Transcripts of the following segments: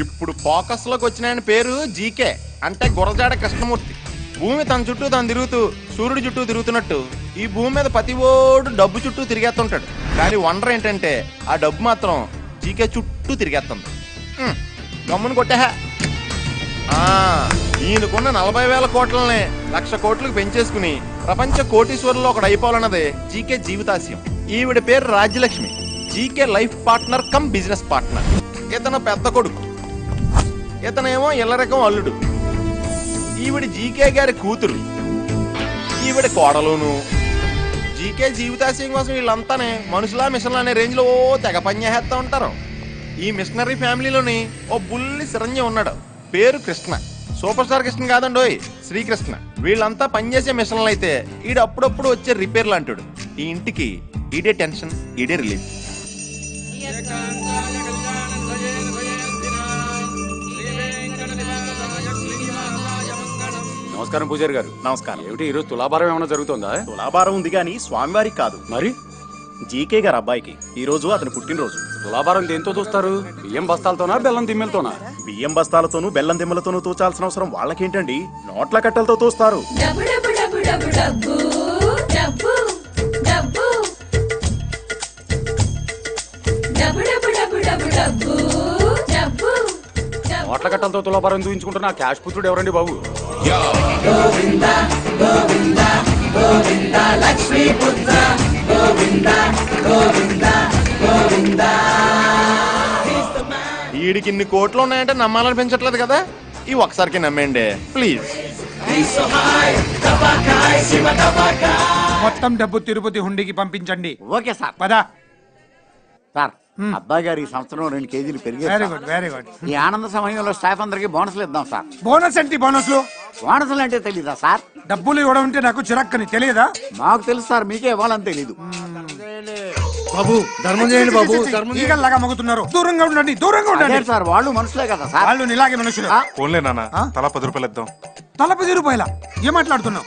ఇప్పుడు ఫోకస్ లోకి వచ్చిన ఆయన పేరు జీకే అంటే గురజాడ కృష్ణమూర్తి. భూమి తన చుట్టూ తను తిరుగుతూ సూర్యుడి చుట్టూ తిరుగుతున్నట్టు ఈ భూమి మీద ప్రతి ఓడు డబ్బు చుట్టూ తిరిగేస్తుంటాడు. కానీ వండర్ ఏంటంటే ఆ డబ్బు మాత్రం జీకే చుట్టూ తిరిగేస్తుంది. గమ్మును కొట్టా. ఈయనకున్న 40,000 కోట్లని 1,00,000 కోట్లకు పెంచేసుకుని ప్రపంచ కోటీశ్వరుల్లో ఒకడు అయిపోవాలన్నదే జీకే జీవితాశయం. ఈవిడ పేరు Rajyalakshmi. GK life partner come business partner. ఇతను పెద్ద కొడుకు, ఇతనేమో ఇల్లరకం అల్లుడు. ఈవిడ జీకే గారి కూతురు, ఈవిడ కోడలును. జీకే జీవితాశయం కోసం వీళ్ళంతానే మనుషులా మిషన్లు అనే రేంజ్ లో తెగ పనిచేస్తా ఉంటారు. ఈ మిషనరీ ఫ్యామిలీలోని ఓ బుల్లి చిరంజీవి ఉన్నాడు, పేరు కృష్ణ. సూపర్ స్టార్ కృష్ణ కాదండోయ్, శ్రీకృష్ణ. వీళ్ళంతా పనిచేసే మిషన్లు అయితే ఈడు అప్పుడప్పుడు వచ్చే రిపేర్లు అంటాడు. ఈ ఇంటికి ఈడే టెన్షన్, ఈడే రిలీఫ్. నమస్కారం పూజారి గారు. నమస్కారం. ఏమిటి ఈరోజు తులాభారం ఏమైనా జరుగుతుందా? తులాభారం ఉంది కానీ స్వామివారికి కాదు, మరి జీకే గారు అబ్బాయికి. ఈ రోజు అతని పుట్టినరోజు. తులాభారం దేంతో చూస్తారు? బియ్యం బస్తాలతోనా బెల్లం దిమ్మెలతోనా? బియ్యం బస్తాలతోనూ బెల్లం దిమ్మలతోనూ తూచాల్సిన అవసరం వాళ్ళకేంటండి, నోట్ల కట్టలతో తోస్తారు. నోట్ల కట్టలతో తులాభారం చూపించుకుంటున్న క్యాష్ పుత్రుడు ఎవరండి బాబు? ఈడికి ఇన్ని కోట్లు ఉన్నాయంటే నమ్మాలనిపించట్లేదు కదా. ఈ ఒకసారికి నమ్మేయండి ప్లీజ్. మొత్తం డబ్బు తిరుపతి హుండీకి పంపించండి. Okay sir. పదా సార్, అబ్బాయి గారు ఈ సంవత్సరం 2 కేజీలు పెరిగారు. Very good, very good. ఈ ఆనంద సమయంలో స్టాఫ్ అందరికి బోనస్లు ఇద్దాం సార్. బోనస్ ఏంటి? బోనస్లు బోనస్లు అంటే తెలీదా సార్? డబ్బులు ఇవ్వడం అంటే నాకు చిరక్కని తెలియదా? మాకు తెలుసు సార్, మీకే ఇవ్వాలని తెలీదు. బాబు ధర్మం చేయండి బాబు. ఈగల్లాగా మగుతున్నారు. దూరంగా ఉండండి, దూరంగా ఉండండి. సార్ వాళ్ళు మనుషులే కదా సార్. వాళ్ళు ఇలాగే మనుషులు. ఫోన్లే నాన్న, తలా 10 రూపాయలు ఇద్దాం. తల 10 రూపాయల? ఏం మాట్లాడుతున్నావు?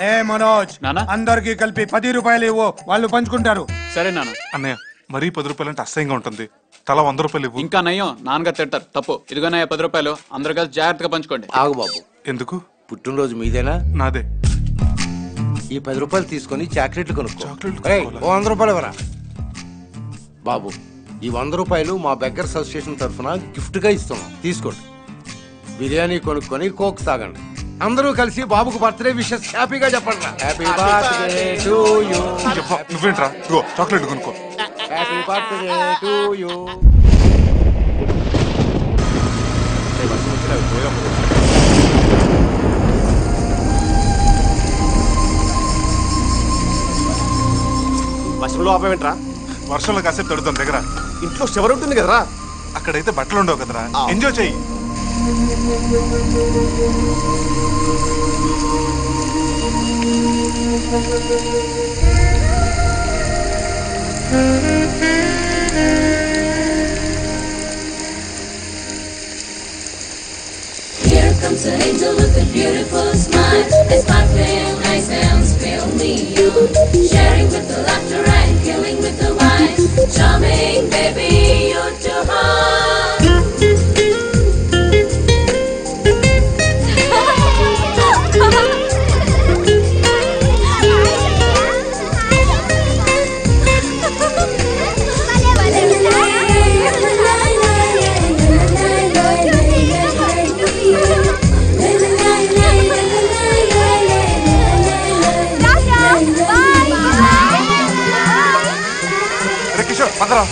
ఏ మనోజ్, అందరికి కలిపి 10 రూపాయలు ఇవ్వు, వాళ్ళు పంచుకుంటారు. సరే నాన్న. అన్నయ్య మరీ 10 రూపాయలు అంటే అసహ్యంగా ఉంటుంది. తలా 100 రూపాయలు ఇవ్వు. ఇంకా నయ్యం, నాన్నగా తింటారు. తప్పు. ఇదిగోనయ్య 10 రూపాయలు, అందరు కలిసి జాగ్రత్తగా పంచుకోండి. ఆగు బాబు. ఎందుకు? పుట్టినరోజు మీదేనా? నాదే. ఈ 10 రూపాయలు తీసుకొని చాక్లెట్లు కొనుక్కో. చాక్లెట్లు ఏయ్, కొనుక్కోవాలా? 100 రూపాయలు ఇవ్వరా బాబు. ఈ 100 రూపాయలు మా బెగ్గర్స్ అసోసియేషన్ తరఫున గిఫ్ట్ గా ఇస్తున్నాం, తీసుకోండి. బిర్యానీ కొనుక్కొని కోక్ తాగండి. అందరూ కలిసి బాబుకు బర్త్డే విషెస్ హ్యాపీగా చెప్పండి. Happy birthday to you. నువ్వేంట్రా, ఇగో చాక్లెట్ కొనుక్కో. Happy birthday to you. వర్షంలో ఆపేంట్రా? వర్షంలో కాసేపు తడుతాం దగ్గర. ఇంట్లో శవర్ ఉంటుంది కదరా. అక్కడైతే బట్టలు ఉండవు కదరా, ఎంజాయ్ చెయ్యి. Here comes an angel with a beautiful smile. It's sparkling nice and spill neon, sharing with the laughter and killing with the wine. Charming baby, you're too hot. Kishore Padara.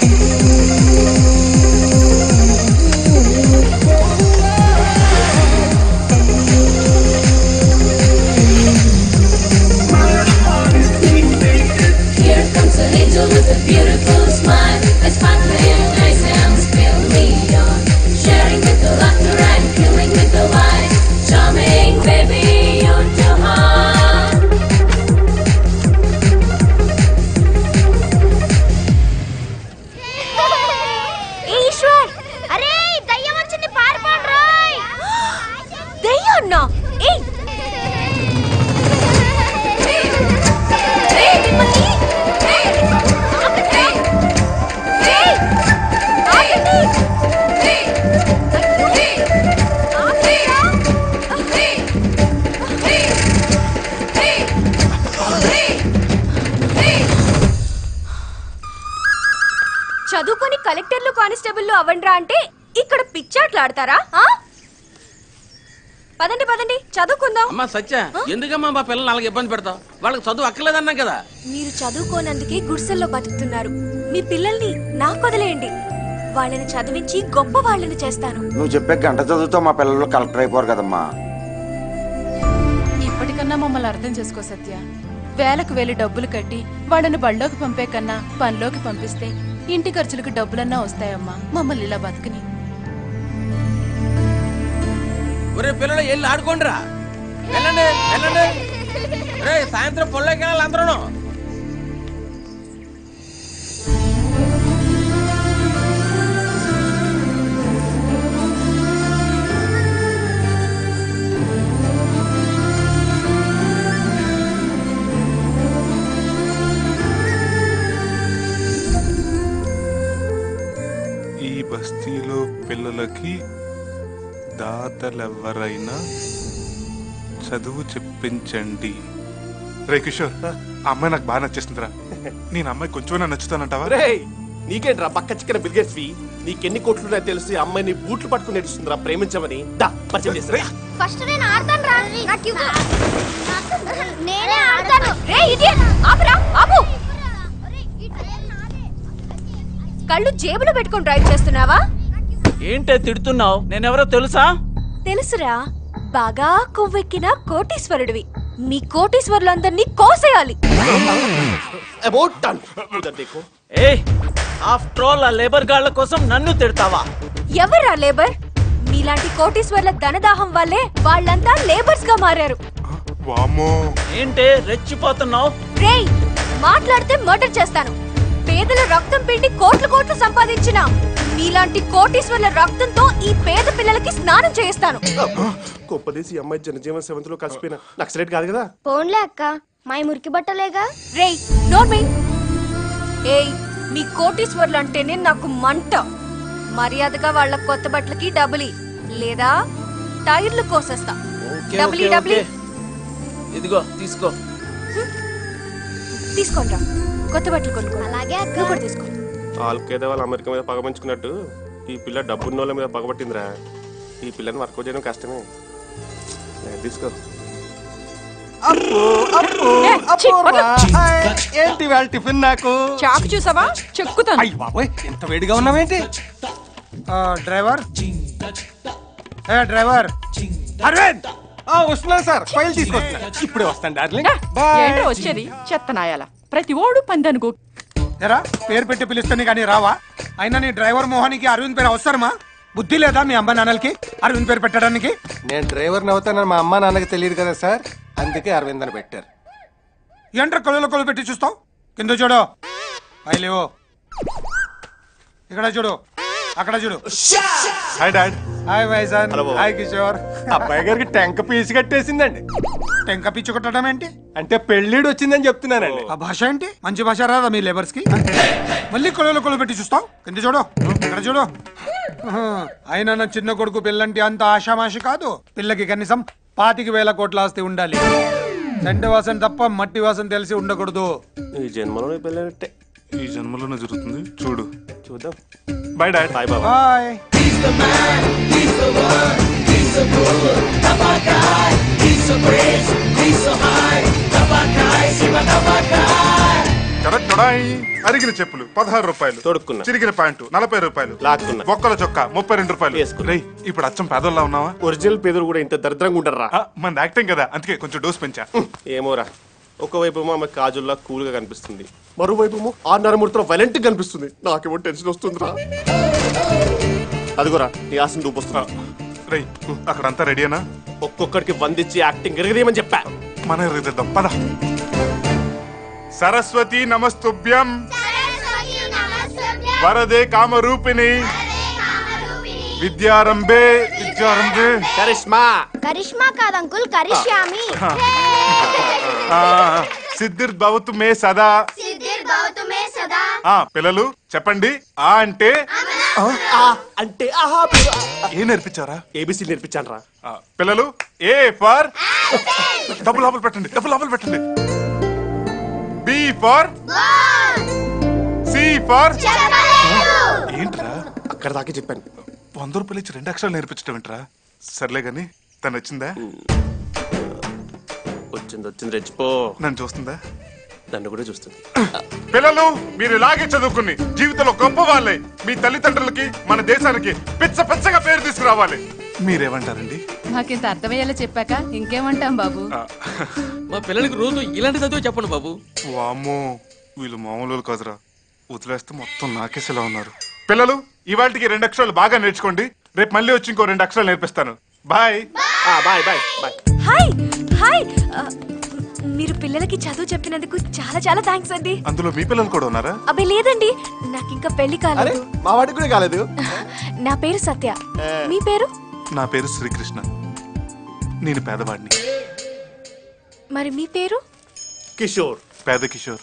Here comes an angel with a beautiful smile. It's sparkling nice and spill neon, sharing with the laughter and killing with the wine. Charming baby, you're too hot. Eshwar, అరే దయ్యం వచ్చింది, పారిపోండ్రోయ్. దయ్యన్నా? ఏయ్ చదువుకొని కలెక్టర్లు constable అవ్వండ్రా అంటే ఇక్కడ పిచ్చాట్లాడతారా? పదండి పదండి చదువుకుందాం. అమ్మా సత్య, ఎందుకమ్మా మా పిల్లలు అలాగే ఇబ్బంది పెడతావు? వాళ్ళకి చదువు అక్కర్లేదన్నా కదా. మీరు చదువుకోనందుకే గుడిసెల్లో బతుకుతున్నారు. మీ పిల్లల్ని నాకు వదిలేయండి. వాళ్ళని చదివించి గొప్ప వాళ్ళని చేస్తాను. నువ్వు చెప్పే గంట చదువుతో మా పిల్లలు కలెక్టర్ అయిపోరు కదమ్మా. ఇప్పటికన్నా మమ్మల్ని అర్థం చేసుకో సత్య. వేలకు వేలు డబ్బులు కట్టి వాళ్ళని బళ్ళోకి పంపే కన్నా పనిలోకి పంపిస్తే ఇంటి ఖర్చులకు డబ్బులన్నా వస్తాయమ్మా. మమ్మల్ని ఇలా బతుకుని. ఒరే పిల్లలు వెళ్ళి ఆడుకోండిరా. వెళ్ళండి వెళ్ళండి. రే సాయంత్రం పొల్లోకి వెళ్ళాలి అందరూ. ఈ బస్తీలో పిల్లలకి దాతలెవరైనా చదువు చెప్పించండి. రే కిషోర్, ఆ అమ్మాయి నాకు బాగా నచ్చేస్తుందిరా. నేను అమ్మాయి కొంచెం నచ్చుతానంటావా? నీకేంట్రా పక్క చిక్కన బిల్గేట్స్వి? నీకెన్ని కోట్లున్నాయో తెలిసి అమ్మాయిని బూట్లు పట్టుకుని నడుస్తుందిరా ప్రేమించమని. దా పరిచయం చేస్తా. ఫస్ట్ నేను ఆడతాను రా. నాకు ఇవ్వు. నేనే ఆడతాను. రే ఇడియట్, ఆపురా ఆపు. కళ్ళు జేబులో పెట్టుకొని డ్రైవ్ చేస్తున్నావా? ఏంటే తిడుతున్నావు? నేనెవరో తెలుసా? తెలుసురా, బాగా కొవ్వెక్కిన కోటీశ్వరుడివి. మీ కోటీశ్వరులందరినీ కోసేయాలి. ఆఫ్టర్ ఆల్ ఆ లేబర్ గాళ్ల కోసం నన్ను తిడతావా? ఎవరా లేబర్? మీలాంటి కోటీశ్వర్ల ధనదాహం వల్లే వాళ్ళంతా లేబర్స్ గా మారారు. ఏంటే రెచ్చిపోతున్నావు? రేయ్, మాట్లాడితే మర్డర్ చేస్తాను. పేదల రక్తం పిండి కోట్లు కోట్లు సంపాదించిన మీలాంటి కోటీశ్వర్ల రక్తంతో ఈ పేద పిల్లలకి స్నానం చేయిస్తాను. గొప్పదేసి అమ్మాయి జనజీవన సెవెంత్లో కలిసిపోయిన నక్సలైట్ కాదు కదా. పోన్లే అక్క, మా మురికి బట్టలేగా. రేయ్ నోర్మై. ఏయ్, మీ కోటీశ్వర్లు అంటేనే నాకు మంట. మర్యాదగా వాళ్ళ కొత్త బట్టలకి డబ్బులి, లేదా టైర్లు కోసేస్తా. డబ్బులి డబ్బులి. ఇదిగో తీసుకో. తీసుకోండి, కొత్త బట్టలు కొనుక్కో. అలాగే అక్క, కూడా తీసుకో. ఆల్కేదో వాళ్ళు అమెరికా మీద పగమంచుకున్నట్టు ఈ పిల్ల డబ్బున్న వాళ్ళ మీద పగబట్టిందిరా. ఈ పిల్లని వర్క్ చేయడం కష్టమే. తీసుకో. ఏంటి వాళ్ళ టిఫిన్? నాకు చాకు చూసావా? చెక్కుతాను. అయ్య బాబోయ్, ఎంత వేడిగా ఉన్నావేంటి? డ్రైవర్, డ్రైవర్ అరవింద్, వస్తున్నాను సార్. ఫైల్ తీసుకొస్తున్నా. ఇప్పుడే వస్తాను డార్లింగ్. ఏంటో వచ్చేది చెత్తనాయాల. ప్రతి ఓడు పందనుకో. ఎరా పేరు పెట్టి పిలుస్తాను కానీ రావా? అయినా నీ డ్రైవర్ మోహనికి అరవింద్ పేరు అవసరమా? బుద్ధి లేదా మీ అమ్మ నాన్నలకి అరవింద్ పేరు పెట్టడానికి? నేను డ్రైవర్ని అవుతానని మా అమ్మ నాన్నకి తెలియదు కదా సార్, అందుకే అరవింద్ అని పెట్టారు. ఏంట్రా కొలలో కొలు పెట్టి చూస్తావు? కింద చూడు. పైలేవో. ఇక్కడ చూడు, అక్కడ చూడు. Hi dad. Hi Vaizan. Hi Kishore. అబ్బాయి గారికి టెంక పీసి కట్టేసిందండి. టెంక పిచ్చి కొట్టడం ఏంటి? అంటే పెళ్ళిడు వచ్చిందని చెప్తున్నానండి. ఆ భాష ఏంటి? మంచి భాష రాదా మీ లేబర్స్ కి? మళ్ళీ కొలలో కొలు పెట్టి చూస్తావు? కింద చూడు, ఇక్కడ చూడు. అయినా నా చిన్న కొడుకు పిల్లంటి అంత ఆషామాషి కాదు. పిల్లకి కనీసం 25,000 కోట్ల ఆస్తి ఉండాలి. చెంట వాసన తప్ప మట్టి వాసన తెలిసి ఉండకూడదు. ఈ జన్మలోనే పెళ్ళంటే ఈ జన్మలోనే జరుగుతుంది. చూడు, చూద్దాం. Bye dad. బాయ్ బాబా. బాయ్. అరిగిన చెప్పులు 16 రూపాయలు, తొడుక్కున్నా. చిరిగిన ప్యాంటు 40 రూపాయలు, లాక్కున్నా. బొక్కల చొక్కా 32 రూపాయలు. రేయ్, ఇప్పుడు అచ్చం పేదోళ్ళ ఉన్నావా? ఒరిజినల్ పేదలు కూడా ఇంత దరిద్రంగా ఉంటారా? మన యాక్టింగ్ కదా, అందుకే కొంచెం డోస్ పెంచా. ఏమోరా, ఒకవైపు ఆమె కాజుల్లా కూల్ గా కనిపిస్తుంది, మరోవైపు ఆ నరమూర్తిలో వైలెంట్ కనిపిస్తుంది. నాకేమో టెన్షన్ వస్తుందిరా. అదిగోరా నీ ఆశను చూపిస్తున్నా. రేయ్, అక్కడంతా రెడీనా? ఒక్కొక్కడికి వందిచ్చి యాక్టింగ్ ఎరగదేమని చెప్పా. మనం ఎరగదిద్దాం పద. సరస్వతి నమస్తుభ్యం వరదే కామరూపిణి విద్యారంభే విద్యారంభే. కరిష్మా. కరిష్మా కాదు అంకుల్, కరిష్యామి. సిద్ధిర్భవతు మే సదా. పిల్లలు చెప్పండి. ఆ అంటే అంటే ఏ నేర్పించారా? ఏబిసి నేర్పించాను రా. పిల్లలు ఏ ఫర్ డబ్బు లోపల పెట్టండి, డబ్బు లోపల పెట్టండి. బి ఫర్ సి ఫర్ అక్కడ దాకా చెప్పాను. 100 రూపాయలు ఇచ్చి 2 అక్షరాలు నేర్పించడం ఏంట్రా? సర్లే గాని తను వచ్చిందా? వచ్చింది రెచ్చిపో. నన్ను చూస్తుందా? నన్ను కూడా చూస్తుంది. పిల్లలు మీరు ఇలాగే చదువుకుని జీవితంలో గొప్ప వాళ్ళే మీ తల్లిదండ్రులకి మన దేశానికి పిచ్చగా పేరు తీసుకురావాలి. మీరేమంటారండి? మాకింత అర్థమయ్యేలా చెప్పాక ఇంకేమంటాం బాబు. మా పిల్లలకి రోజు ఇలాంటి చదువు చెప్పండి బాబు. వామ్మో వీళ్ళు మామూలు కాదురా. వదిలేస్తే మొత్తం నాకేసేలా ఉన్నారు. పిల్లలు ఇవాళకి 2 అక్షరాలు బాగా నేర్చుకోండి. రేపు మళ్ళీ వచ్చి ఇంకో 2 అక్షరాలు నేర్పిస్తాను. Bye bye bye bye. Hi hi. మీరు పిల్లలకి చదువు చెప్పినందుకు చాలా చాలా థ్యాంక్స్ అండి. అందులో మీ పిల్లలు కూడా ఉన్నారా? అబ్బే లేదండి, నాకు ఇంకా పెళ్లి కాలేదు. మా వాడికి కూడా కాలేదు. నా పేరు సత్య. మీ పేరు? నా పేరు శ్రీకృష్ణ. నేను పేదవాడిని. మరి మీ పేరు? కిషోర్. పేద కిషోర్.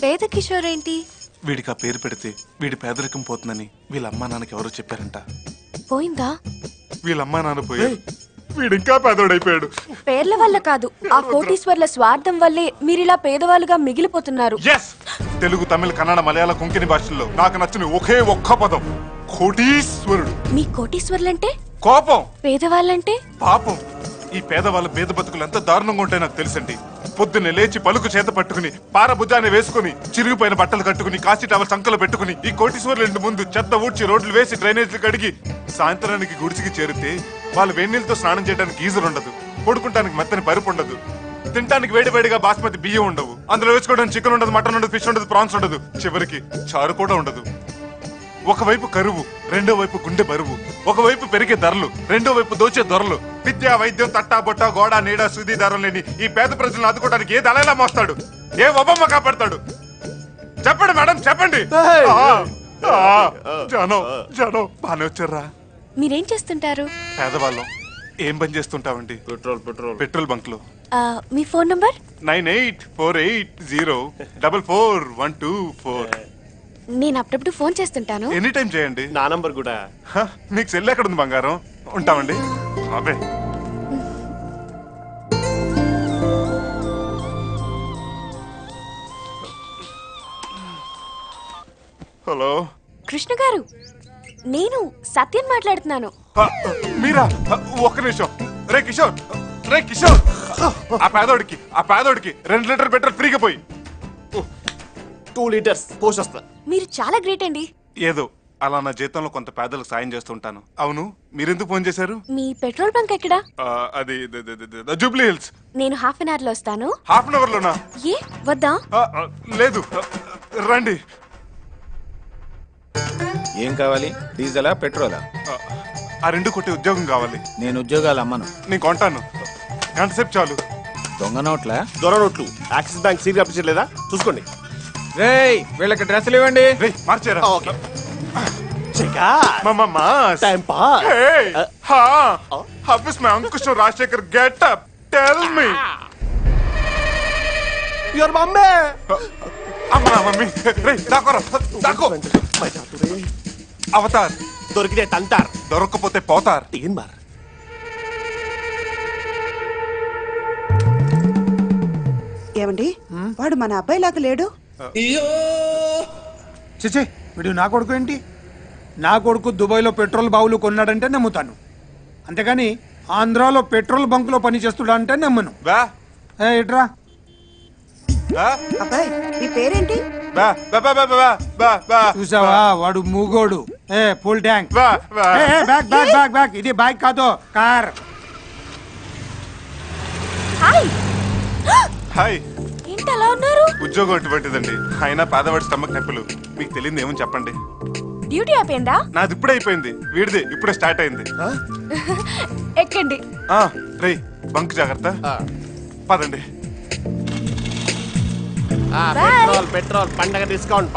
పేద కిషోర్ ఏంటి? వీడికి ఆ పేరు పెడితే వీడి పేదరికం పోతుందని వీళ్ళ అమ్మా నాన్నకి ఎవరో చెప్పారంట. పోయిందా? వీళ్ళ అమ్మా నాన్న పోయారు. వీడింకా పేదోడైపోయాడు. పేర్ల వల్ల కాదు, ఆ కోటీశ్వర్ల స్వార్థం వల్లే మీరిలా పేదవాళ్ళుగా మిగిలిపోతున్నారు. తెలుగు, తమిళ, కన్నడ, మలయాళ, కొంకణి భాషల్లో నాకు నచ్చిన ఒకే ఒక్క పదం కోటీశ్వరుడు. మీ కోటీశ్వర్లంటే కోపం, పేదవాళ్ళంటే పాపం. ఈ పేదవాళ్ళ పేద బతుకులు ఎంత దారుణంగా ఉంటాయో నాకు తెలుసండి. పొద్దున్నే లేచి పలుకు చేత పట్టుకుని పారభుజాన్ని వేసుకుని చిరిగిపోయిన బట్టలు కట్టుకుని కాశీ టవల్ సంకలు పెట్టుకుని ఈ కోటీశ్వర్ల ఇంటి ముందు చెత్త ఊడ్చి రోడ్లు వేసి డ్రైనేజీలు కడిగి సాయంత్రానికి గుడిసికి చేరితే వాళ్ళు వేడినీళ్ళతో స్నానం చేయడానికి గీజర్ ఉండదు, పడుకుంటానికి మెత్తని పరుపు ఉండదు, తినడానికి వేడివేడిగా బాస్మతి బియ్యం ఉండవు, అందులో వేసుకోవడానికి చికెన్ ఉండదు, మటన్ ఉండదు, ఫిష్ ఉండదు, ప్రాన్స్ ఉండదు, చివరికి చారు కూడా ఉండదు. ఒకవైపు కరువు, రెండో వైపు గుండె బరువు, ఒకవైపు పెరిగే ధరలు, రెండో వైపు దోచే ధరలు. విద్యా, వైద్యం, తట్టా బొట్ట, గోడ, నీడ, సుది ధరలు లేని ఈ పేద ప్రజలను ఆదుకోవడానికి ఏ దళైలా మోస్తాడు? ఏ ఒబమ్మ కాపాడతాడు? చెప్పండి మేడం, చెప్పండి. జనం బానే వచ్చారా? మీరేం చేస్తుంటారు? పేదవాళ్ళం. ఏం పని చేస్తుంటావండి? పెట్రోల్ బంక్ లో. మీ ఫోన్ నంబర్? 9848044124. నేను అప్పుడప్పుడు ఫోన్ చేస్తుంటాను. ఎనీ టైం చేయండి. నా నంబర్ కూడా. మీకు సెల్ ఎక్కడ ఉంది బంగారం? ఉంటామండి. అబ్బే హలో కృష్ణ గారు, నేను సత్యం మాట్లాడుతున్నాను. మీరా? ఒక్క నిమిషం. రే కిషోర్, రే కిషోర్, ఆ పేదోడికి 2 లీటర్ పెట్రోల్ ఫ్రీగా పోయి. 2 లీటర్స్ పోషొస్తా. మీరు చాలా గ్రేట్ అండి. ఏదో అలా నా జీతంలో కొంత పేదలకు సాయం చేస్తుంటాను. అవును, మీరెందుకు ఫోన్ చేశారు? మీ పెట్రోల్ బంక్ ఎక్కడా? అది జూబ్లీ హిల్స్. నేను హాఫ్ అన్ అవర్ లో వస్తాను. హాఫ్ అన్ అవర్ లోనా? ఏ వద్దా? లేదు, రండి. ఏం కావాలి? డీజిలా, పెట్రోలా? ఆ 2 కొట్టి ఉద్యోగం కావాలి. నేను ఉద్యోగాలు అమ్మను. నేను కొంటాను. గంట సేపు చాలు. దొంగ నోట్లా? దొర నోట్లు. యాక్సిస్ బ్యాంక్ సీరియల్ అప్పించలేదా? చూసుకోండి. రేయ్, వీళ్ళకి డ్రెస్సులు ఇవ్వండి. మార్చారా? Okay. Time pass. Hey, how is my Ankush Rajshekhar get up? Tell me. Your mummy. Amma mummy. Hey, dako. Avatar. దొరికితే తంతార్, దొరకకపోతే పోతార్. తీన్ మార్. ఏమండి, వాడు మన అబ్బాయి లాగా లేడు. చిచి, వీడు నా కొడుకు ఏంటి? నా కొడుకు దుబాయ్లో పెట్రోల్ బావులు కొన్నాడంటే నమ్ముతాను, అంతేగాని ఆంధ్రాలో పెట్రోల్ బంక్ లో పని చేస్తుడా అంటే నమ్మను. ఇట్రా. అబ్బాయి, నీ పేరేంటి? చూసావా, వాడు మూగోడు. Full tank. బ్యాక్. ఇది బైక్ కాదు, కార్. హాయ్. ఏంటి అలా ఉన్నారు? ఉద్యోగం అటువంటిదండి. అయినా పేదవాడి స్టమక్ నొప్పులు. మీకు తెలియదు ఏమని చెప్పండి. డ్యూటీ అయిపోయిందా? నాది ఇప్పుడే అయిపోయింది. వీడిది ఇప్పుడే స్టార్ట్ అయింది. ఎక్కండి. రే, బంక్ జాగ్రత్త. పదండి. పెట్రోల్ పండగ డిస్కౌంట్.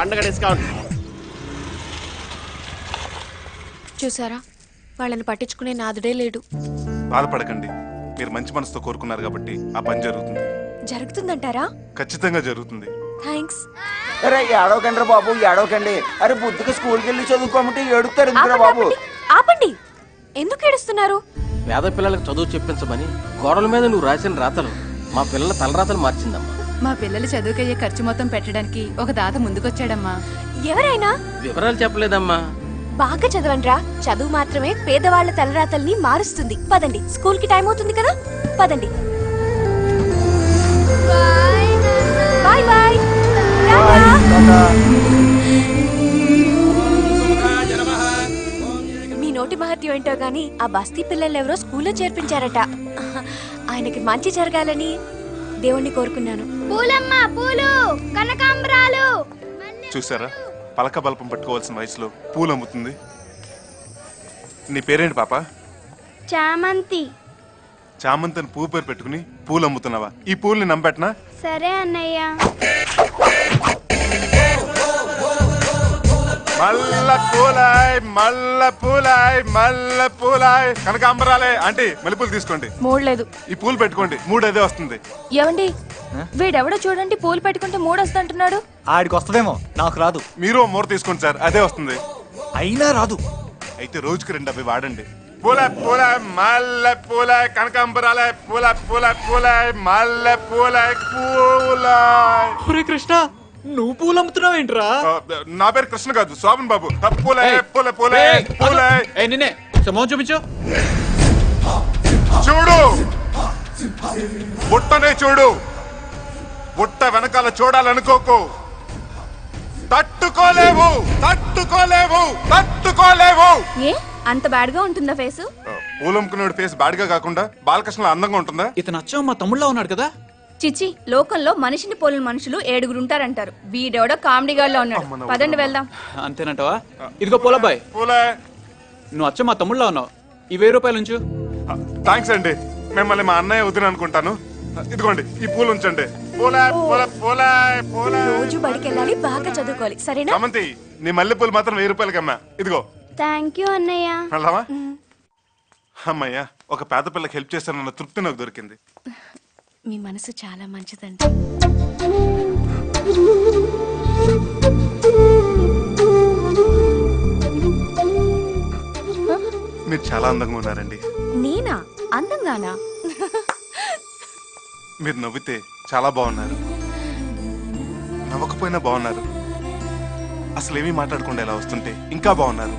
చూసారా, వాళ్ళని పట్టించుకునే నాదుడే లేడు. బాధపడకండి, మీరు మంచి మనసుతో కోరుకున్నారు కాబట్టి ఆ పని జరుగుతుంది. జరుగుతుందంటారా? ఖచ్చితంగా జరుగుతుంది. థ్యాంక్స్. అరే ఏడవకండి బాబు, ఏడవకండి. అరే బుద్ధికి స్కూల్కి వెళ్ళి చదువుకోమంటే ఏడుస్తారు ఎందుకురా బాబు? ఆపండి. ఎందుకు ఏడుస్తున్నారు? పేద పిల్లలకు చదువు చెప్పించమని గోడల మీద నువ్వు రాసిన రాతలు మా పిల్లల తలరాతలు మార్చిందమ్మా. మా పిల్లలు చదువుకయ్యే ఖర్చు మొత్తం పెట్టడానికి ఒక దాత ముందుకొచ్చాడమ్మా. ఎవరైనా? వివరాలు చెప్పలేదమ్మా. బాగా చదవండిరా. చదువు మాత్రమే పేదవాళ్ల తలరాతల్ని మారుస్తుంది. పదండి, స్కూల్ కి టైం అవుతుంది కదా. పదండి. Bye bye. మీ నోటి మహత్యం ఏంటో గాని ఆ బస్తీ పిల్లలు ఎవరో స్కూల్లో చేర్పించారట. ఆయనకి మంచి జరగాలని దేవుణ్ణి కోరుకున్నాను. పూలమ్మ, పూలు, కనకాంబరాలు. చూసారా, పలక బల్పం పట్టుకోవాల్సిన వయసులో పూలు అమ్ముతుంది. నీ పేరేంటి పాప? చామంతి. చామంతిని పువ్వు పేరు పెట్టుకుని పూలు అమ్ముతున్నావా? ఈ పూల్ని నమ్మెట్నా? సరే అన్నయ్య. మల్ల పూలాయ్, మల్ల పూలాయ్, మల్ల పూలాయ్, కనకాంబరాలే. ఆంటీ మల్లెపూలు తీసుకోండి. మూడలేదు. ఈ పూలు పెట్టుకోండి, 3 అదే వస్తుంది. ఏమండి, వీడెవడో చూడండి పూలు పెట్టుకుంటే 3 వస్తుంటున్నాడు. ఆడికి వస్తుందేమో, నాకు రాదు. మీరు మూర తీసుకోండి సార్, అదే వస్తుంది. అయినా రాదు. అయితే రోజుకి 2 అవి వాడండి. పూల పూల మల్ల పూల కనకాంబరాలే, పూల పూల పూల మల్ల పూల పూల. కృష్ణ, నువ్వు పూలు అమ్ముతున్నావేంట్రా? నా పేరు కృష్ణ కాదు, శోభన్ బాబు. పూలే పూల పూలే పూలే. నిన్నే సమోహం చూపించు. చూడు, బుట్టనే చూడు. బుట్ట వెనకాల చూడాలనుకోకు. తట్టుకోలేవు, తట్టుకోలేవు, తట్టుకోలేవు. ఏ అంత బ్యాడ్ గా ఉంటుందా ఫేసు? పూలమ్ముకునేవాడి ఫేస్ బ్యాడ్ గా కాకుండా బాలకృష్ణ అందంగా ఉంటుందా? ఇతను అచ్చం మా తమ్ముళ్ళ ఉన్నాడు కదా. చిచ్చి, లోకంలో మనిషిని పోలిన మనుషులు 7 ఉంటారంటారు. వీడెవడో కామెడీ గాల్లో ఉన్నాడు. పదండి వెళ్దాం. అంతేనంటవా? ఇదిగో పూలబ్బాయ్, నువ్వు అచ్చం మా తమ్ముళ్ళ ఉన్నావు. ఈ 1000 రూపాయలు ఉంచు. థ్యాంక్స్ అండి. మిమ్మల్ని మా అన్నయ్య వదిన అనుకుంటాను. ఇదిగోండి, ఈ పూలు ఉంచండి. రోజు బడికి వెళ్ళాలి, బాగా చదువుకోవాలి, సరేనా? సమంతి, నీ మల్లె పూలు మాత్రం 1000 రూపాయలకి అమ్మా. ఇదిగో. థ్యాంక్ యూ అన్నయ్య. వెళ్దామా? అమ్మయ్యా, ఒక పేద పిల్లకి హెల్ప్ చేస్తానన్న తృప్తి నాకు దొరికింది. మీ మనసు చాలా మంచిదండి. మీరు చాలా అందంగా ఉన్నారండి. నేనా అందంగానా? మీరు నవ్వితే చాలా బాగున్నారు, నవ్వకపోయినా బాగున్నారు, అసలు ఏమీ మాట్లాడకుండా ఎలా వస్తుంటే ఇంకా బాగున్నారు.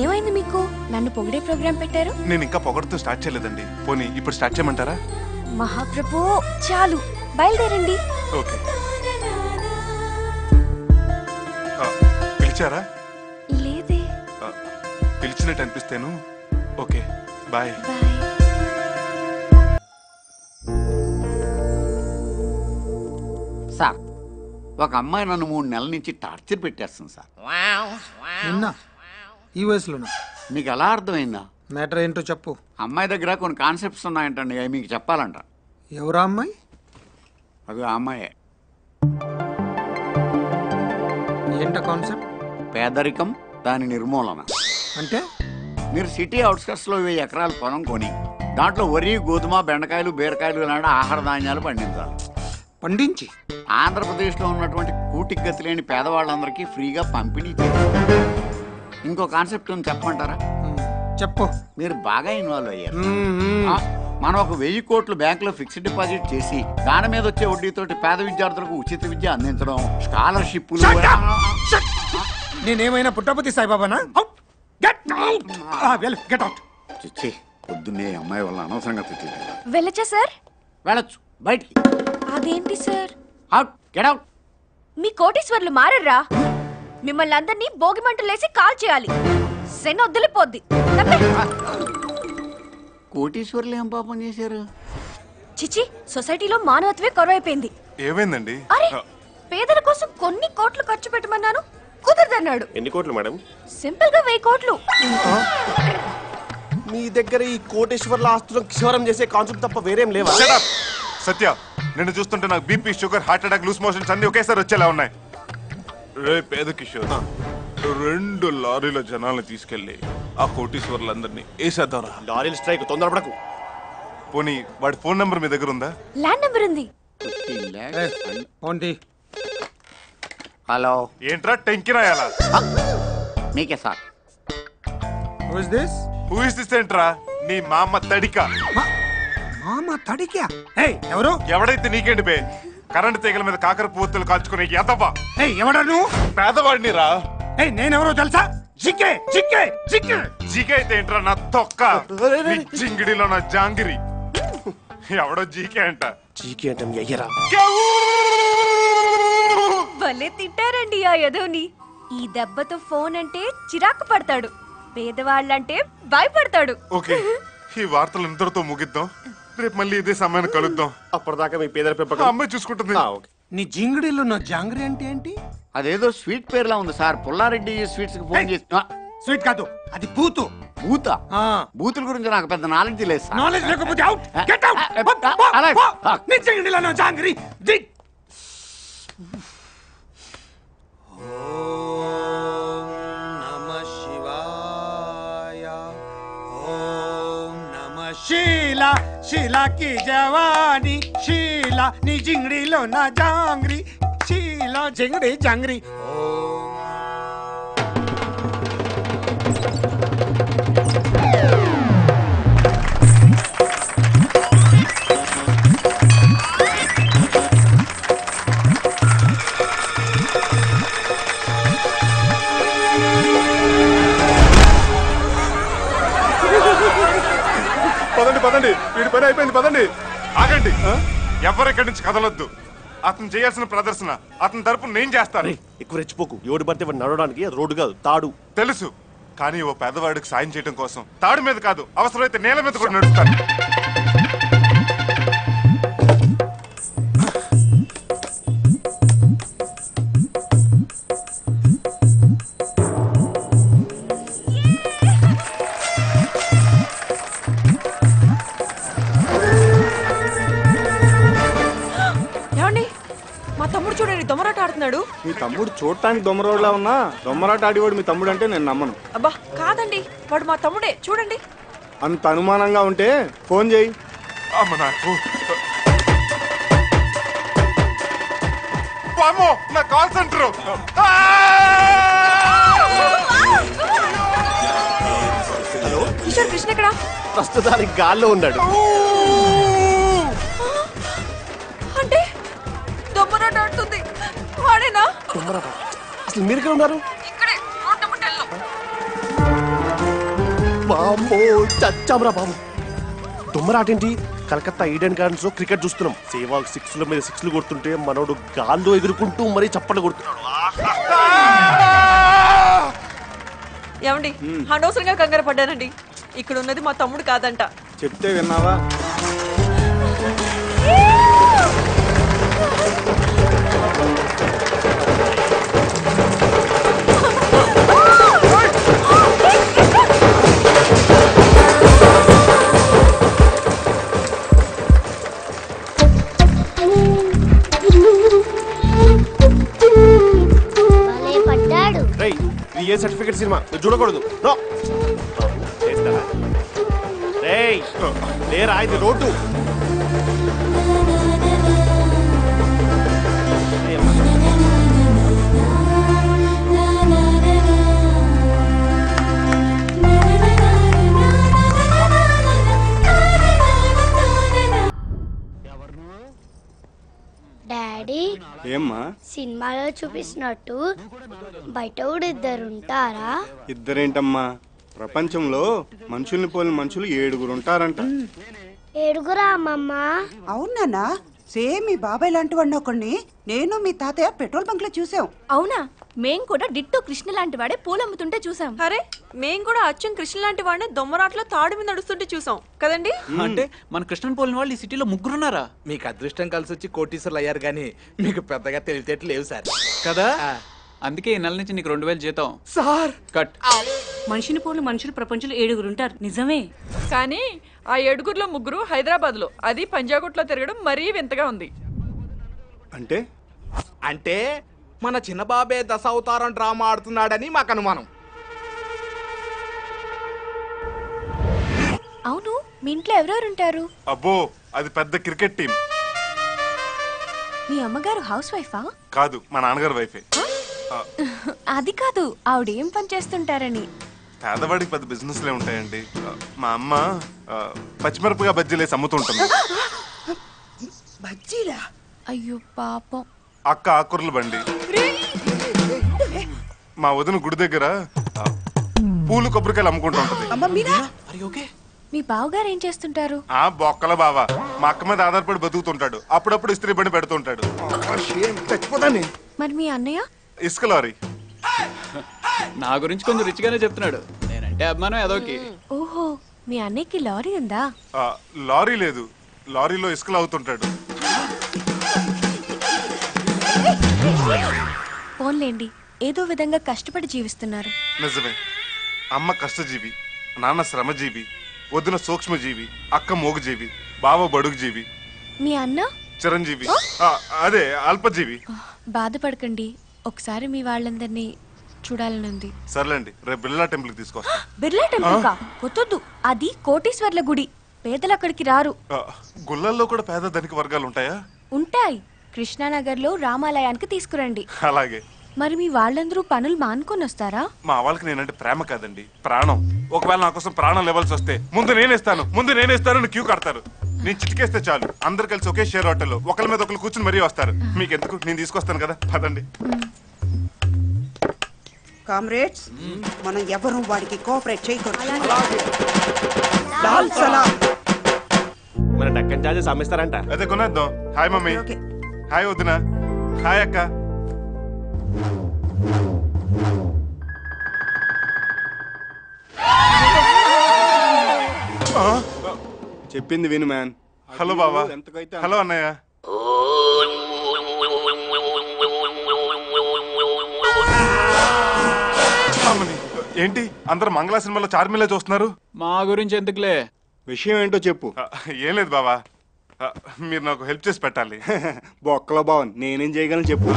ఏమైంది మీకు? నన్ను పొగిడే ప్రోగ్రాం పెట్టారు. నేను ఇంకా పొగడుతూ స్టార్ట్ చేయలేదండి. పోనీ ఇప్పుడు స్టార్ట్ చేయమంటారా? మహాప్రభు, చాలు, బయలుదేరండి. ఓకే. పిలిచారా? లేదే. పిలిచినట్టు అనిపిస్తేను. Okay, bye. సార్, ఒక అమ్మాయి నన్ను 3 నెలల నుంచి టార్చర్ పెట్టేస్తుంది సార్. నిన్న ఈ వయసులోనా? మీకు ఎలా అర్థమైందా? మ్యాటర్ ఏంటో చెప్పు. అమ్మాయి దగ్గర కొన్ని కాన్సెప్ట్స్ ఉన్నాయంటండి, అవి మీకు చెప్పాలంట. ఎవరా అమ్మాయి? అది ఆ అమ్మాయే. ఏంట కాన్సెప్ట్? పేదరికం, దాని నిర్మూలన. అంటే మీరు సిటీ అవుట్స్కట్స్లో 1000 ఎకరాల పొలం కొని దాంట్లో వరి, గోధుమ, బెండకాయలు, బీరకాయలు లాంటి ఆహార ధాన్యాలు పండించాలి. పండించి ఆంధ్రప్రదేశ్లో ఉన్నటువంటి కూటికి గతి లేని పేదవాళ్ళందరికీ ఫ్రీగా పంపిణీ చేయాలి. ఇంకో కాన్సెప్ట్ ఉంది, చెప్పమంటారా? చెప్పు. మీరు బాగా ఇన్వాల్వ్ అయ్యారు. మనం ఒక 1000 కోట్లు బ్యాంకులో ఫిక్స్డ్ డిపాజిట్ చేసి దాని మీద వచ్చే వడ్డీతోటి పేద విద్యార్థులకు ఉచిత విద్య అందించడం, స్కాలర్షిప్లు. నేనేమైనా పుట్టపతి సాయిబాబానా? చిచ్చి, పొద్దున్నే అమ్మాయి వల్ల అనవసరంగా తిట్టింది. వెళ్ళచ్చా సార్? వెళ్ళొచ్చు, బయటికి. అదేంటి సార్? Out, get out. మీ కోటీశ్వర్లు మారర్రా? మిమ్మల్ని అందరినీ భోగి మంటలేసి కాల్ చేయాలి. శని వదిలిపోద్ది. కోటీశ్వర్లు ఏం పాపం చేశారు? చిచి, సొసైటీలో మానవత్వే కరువైపోయింది. ఏమైందండి? అరే, పేదల కోసం కొన్ని కోట్లు ఖర్చు పెట్టమన్నాను, కుదరదన్నాడు. ఎన్ని కోట్లు మేడం? సింపుల్ గా 1000 కోట్లు. మీ దగ్గర ఈ కోటేశ్వర్ల ఆస్తులను క్షవరం చేసే కాన్సెప్ట్ తప్ప వేరేం లేవా? సత్య, నిన్ను చూస్తుంటే నాకు BP, sugar, heart attack, loose motions అన్ని ఒకేసారి వచ్చేలా ఉన్నాయి. రే పేద కిషోర్, 2 లారీల జనాలను తీసుకెళ్లి ఆ కోటీశ్వర్లందరినీ వేసేద్దారా? లారీల స్ట్రైక్, తొందరపడకు. పోనీ వాడి ఫోన్ నంబర్ మీ దగ్గర ఉందా? ల్యాండ్ నంబర్ ఉంది. హలో, ఏంట్రా టెంకి రాయాలా? మీకే సార్. హూ ఇస్ దిస్ ఏంట్రా? నీ మామ తడిక. మామ తడిక? ఎవరు? ఎవడైతే నీకేంటి బే? కరెంట్ తీగల మీద కాకర పువ్వులు కాల్చుకునే ఎదవా. ఎవడా నువ్వు? పేదవాడిని రా. నేనెవరో తెలుసా? జికే జికే జికే జీకే అయితే ఏంట్రా నా తొక్క నీ జింగిడిలో నా జాంగిరి ఎవడో జీకే అంట జీకే అంటే మీ అయ్యరా భలే తిట్టారండి ఆ యదోని. ఈ దెబ్బతో ఫోన్ అంటే చిరాకు పడతాడు, పేదవాళ్ళంటే భయపడతాడు. ఓకే, ఈ వార్తలు ఇంతటితో ముగిద్దాం. రేపు మళ్ళీ ఇదే సమయాన్ని కలుద్దాం. అప్పటిదాకా మీ పేదల పెంపకం అమ్మాయి చూసుకుంటుంది. నీ జింగిడిలో నా జాంగ్రీ అంటే ఏంటి? అదేదో స్వీట్ పేర్లా ఉంది సార్. పుల్లారెడ్డి స్వీట్స్ కి ఫోన్ చేసి స్వీట్ కాదు, అది పూతు. బూత బూతుల గురించి నాకు పెద్ద నాలెడ్జ్ లేదు సార్. నాలెడ్జ్ లేకపోతే అవుట్, గెట్ అవుట్. నీ జింగిడిలో నా జాంగ్రీ. शीला शीला की जवानी शीला नी जिंगड़ी लो ना जांगरी शीला जिंगड़ी जांगरी పదండి, వీడి పని అయిపోయింది, పదండి. ఆగండి, ఎవరెక్కడి నుంచి కదలొద్దు. అతను చేయాల్సిన ప్రదర్శన అతని తరపున నేను చేస్తాను. ఎక్కువ రెచ్చిపోకు. ఎవడు పడితే వాడు నడవడానికి రోడ్డు కాదు, తాడు. తెలుసు, కానీ ఓ పేదవాడికి సాయం చేయడం కోసం తాడు మీద కాదు, అవసరమైతే నేల మీద కూడా నడుస్తాను. దొమ్మరాట ఆడుతున్నాడు. మీ తమ్ముడు చూడటానికి దొమ్మరోడ్లా ఉన్నా దొమ్మరాట ఆడివాడు మీ తమ్ముడు అంటే నేను నమ్మను. అబ్బా కాదండి, వాడు మా తమ్ముడే, చూడండి. అంత అనుమానంగా ఉంటే ఫోన్ చేయి. అమ్మ నాకు నా కాల్ సెంటర్. కిషోర్ కృష్ణ ఎక్కడ? ప్రస్తుతానికి గాల్లో ఉన్నాడు. అంటే దొమ్మరాట ఆడుతుంది వాడేనా? అసలు మీరు ఎక్కడ ఉన్నారు? ఇక్కడే రోడ్డు ముట్టల్లో. బాబో చచ్చామరా బాబు. దొమ్మరాటేంటి? కలకత్తా ఈడెన్ గార్డెన్స్ లో క్రికెట్ చూస్తున్నాం. సేవాగ్ సిక్స్ల మీద సిక్స్లు కొడుతుంటే మనోడు గాల్లో ఎగురుకుంటూ మరీ చప్పట్లు కొడుతున్నాడు. ఏమండి, అనవసరంగా కంగారు పడ్డానండి. ఇక్కడ ఉన్నది మా తమ్ముడు కాదంట. చెప్తే విన్నావా? ఏ సర్టిఫికెట్ సినిమా చూడకూడదు. లేరా ఇది రోడ్డు. డాడీ ఏమ్మా సినిమాలో చూపిస్తున్నట్టు బయట కూడా ఇద్దరు ఉంటారా? ఇద్దరేంటమ్మా, ప్రపంచంలో మనుషుల్ని పోలిన మనుషులు 7 ఉంటారంట. 7 అమ్మమ్మ? అవునా? సేమ్ మీ బాబాయ్ లాంటి వాడిని ఒకడిని నేను మీ తాతయ్య పెట్రోల్ బంక్ లో చూసాం. అవునా? మేం కూడా డిట్టో కృష్ణ లాంటి వాడే పూలు అమ్ముతుంటే చూసాం. అరే మేం కూడా అచ్చం కృష్ణ లాంటి వాడిని దొమ్మరాట్లో తాడు మీద నడుస్తుంటే చూసాం కదండి. అంటే మన కృష్ణన్ పోలిన వాళ్ళు ఈ సిటీలో 3 ఉన్నారా? మీకు అదృష్టం కలిసి వచ్చి కోటీశ్వర్లు అయ్యారు కానీ మీకు పెద్దగా తెలివితేటలు లేవు సార్. కదా, అందుకే ఈ నెల నుంచి నీకు 2000 జీతం సార్. కట్. మనిషిని పోలు మనుషులు ప్రపంచంలో 7 ఉంటారు, నిజమే. కానీ ఆ 7లో 3 హైదరాబాద్ లో, అది పంజాగుట్లో తిరగడం మరీ వింతగా ఉంది. అంటే అంటే మన చిన్నబాబే దశావతారం డ్రామా ఆడుతున్నాడని మాకు అనుమానం. అవును, మీ ఇంట్లో ఎవరెవరు ఉంటారు? అబ్బో, అది పెద్ద క్రికెట్ టీం. మీ అమ్మగారు హౌస్ వైఫా? కాదు, మా నాన్నగారు వైఫే. అది కాదు, ఆవిడ ఏం పని చేస్తుంటారని. పేదవాడికి పెద్ద బిజినెస్లే ఉంటాయండి. మా అమ్మ పచ్చిమిరపగా బజ్జీలేసి అమ్ముతుంటుంది. బజ్జీలా? అయ్యో పాపం. అక్క ఆకుర్ల బండి. మా వదిన గుడి దగ్గర పూలు కొబ్బరికాయలు అమ్ముకుంటూ ఉంటది. మీ బావగారు ఏం చేస్తుంటారు? ఆ బొక్కల బావా మా అక్క మీద ఆధారపడి బతుకుతుంటాడు. అప్పుడప్పుడు ఇస్త్రీ బండి పెడుతుంటాడు. మరి మీ అన్నయ్య? ఇసుక లారీ. నా గురించి కొంచెం రిచ్ గానే చెప్తున్నాడు. నేనంటే అభిమానం ఏదోకి. ఓహో, మీ అన్నయ్యకి లారీ ఉందా? లారీ లేదు, లారీలో ఇసుకలు అవుతుంటాడు. ఫోన్లేండి, ఏదో విధంగా కష్టపడి జీవిస్తున్నారు. నిజమే. అమ్మ కష్టజీవి, నాన్న శ్రమజీవి, వదిన సూక్ష్మజీవి, అక్క మోగుజీవి, బావ బడుగుజీవి, మీ అన్న చిరంజీవి, అదే అల్పజీవి. బాధపడకండి, ఒకసారి మీ వాళ్ళందరినీ చూడాలనుంది. సర్లేండి, రేపు బిర్లా టెంపుల్ తీసుకొస్తా. బిర్లా టెంపుల్ కా? వద్దు, అది కోటీశ్వర్ల గుడి. పేదలు అక్కడికి రారు. గుళ్ళల్లో కూడా పేద ధనిక వర్గాలు ఉంటాయా? ఉంటాయి. కృష్ణానగర్ లో రామాలయానికి తీసుకురండి. అలాగే. మరి మీ వాళ్ళందరూ పనులు మానుకొని వస్తారా? మా వాళ్ళకి నేనంటే ప్రేమ కాదండి, ప్రాణం. ఒకవేళ నా కోసం ప్రాణం లెవెల్స్ వస్తే ముందు నేనేస్తాను క్యూ కడతారు. నేను చిటికేస్తే చాలు, అందరు కలిసి ఒకే షేర్ హోటల్లో ఒకరి మీద ఒకరు కూర్చుని మరీ వస్తారు. మీకెందుకు, నేను తీసుకొస్తాను కదా, పదండి. కామ్రేడ్స్, మనం ఎవరు వాడికి కోఆపరేట్ చేయకూడదు. లాల్ సలాం. మన డక్కన్ చార్జెస్ అమ్మేస్తారంట. అదే కొనేద్దాం. Hi mummy. హాయ్ వదినా. హాయ్ అక్క. చెప్పింది విను మ్యాన్. హలో బాబా. హలో అన్నయ్య. ఏంటి అందరు మంగళ సినిమాలో చార్మిలా చూస్తున్నారు? మా గురించి ఎందుకులే, విషయం ఏంటో చెప్పు. ఏం లేదు బాబా, మీరు నాకు హెల్ప్ చేసి పెట్టాలి. బొక్కలో బావన్, నేనేం చేయగలను చెప్పు.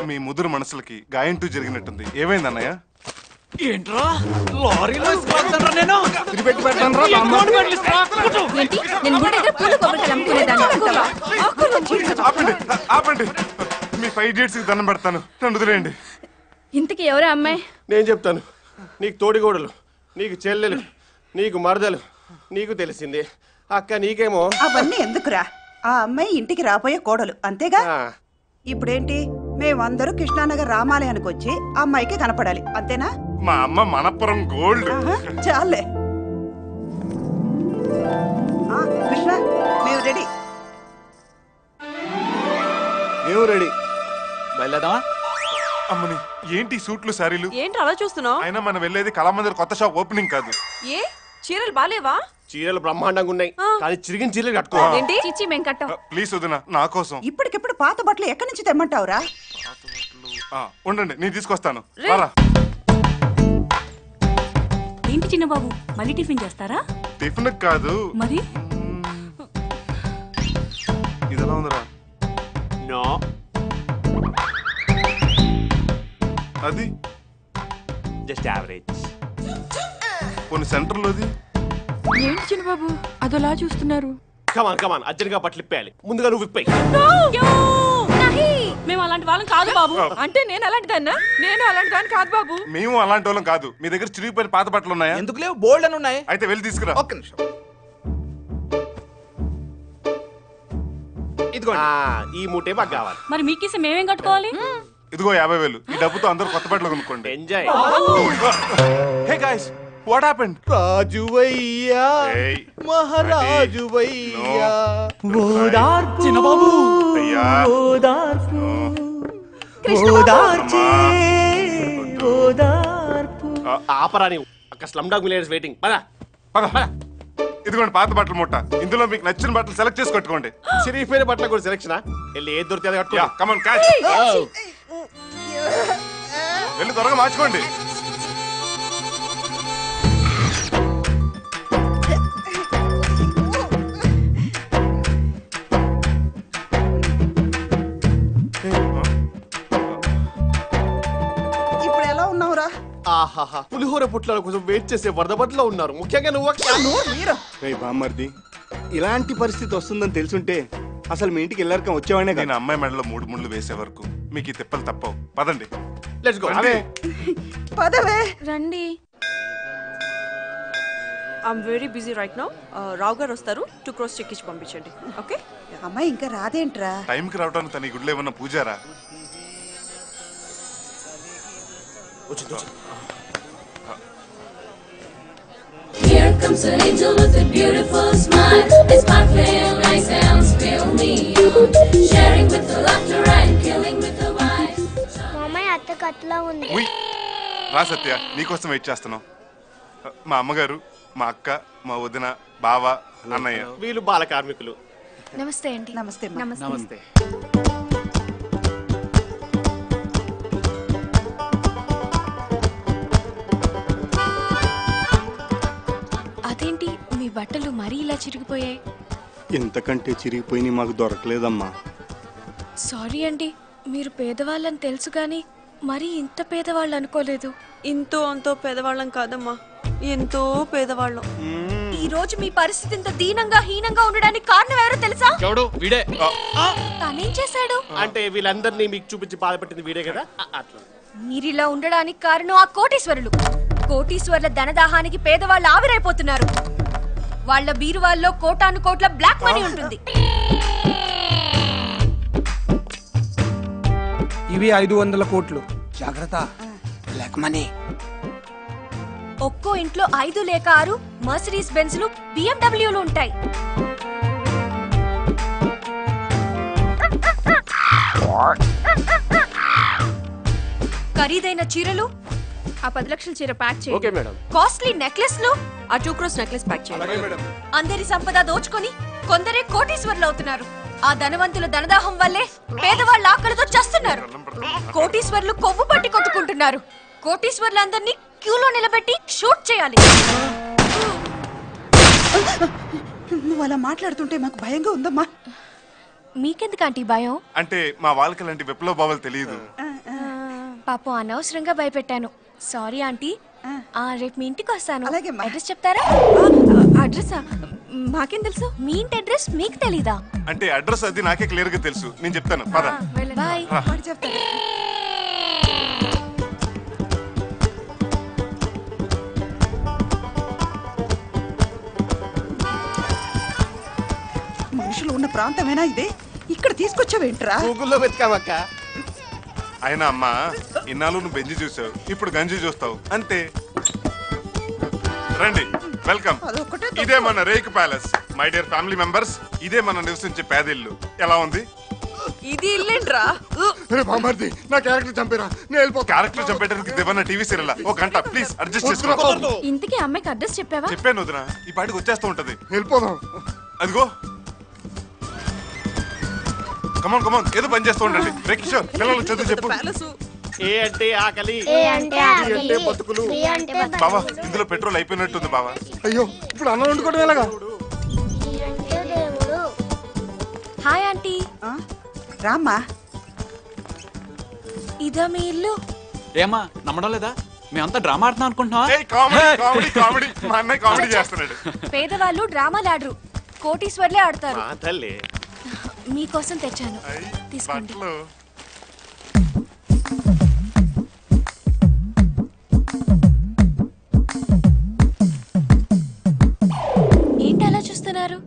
మీ ముదురు మనసులకి గాయంటూ జరిగినట్టుంది. ఏమైంది అన్నయ్య? ఏంట్రా లారీలో ఇసుకొస్తానరా నేను? తిరిపెట్టి పెట్టాను రా బామ్మ. ఏంటి, నేను గుడి దగ్గర పూలు కొబ్బరికాయలు అమ్ముకునేదాన్ని. ఆపండి ఆపండి, మీ 5 ఇడియట్స్ కి దండం పెడతాను, నన్ను వదిలేయండి. ఇంతకీ ఎవరే అమ్మాయి? నేను చెప్తాను. నీకు తోడిగోడలు, నీకు చెల్లెలు, నీకు మరదలు, నీకు తెలిసింది. అక్క నీకేమో. అవన్నీ ఎందుకురా, ఆ అమ్మాయి ఇంటికి రాబోయే కోడలు, అంతేగా. ఇప్పుడేంటి, మేమందరూ కృష్ణానగర్ రామాలయానికి వచ్చి ఆ అమ్మాయికి కనపడాలి, అంతేనా? మా అమ్మ మనపురం గోల్డ్. చాలే కృష్ణ, మేము రెడీ. మేము రెడీ. బయలుదేరదామా? అమ్మని, ఏంటి సూట్లు సారీలు? ఏంటి అలా చూస్తున్నావు? అయినా మనం వెళ్ళేది కళామందిర్ కొత్త షాప్ ఓపెనింగ్ కాదు. ఏ చీరలు బాలేవా? చీరలు బ్రహ్మాండంగా ఉన్నాయి, కానీ చిరిగిన చీరలు కట్టుకోవాలి. ఏంటి చిచ్చి మేము కట్టాం. ప్లీజ్ వదినా, నా కోసం. ఇప్పటికిప్పుడు పాత బట్టలు ఎక్కడి నుంచి తెమ్మంటావురా? ఉండండి, నేను తీసుకొస్తాను. ఏంటి చిన్న బాబు, మళ్ళీ టిఫిన్ చేస్తారా? టిఫిన్ కాదు మరి. ఇదెలా ఉందిరా? నో, అది జస్ట్ యావరేజ్. కొన్ని సెంటర్లోది. ఏంటి చిన్న బాబు అదోలా చూస్తున్నారు? కమాన్ కమాన్, అర్జెంట్గా బట్టలు ఇప్పేయాలి. ముందుగా నువ్వు ఇప్పాయి. మేము అలాంటి వాళ్ళం కాదు బాబు. అంటే నేను అలాంటి దాన్నా? నేను అలాంటి దాన్ని కాదు బాబు. మేము అలాంటి వాళ్ళం కాదు. మీ దగ్గర చిరిగిపోయిన పాత బట్టలు ఉన్నాయా? ఎందుకు లేవు, బోల్డ్ అని ఉన్నాయి. అయితే వెళ్ళి తీసుకురా. ఒక్క నిమిషం. ఈ మూటే మాకు కావాలి. మరి మీకేసి మేమేం కట్టుకోవాలి? ఇదిగో 50,000. ఈ డబ్బుతో అందరూ కొత్త బట్టలు కొనుక్కోండి. Enjoy. Hey guys, what happened? రాజువయ్యా, మహారాజువయ్యా, ఓదార్పు చిన్న బాబు, ఓదార్పు ఓదార్చే ఓదార్పు. ఆపరా నీవు. అక్కడ స్లమ్ డాగ్ మిలియనర్స్ వెయిటింగ్. పద పద. ఇదిగోండి పాత బట్టల మూట. ఇందులో మీకు నచ్చిన బట్టలు సెలెక్ట్ చేసి కట్టుకోండి. చిరిగిపోయిన బట్టలు కూడా సెలెక్షన్. వెళ్ళి ఏది దొరికితే అది కట్టుకో. Come on catch. వెళ్ళి త్వరగా మార్చుకోండి. ఇప్పుడు ఎలా ఉన్నావురా? ఆహాహా, పులిహోర పుట్ల కోసం వెయిట్ చేసే వరద బట్టలో ఉన్నారు. ముఖ్యంగా నువ్వు. బామ్మర్ది, ఇలాంటి పరిస్థితి వస్తుందని తెలుసుంటే అసలు మీ ఇంటికి వెళ్ళాక వచ్చేవాడినే. నేను అమ్మాయి మెడలో 3 ముళ్ళు వేసే వరకు మీకు ఈ తిప్పలు తప్పవు. పదండి. Let's go. పదవే రండి. I'm very busy right now. Rao గారు వస్తారు, 2 crores చెక్ ఇచ్చి పంపించండి. ఓకే. అమ్మాయి ఇంకా రాదేంట్రా? టైంకి రావడానికి తన ఈ గుడిలో ఏమన్నా Pujara? Here comes an angel with a beautiful smile. It's sparkling, nice and spill me on. Sharing with the laughter and killing with the wine. మామయ్య అత్త కట్లా ఉంది. రా సత్య, నీకోసం వెయిట్ చేస్తున్నాం. మా అమ్మగారు, మా అక్క, మా వదిన, బావ, అన్నయ్య. వీళ్ళు బాల కార్మికులు. నమస్తే అండి. నమస్తే నమస్తే. అదేంటి మీ బట్టలు మరీ ఇలా చిరిగిపోయాయి? ఇంతకంటే చిరిగిపోయి మాకు దొరకలేదమ్మా. సారీ అండి, మీరు పేదవాళ్ళని తెలుసు కానీ మరీ ఇంత పేదవాళ్ళు అనుకోలేదు. ఇంతో అంతో పేదవాళ్ళం కాదమ్మా, ఎంతో పేదవాళ్ళం. ఈ రోజు మీ పరిస్థితి ఇంత దీనంగా హీనంగా ఉండడానికి కారణం ఎవరో తెలుసా? ఎవడు? వీడే. తనేం చేశాడు? అంటే వీళ్ళందరినీ మీకు చూపించి బాధపట్టింది వీడే కదా, అట్లా. మీరిలా ఉండడానికి కారణం ఆ కోటీశ్వరులు. కోటీశ్వరుల ధనదాహానికి పేదవాళ్ళు ఆవిరైపోతున్నారు. వాళ్ళ బీరువాల్లో కోటాను కోట్ల బ్లాక్ మనీ ఉంటుంది. ఇవి 500 కోట్లు. జాగ్రత్త, బ్లాక్ మనీ. ఒక్కో ఇంట్లో 5 లేక 6 మర్సిడీస్ బెంజ్లు, బిఎండబ్ల్యూలు ఉంటాయి. ఖరీదైన చీరలు, ఆ 10 లక్షల చీర ప్యాక్ ఓకే చేయండి. మేడం. కాస్ట్లీ నెక్లెస్లు, ఆ 2 crores నెక్లెస్ ప్యాక్ చేయండి. అందరి సంపద దోచుకొని కొందరే కోటీశ్వరులు అవుతున్నారు. ఆ ధనవంతుల ధనదాహం వల్లే పేదవాళ్ళ ఆకలితో చస్తున్నారు. కోటీశ్వరులు కొవ్వు పట్టి కొట్టుకుంటున్నారు. కోటీశ్వరులందరినీ క్యూలో నిలబెట్టి షూట్ చేయాలి. నువ్వు అలా మాట్లాడుతుంటే మాకు భయంగా ఉందమ్మా. మీకెందుకంటే భయం? అంటే మా వాళ్ళకి అలాంటి విప్లవ భావాలు తెలియదు. పాపం అనవసరంగా భయపెట్టాను. Sorry aunty. రేపు మీ ఇంటికి వస్తాను. అడ్రస్ చెప్తారా? అడ్రసా? మాకేం తెలుసు? మీ ఇంటి అడ్రస్ మీకు తెలీదా? అంటే అడ్రస్ అది నాకే క్లియర్ గా తెలుసు. నేను చెప్తాను, పద. బాయ్. మనుషులు ఉన్న ప్రాంతమేనా ఇదే? ఇక్కడ తీసుకొచ్చావేంట్రా? గూగుల్లో వెతికామక్క. అయినా అమ్మా, ఇన్నాళ్ళు నువ్వు బెంజి చూసావు, ఇప్పుడు గంజి చూస్తావు అంతే. రండి, వెల్కమ్. ఇదే మన lake palace. My dear family members, ఇదే మన నివసించే పేదిల్లు. ఎలా ఉంది? ఇది ఇల్లేంట్రా? నా క్యారెక్టర్ చంపేరా. క్యారెక్టర్ చంపేయడానికి దేవన్న టీవీ సీరియల్ ఒక గంట. ప్లీజ్ అడ్జస్ట్ చేసుకో. ఇంతకీ అమ్మాయికి అడ్రస్ చెప్పావా? చెప్పాను వదినా, ఈ పాటికి వచ్చేస్తూ ఉంటది. వెళ్ళిపోదాం. అదిగో, కమాన్ కమాన్, ఏదో పని చేస్తూ ఉండండి. రే కిషోర్, పిల్లలు చదువు చెప్పు. ఏ అంటే ఆకలి, అంటే బతుకులు. బావా, ఇందులో పెట్రోల్ అయిపోయినట్టుంది బావా. అయ్యో, ఇప్పుడు అన్నం వండుకోవడం ఎలాగా? Hi aunty. రామ్మా. ఇదా మీ ఇల్లు? ఏమా నమ్మడం లేదా? మేమంతా డ్రామా ఆడుతున్నాం అనుకుంటున్నావా? కామెడీ, మా అన్నయ్య కామెడీ చేస్తున్నాడు. పేదవాళ్ళు డ్రామాలు ఆడరు, కోటీశ్వర్లే ఆడతారు. తల్లి, మీకోసం తెచ్చాను, తీసుకోండి. ఏంటి అలా చూస్తున్నారు?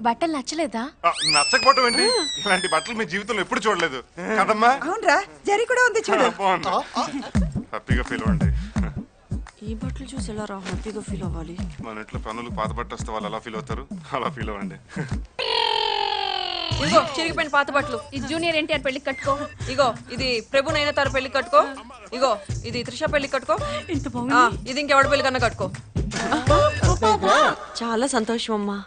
బట్టలు నచ్చలేదా? నచ్చకపోవటం ఏంటి? ఇలాంటి బట్టలు మీ జీవితంలో ఎప్పుడు చూడలేదు కదమ్మా. అవునరా, జరి కూడా ఉంది చూడు. హ్యాపీగా ఫీల్ అవ్వండి. ఈ బట్టలు చూసి ఎలా రా హ్యాపీగా ఫీల్ అవ్వాలి? మన ఇంట్లో పనులు పాత బట్ట వస్తే వాళ్ళు ఎలా ఫీల్ అవుతారు, అలా ఫీల్ అవ్వండి. ఇగో చిరిగిపోయిన పాత బట్టలు. ఇది జూనియర్ ఎన్టీఆర్ పెళ్లికి కట్టుకో. ఇగో ఇది ప్రభు నైనతార పెళ్లికి కట్టుకో. ఇగో ఇది త్రిష పెళ్లికి కట్టుకో. ఇది ఇంకెవడ పెళ్లి కన్నా కట్టుకో. చాలా సంతోషం అమ్మా,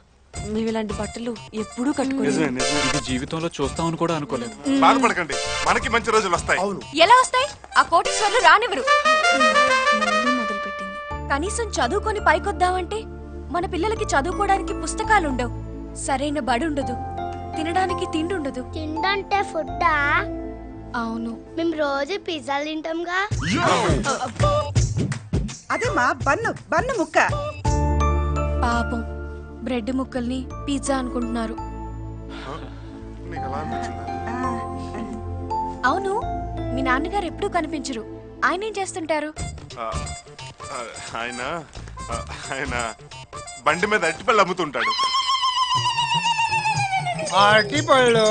మేము ఇలాంటి బట్టలు ఎప్పుడూ కట్టుకోలేదు. ఇది జీవితంలో చూస్తామని కూడా అనుకోలేదు. బాధపడకండి, మనకి మంచి రోజులు వస్తాయి. ఎలా వస్తాయి? ఆ కోటీశ్వర్లు రానివ్వరు. కనీసం చదువుకొని పైకొద్దామంటే మన పిల్లలకి చదువుకోవడానికి పుస్తకాలు ఉండవు, సరైన బడి ఉండదు, తినడానికి తిండి ఉండదు. తిండంటే ఫుడ్డా? అవును, మేము రోజు పిజ్జాలు తింటాంగా. అదే మా బన్ను ముక్క. పాపం బ్రెడ్ ముక్కల్ని పిజ్జా అనుకుంటున్నారు. అవును, మీ నాన్నగారు ఎప్పుడూ కనిపించరు. ఆయన ఏం చేస్తుంటారు? ఆయన బండి మీద అరటిపళ్ళు అమ్ముతుంటాడు. అరటిపళ్ళు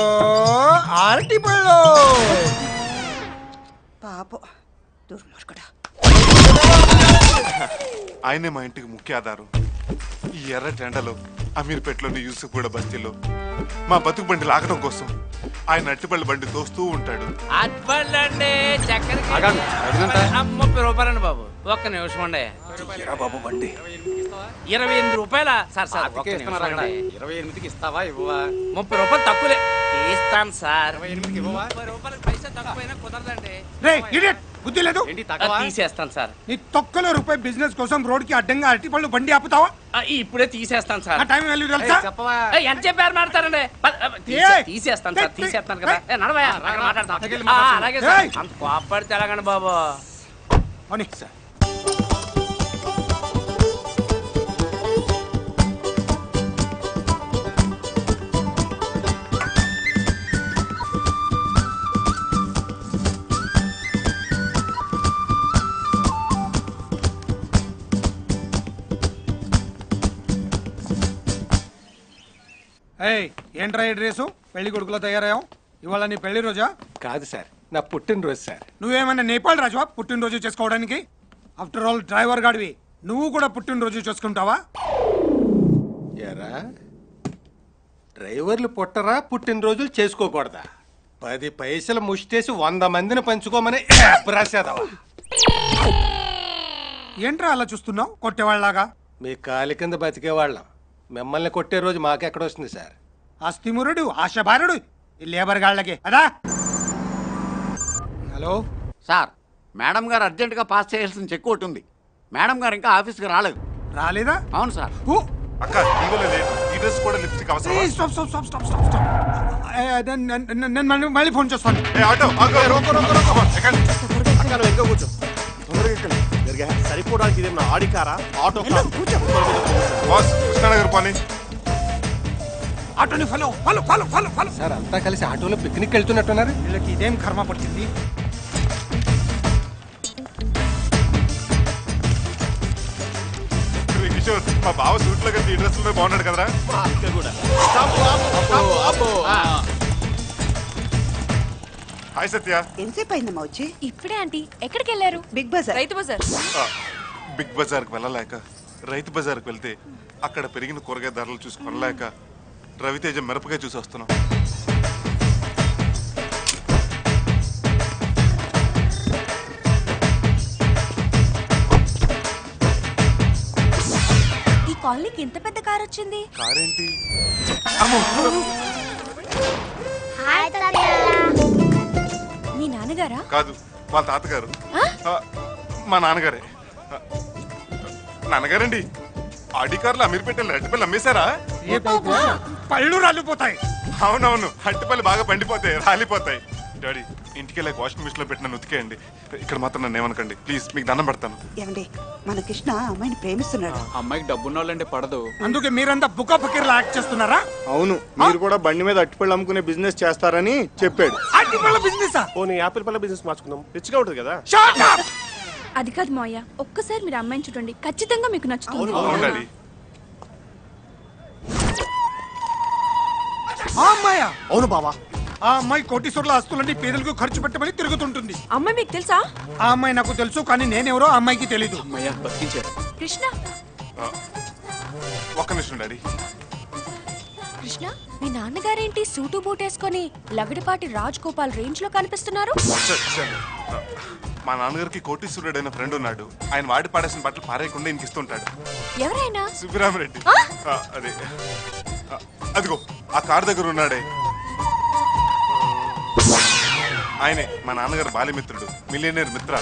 పాపం దుర్మార్గుడా. ఆయనే మా ఇంటికి ముఖ్య ఆధారం. ఈ ఎర్ర టెండలో అమీర్పేటలోని యూసుఫ్ కూడా బస్తీలో మా బతుకు బండి లాగడం కోసం ఆయన అట్టిపల్లి బండి తోస్తూ ఉంటాడు. అట్పండి చక్కెర 30 రూపాయలండి బాబు. ఒక్క నిమిషం అండి బాబు బండి 28 రూపాయల సార్. 28కి ఇస్తావా ఇవ్వవా? 30 రూపాయలు తక్కువలే ఇస్తాను సార్. 30 రూపాయలు పైసా తక్కువైనా కుదరదండి. బుద్ధి లేదు, తీసేస్తాను సార్. నీ తొక్కలో రూపాయి బిజినెస్ కోసం రోడ్ కి అడ్డంగా అరటిపళ్ళు బండి ఆపుతావా? ఇప్పుడే తీసేస్తాను సార్. టైం వాల్యూ తెలుసా? ఎంత చెప్పారు మాట్లాడతారండి. తీసేస్తాను సార్, తీసేస్తాను కదా. నడవయా మాట్లాడతాం. అలాగే సార్. అంత కోపడితే ఎలాగండి బాబు. సార్ ఏంట్రా ఈ డ్రెస్సు? పెళ్లి కొడుకులో తయారయ్యావు. ఇవాళ నీ పెళ్లి రోజా? కాదు సార్, నా పుట్టినరోజు సార్. నువ్వేమన్నా నేపాల్ రాజువా పుట్టినరోజు చేసుకోవడానికి? ఆఫ్టర్ ఆల్ డ్రైవర్ గాడివి, నువ్వు కూడా పుట్టినరోజు చేసుకుంటావా? ఎరా డ్రైవర్లు పుట్టరా పుట్టినరోజులు చేసుకోకూడదా? 10 పైసలు ముష్టేసి 100 మందిని పంచుకోమని రాసేదవా? ఏంట్రా అలా చూస్తున్నావు కొట్టేవాళ్ళలాగా? మీ కాలి కింద బతికేవాళ్ళం, మిమ్మల్ని కొట్టే రోజు మాకెక్కడొస్తుంది సార్? అస్థిమురుడు ఆశభారుడు ఈ లేబర్ గాళ్ళకి అదా. హలో సార్, మేడం గారు అర్జెంటుగా పాస్ చేయాల్సిన చెక్ ఒకటి ఉంది. మేడం గారు ఇంకా ఆఫీస్కి రాలేదు. రాలేదా? అవును సార్. అక్క ఈ డ్రెస్ కూడా లిప్స్టిక్ అవసరం. నేను మళ్ళీ ఫోన్ చేస్తాను. సరిపోవడానికి ఇదేమన్నా ఆడికారా ఆటో? కృష్ణానగర్ పని ఆటోని follow follow follow follow follow. Sir అంతా కలిసి ఆటోలో పిక్నిక్ వెళ్తున్నట్టున్నారు. వీళ్ళకి ఇదేం కర్మ పడుతుంది? కిషోర్, మా బావ సూట్ లో కలిసి ఈ డ్రెస్ లో బాగున్నాడు కదరా? హాయ్ సత్య. ఎంతసేపు అయిందమ్మా వచ్చి? ఇప్పుడే ఆంటీ. ఎక్కడికి వెళ్ళారు? బిగ్ బజార్. రైతు బజార్. బిగ్ బజార్కి వెళ్ళలేక రైతు బజార్కి వెళ్తే అక్కడ పెరిగిన కూరగాయ ధరలు చూసి కొనలేక రవితేజ మిరపకాయ చూసి వస్తున్నాం. ఈ కాలనీకి ఇంత పెద్ద కార్ వచ్చింది. కారేంటి? మీ నాన్నగారా? కాదు, వాళ్ళ తాతగారు. మా నాన్నగారే. నాన్నగారండి, ఆడి కార్లు అమీర్పేటలో అరటిపల్లి అమ్మేశారా? పళ్ళు రాలిపోతాయి. అవునవును, అరటిపల్లి బాగా పండిపోతాయి, రాలిపోతాయి. డాడీ, ఇంటికి వెళ్ళాక వాషింగ్ మిషన్ లో పెట్టిన ఉతికేయండి. ఇక్కడ మాత్రం నన్ను ఏమనకండి ప్లీజ్, మీకు దండం పెడతాను. ఏమండి, మన కృష్ణ అమ్మాయిని ప్రేమిస్తున్నాడు. అమ్మాయికి డబ్బున్నోళ్ళంటే పడదు. అందుకే మీరంతా బుక్క ఫకీర్లా యాక్ట్ చేస్తున్నారా? అవును, మీరు కూడా బండి మీద అట్టిపళ్ళు అమ్ముకునే బిజినెస్ చేస్తారని చెప్పాడు. అట్టిపళ్ళ బిజినెస్? పోనీ యాపిల్ పళ్ళ బిజినెస్ మార్చుకుందాం, రిచ్గా ఉంటుంది కదా. అది కాదు మావయ్య, ఒక్కసారి మీరు అమ్మాయిని చూడండి, ఖచ్చితంగా మీకు నచ్చుతుంది. అవును బావా, ఆ అమ్మాయి కోటీశ్వర్ల ఆస్తులన్నీ పేదలకు ఖర్చు పెట్టమని తిరుగుతుంటుంది. అమ్మాయి మీకు తెలుసా? ఆ అమ్మాయి నాకు తెలుసు, కానీ నేనెవరో ఆ అమ్మాయికి తెలీదు. కృష్ణ, ఒక్క నిమిషం డాడీ. కృష్ణ, మీ నాన్నగారేంటి సూటు బూట్ వేసుకొని లగడపాటి రాజ్ గోపాల్ రేంజ్ లో కనిపిస్తున్నారు? మా నాన్నగారికి కోటీశ్వరుడైన ఫ్రెండ్ ఉన్నాడు. ఆయన వాడి పాడేసిన బట్టలు పారేయకుండా ఇంక ఇస్తుంటాడు. ఎవరైనా? సుబ్బిరామరెడ్డి. అదే అదిగో ఆ కార్ దగ్గర ఉన్నాడే, ఆయనే మా నాన్నగారు బాల్యమిత్రుడు, మిలియనర్ మిత్ర.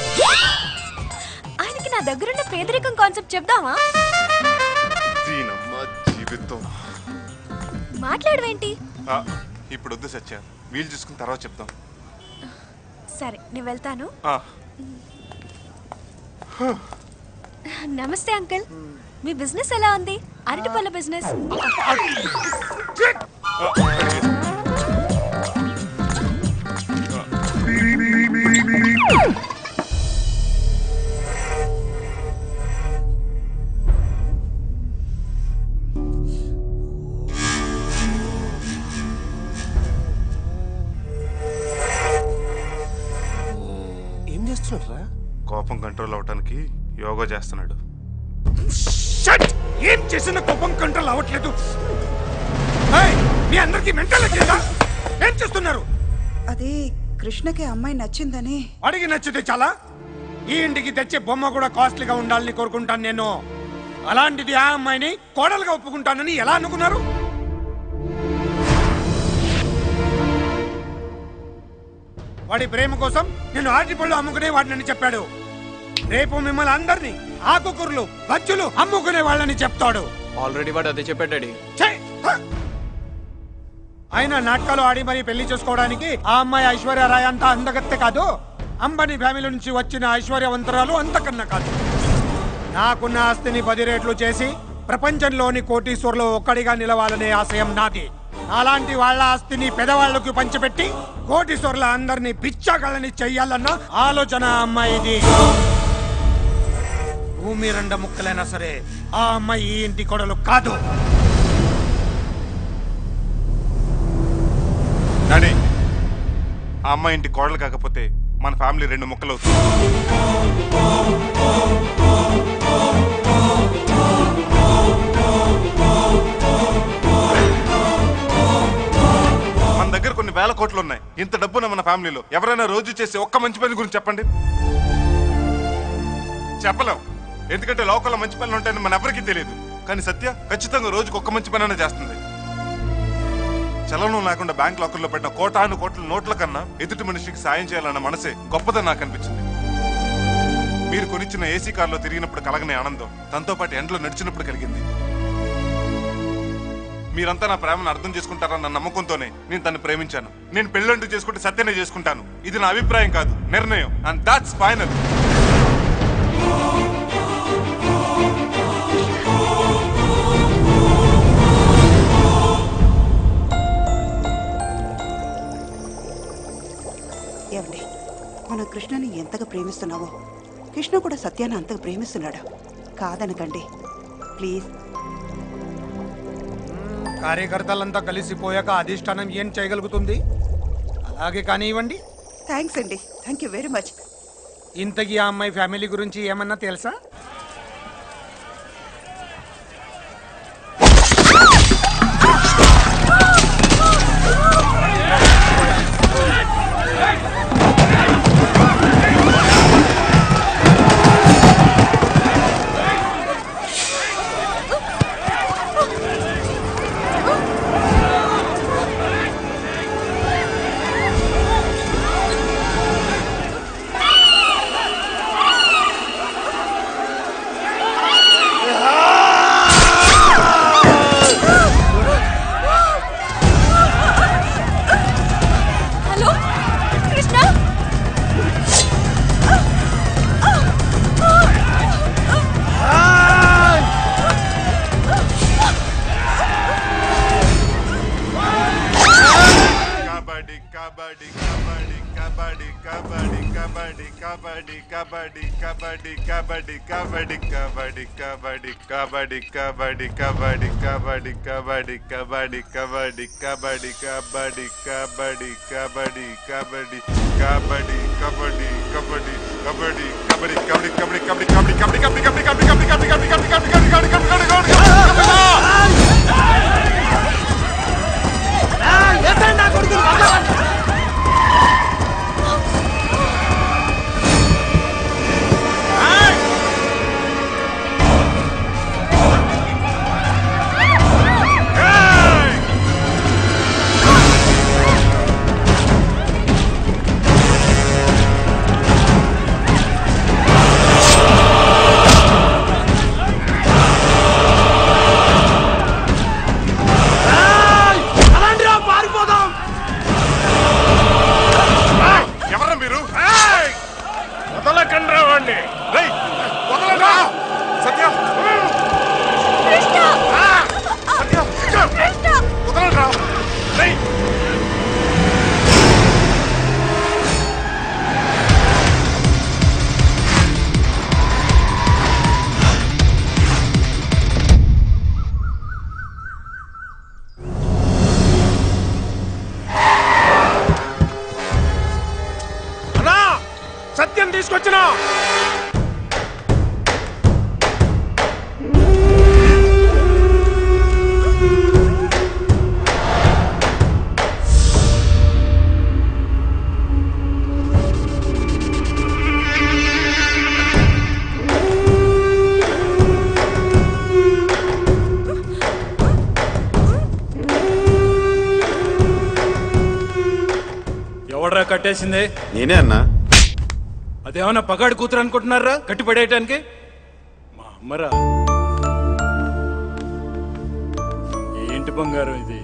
ఆయనకి నా దగ్గరున్న పేదరికం కాన్సెప్ట్ చెప్దామా? జీవితం మాట్లాడవేంటి? ఇప్పుడు వద్దు సత్య, వీలు చూసుకుని తర్వాత చెప్తాం. సరే, నేను వెళ్తాను. నమస్తే అంకుల్, మీ బిజినెస్ ఎలా ఉంది? అరటిపళ్ళ బిజినెస్. ఏం చేస్తున్నారా? కోపం కంట్రోల్ అవటానికి యోగా చేస్తున్నాడు. ఏం చేసిన కోపం కంట్రోల్ అవ్వట్లేదు. మీ అందరికి మెంటల్ ఎక్కిందా? ఏం చేస్తున్నారు? అది కృష్ణకి అమ్మాయి నచ్చిందని. అడిగి నచ్చితే చాలా. ఈ ఇంటికి తెచ్చే బొమ్మ కూడా కాస్ట్లీగా ఉండాలని కోరుకుంటాను నేను. అలాంటిది ఆ అమ్మాయిని కోడలుగా ఒప్పుకుంటానని ఎలా అనుకున్నారు? వాడి ప్రేమ కోసం నేను ఆటిపళ్ళు అమ్ముకునే వాడిని చెప్పాడు. రేపు మిమ్మల్ని అందరినీ ఆకుకూరలు బజ్జులు అమ్ముకునే వాళ్ళని చెప్తాడు. ఆల్రెడీ వాడు అదే చెప్పాడు డాడీ. ఆయన నాటకాలు ఆడి మరి పెళ్లి చేసుకోవడానికి ఆ అమ్మాయి ఐశ్వర్య రాయ్ అంత అందగత్తె కాదు. అంబానీ ఫ్యామిలీ నుంచి వచ్చిన ఐశ్వర్యవంతరాలు అంతకన్నా కాదు. నాకున్న ఆస్తిని 10 రెట్లు చేసి ప్రపంచంలోని కోటీశ్వర్లో ఒక్కడిగా నిలవాలనే ఆశయం నాది. అలాంటి వాళ్ళ ఆస్తిని పెదవాళ్లకు పంచిపెట్టి కోటీశ్వర్ల అందరినీ పిచ్చాగాళ్ళని చెయ్యాలన్న ఆలోచన అమ్మాయిది. భూమి 2 ముక్కలైనా సరే ఆ అమ్మాయి ఈ ఇంటి కొడలు కాదు. డాడీ, ఆ అమ్మాయి ఇంటి కోడలు కాకపోతే మన ఫ్యామిలీ 2 ముక్కలు అవుతుంది. మన దగ్గర కొన్ని వేల కోట్లు ఉన్నాయి. ఇంత డబ్బున మన ఫ్యామిలీలో ఎవరైనా రోజు చేసే ఒక్క మంచి పని గురించి చెప్పండి. చెప్పలేం, ఎందుకంటే లోకల్లో మంచి పనులు ఉంటాయని మన ఎవరికీ తెలియదు. కానీ సత్య ఖచ్చితంగా రోజుకు ఒక్క మంచి పని చేస్తుంది. చలనం లేకుండా బ్యాంక్ లాకర్లో పెట్టిన కోటాను కోట్ల నోట్ల కన్నా ఎదుటి మనిషికి సాయం చేయాలన్న మనసే గొప్పదని నాకు అనిపించింది. మీరు కొనిచ్చిన ఏసీ కార్లో తిరిగినప్పుడు కలగని ఆనందం తనతో పాటు ఎండలో నడిచినప్పుడు కలిగింది. మీరంతా నా ప్రేమను అర్థం చేసుకుంటారన్న నమ్మకంతోనే నేను తను ప్రేమించాను. నేను పెళ్ళంటూ చేసుకుంటే సత్యనే చేసుకుంటాను. ఇది నా అభిప్రాయం కాదు, నిర్ణయం. And that's final. ఏమండి, మనం కృష్ణని ఎంతగా ప్రేమిస్తున్నావో కృష్ణ కూడా సత్యాన్ని అంతగా ప్రేమిస్తున్నాడు. కాదనకండి ప్లీజ్. కార్యకర్తలంతా కలిసిపోయాక అధిష్టానం ఏం చేయగలుగుతుంది? అలాగే కానివ్వండి. థ్యాంక్స్ అండి, థ్యాంక్ యూ వెరీ మచ్. ఇంతకీ ఆ అమ్మాయి ఫ్యామిలీ గురించి ఏమన్నా తెలుసా? వేసిందే? నేనే అన్నా. అదేమన్నా పగాడు కూతురు అనుకుంటున్నారా కట్టి పడేయటానికి? మా అమ్మరా. ఏంటి బంగారం ఇది?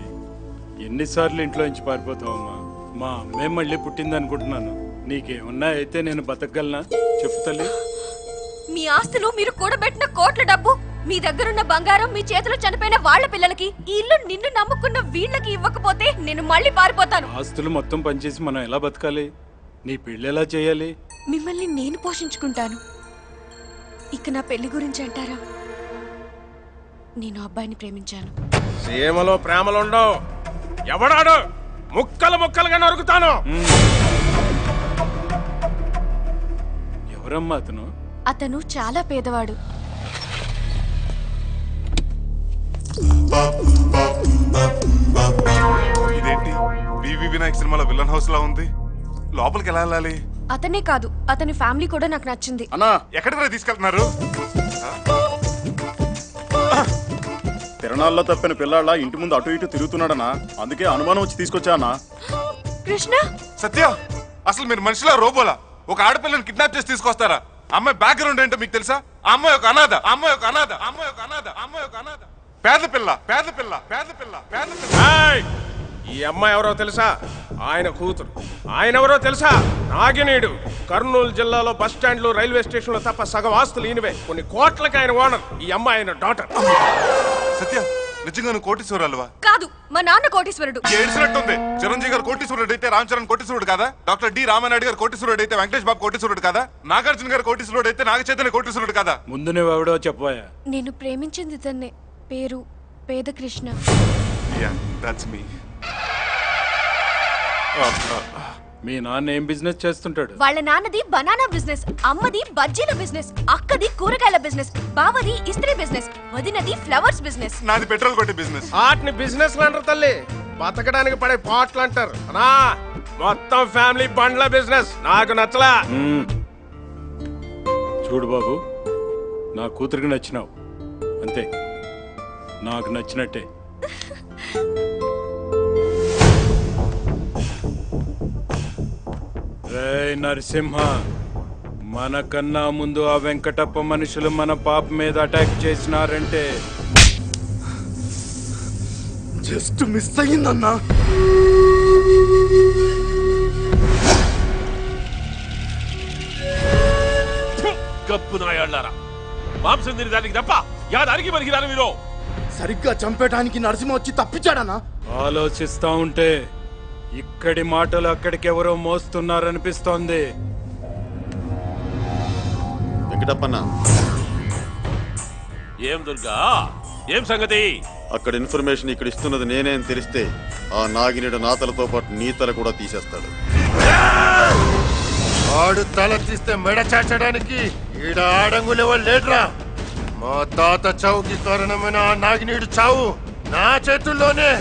ఎన్నిసార్లు ఇంట్లో నుంచి పారిపోతావమ్మా? మా అమ్మే మళ్ళీ పుట్టింది అనుకుంటున్నాను. నీకేమన్నా అయితే నేను బతకగలనా చెప్పు తల్లి. మీ ఆస్తులు మీరు కూడబెట్టిన కోట్ల డబ్బు, మీ దగ్గరున్న బంగారం, మీ చేతిలో చనిపోయిన వాళ్ళ పిల్లలకి, ఈ ఇల్లు నిన్ను నమ్ముకున్న వీళ్ళకి ఇవ్వకపోతే నేను మళ్ళీ పారిపోతాను. ఆస్తులు మొత్తం పనిచేసి మనం ఎలా బతకాలి? నీ పెళ్ళి ఎలా చేయాలి? మిమ్మల్ని నేను పోషించుకుంటాను. ఇక నా పెళ్లి గురించి అంటారా? నేను అబ్బాయిని ప్రేమించాను. సీమలో ప్రేమలుండవు. ఎవడాడు? ముక్కలు ముక్కలుగా నరుకుతాను. ఎవరమ్మా అతను? అతను చాలా పేదవాడు. ఇదేంటి వివి వినాయక్ సినిమాలో విలన్ హౌస్ లా ఉంది? లోపలికి ఎలా వెళ్ళాలి? అతనే కాదు, అతని ఫ్యామిలీ కూడా నాకు నచ్చింది. అన్నా ఎక్కడికి తీసుకెళ్తున్నారు? తిరణాల్లో తప్పిన పిల్లాళ్ళ ఇంటి ముందు అటు ఇటు తిరుగుతున్నాడనా, అందుకే అనుమానం వచ్చి తీసుకొచ్చా అన్నా. కృష్ణ, సత్య, అసలు మీరు మనిషిలా రోబోలా? ఒక ఆడపిల్లని కిడ్నాప్ చేసి తీసుకొస్తారా? అమ్మాయి బ్యాక్గ్రౌండ్ ఏంటో మీకు తెలుసా? అమ్మాయి ఒక అనాథ, అమ్మాయి ఒక అనాథ, అమ్మాయి ఒక అనాథ, అమ్మాయి ఒక అనాథ. పేద పిల్ల, పేద పిల్ల, పేద పిల్ల, పేద పిల్ల. ఈ అమ్మాయి ఎవరో తెలుసా? ఆయన కూతురు. ఆయన ఎవరో తెలుసా? నాగినీడు. కర్నూలు జిల్లాలో బస్ స్టాండ్లు, రైల్వే స్టేషన్లు తప్ప సగం ఆస్తులు ఈయనవే. కొన్ని కోట్లకి ఆయన ఓనర్. ఈ అమ్మాయి ఆయన డాటర్. సత్య, నిజంగా నువ్వు కోటీశ్వరాలువా? కాదు, మా నాన్న కోటీశ్వరుడు. ఏడ్చినట్టుంది. చిరంజీవి గారు కోటీశ్వరుడు అయితే రామ్ చరణ్ కోటీశ్వరుడు కదా? డాక్టర్ డి రామానాయుడు గారు కోటీశ్వరుడు అయితే వెంకటేష్ బాబు కోటీశ్వరుడు కదా? నాగార్జున గారు కోటీశ్వరుడు అయితే నాగ చైతన్య కోటీశ్వరుడు కదా? ముందు నువ్వెవడో చెప్పాయా? నేను ప్రేమించింది ఇతన్నే. పేరు పేద కృష్ణ. మీ నాన్న ఏం బిజినెస్ చేస్తుంటాడు? వాళ్ళ నాన్నది బనానా బిజినెస్, అమ్మది బజ్జీల బిజినెస్, అక్కది కూరగాయల బిజినెస్, బావది ఇస్త్రీ బిజినెస్, వదినది ఫ్లవర్స్ బిజినెస్. నాది పెట్రోల్ కొట్టే బిజినెస్. వాటిని బిజినెస్ అంటారు తల్లి, బతకడానికి పడే పాటలు అంటారు. అనా మొత్తం ఫ్యామిలీ బండ్ల బిజినెస్. నాకు నచ్చలా. చూడు బాబు, నా కూతురికి నచ్చినావు అంతే, నాకు నచ్చినట్టే. రేయ్ నరసింహ, మనకన్నా ముందు ఆ వెంకటప్ప మనుషులు మన పాప మీద అటాక్ చేసినారంటే జస్ట్ మిస్ అయ్యిందన్నా. కప్పు నాయాళ్ళారా, మాంసం తిని దానికి తప్ప యాదానికి పనికిరాను మీరు. సరిగ్గా చంపేయడానికి నరసింహ వచ్చి తప్పించాడన్నా. ఆలోచిస్తా ఉంటే ఇక్కడి మాటలు అక్కడికెవరో మోస్తున్నారనిపిస్తోంది. వెంకటప్పన్న, ఏం దుర్గా, ఏం సంగతి? అక్కడ ఇన్ఫర్మేషన్ ఇక్కడ ఇస్తున్నది నేనే అని తెలిస్తే ఆ నాగినేడు నా తలతో పాటు నీ తల కూడా తీసేస్తాడు. ఆడు తల తీస్తే మెడ చాచడానికి ఈడ ఆడంగులెవరు లేడ్రా. మా తాత చావుకి కారణమైన ఆ నాగినీడు చావు నా చేతుల్లోనే.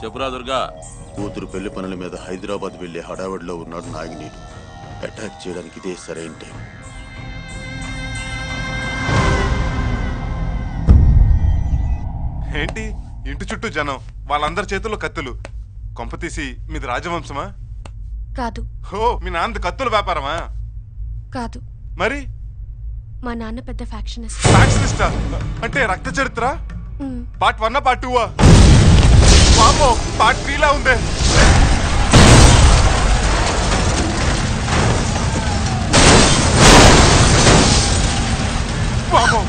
చెప్పురా దుర్గా. కూతురు పెళ్లి పనుల మీద హైదరాబాద్ వెళ్లే హడావిడిలో ఉన్నాడు నాగినీడు. అటాక్ చేయడానికి ఇదే సరైన టైం. ఏంటి ఇంటి చుట్టూ జనం, వాళ్ళందరి చేతుల్లో కత్తులు. కొంపతీసి మీది రాజవంశమా? కాదు. హో, మీ నాన్నది కత్తుల వ్యాపారమా? కాదు. మరి మా నాన్న పెద్ద ఫ్యాక్షనిస్ట్. ఫ్యాక్షనిస్టా? అంటే రక్త చరిత్ర పార్ట్ 1 పార్ట్ 2? పాపో, పార్ట్ 3 లా ఉందే. పాపం.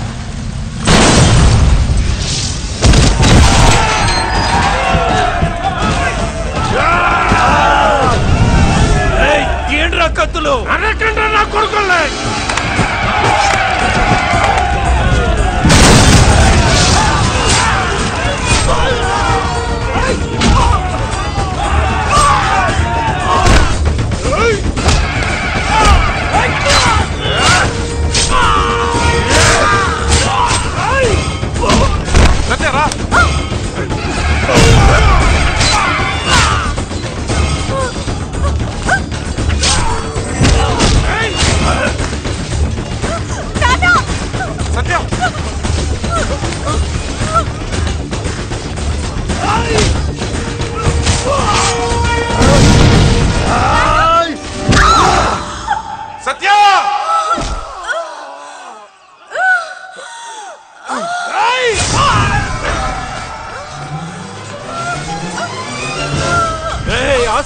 ఏంట్రా కత్తులు? అరకండ్రా నా కొడుకుల్ని.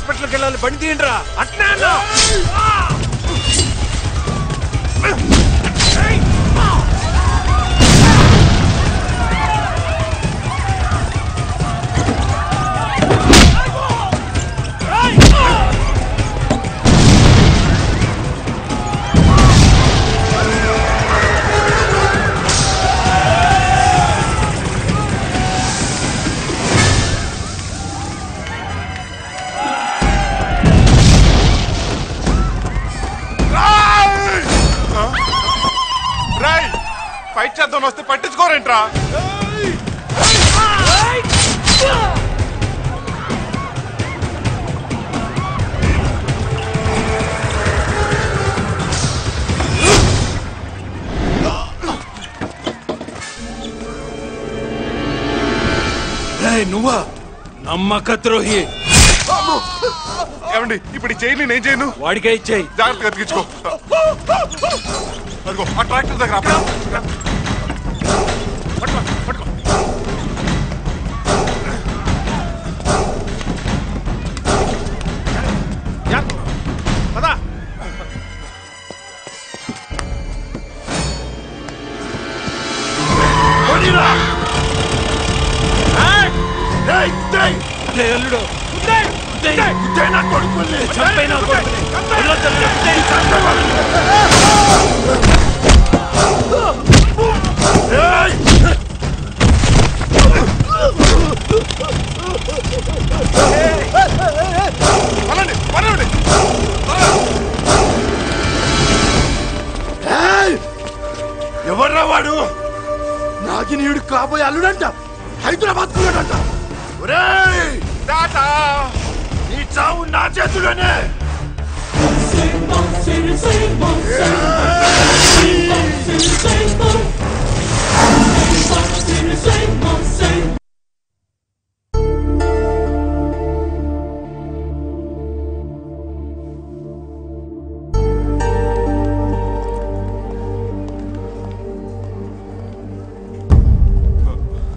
హాస్పిటల్కి వెళ్ళాలి, బండి తీయండిరా. అట్నే అన్నా. ఫైట్ చేద్దాం వస్తే పట్టించుకోరేంట్రా? నువ్వా నమ్మక ద్రోహి? ఏమండి ఇప్పుడు ఈ చైన్ నేను చేయను, వాడికే ఇచ్చేయి. జాగ్రత్తగా ఎత్తికించుకో. అదిగో ఆ ట్రాక్టర్ దగ్గర ఆపు. పట్టుకో పట్టుకో. పదా. అల్లుడు ఎవర్రా వాడు? నాగినీయుడు కాబోయే అల్లుడంట, హైదరాబాద్ కున్నాడంట. ఒరేయ్ టాటా, నీ చావు నా చేతుల్లోనే.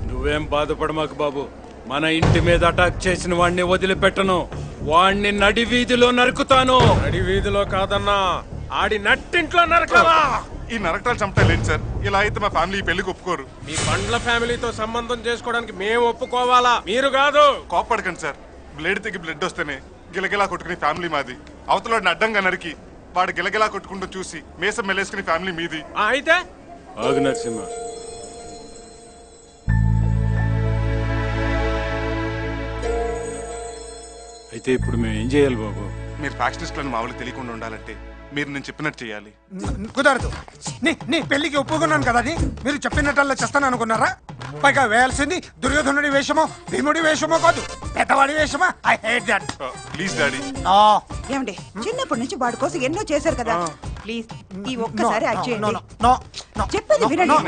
నువ్వేం బాధపడమాకు బాబు. మన ఇంటి మీద అటాక్ చేసిన వాడిని వదిలిపెట్టను. వాణ్ణి నడి వీధిలో నరుకుతాను. నడి వీధిలో కాదన్నా, ఆడి నట్టింట్లో నరకవా? ఈ నరకటాలు చంపుతాయిలేండి సార్. ఇలా అయితే మా ఫ్యామిలీ ఈ పెళ్లికి ఒప్పుకోరు. మీ బండ్ల ఫ్యామిలీతో సంబంధం చేసుకోవడానికి మేము ఒప్పుకోవాలా, మీరు కాదు? కోప్పడకండి సార్. బ్లేడ్ తెగి బ్లడ్ వస్తేనే గిలగిలా కొట్టుకుని ఫ్యామిలీ మాది. అవతల అడ్డంగా నరికి వాడు గిలగిలా కొట్టుకుంటూ చూసి మేసం మెల్లేసుకుని ఫ్యామిలీ మీది. అయితే ఆగు నరసింహ. అయితే ఇప్పుడు మేము ఏం చేయాలి బాబు? మీరు ఫ్యాక్షనిస్టులను మా వాళ్ళకి తెలియకుండా ఉండాలంటే మీరు నేను చెప్పినట్టు చేయాలి. కుదరదు. నీ పెళ్లికి ఒప్పుకున్నాను కదా అని మీరు చెప్పినట్టల్లా చేస్తాను అనుకున్నారా? పైగా వేయాల్సింది దుర్యోధనుడి వేషమో భీముడి వేషమో కాదు, పెద్దవాడి వేషమా. I hate that. Please daddy. ఏమండి చిన్నప్పటి నుంచి వాడి కోసం ఎన్నో చేశారు కదా, ప్లీజ్ ఈ ఒక్కసారి యాక్ట్ చేయండి. చెప్పేది వినండి.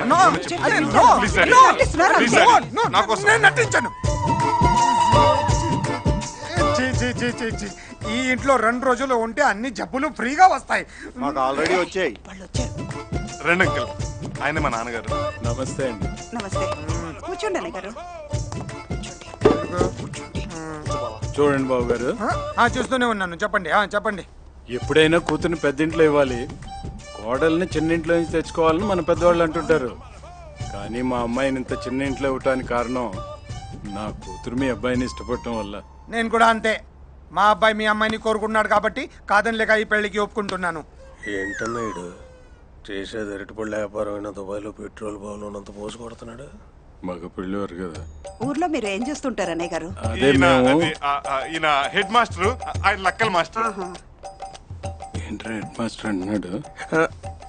నేను నటించను. ఈ ఇంట్లో 2 రోజులు ఉంటే అన్ని జబ్బులు ఫ్రీగా వస్తాయి. మాకు ఆల్రెడీ వచ్చాయి. రెండు అంకుల్, ఆయన మా నాన్నగారు. నమస్తే అండి. నమస్తే. కూర్చోండి అన్నయ్య గారు. చూడండి బాబు గారు. చూస్తూనే ఉన్నాను. చెప్పండి చెప్పండి. ఎప్పుడైనా కూతుర్ని పెద్దింట్లో ఇవ్వాలి, కోడల్ని చిన్నింట్లో నుంచి తెచ్చుకోవాలని మన పెద్దవాళ్ళు అంటుంటారు. కానీ మా అమ్మాయిని ఇంత చిన్న ఇంట్లో ఇవ్వటానికి కారణం నా కూతురు మీ అబ్బాయిని ఇష్టపడటం వల్ల. నేను కూడా అంతే. మా అబ్బాయి మీ అమ్మాయిని కోరుకున్నాడు కాబట్టి కాదని లేక ఈ పెళ్లికి ఒప్పుకుంటున్నాను. ఏంటన్నాడు చేసేది? అరటిపళ్ళ వ్యాపారం అయినా దుబాయ్లో పెట్రోల్ బావులు ఉన్నంత పోసి కొడుతున్నాడు. మగ పెళ్ళివారు కదా. ఊర్లో మీరు ఏం చేస్తుంటారు అన్నయ్య గారు? ఈయన హెడ్ మాస్టర్, ఆయన లక్కల్ మాస్టర్. ఏంట్రా హెడ్ మాస్టర్ అన్నాడు?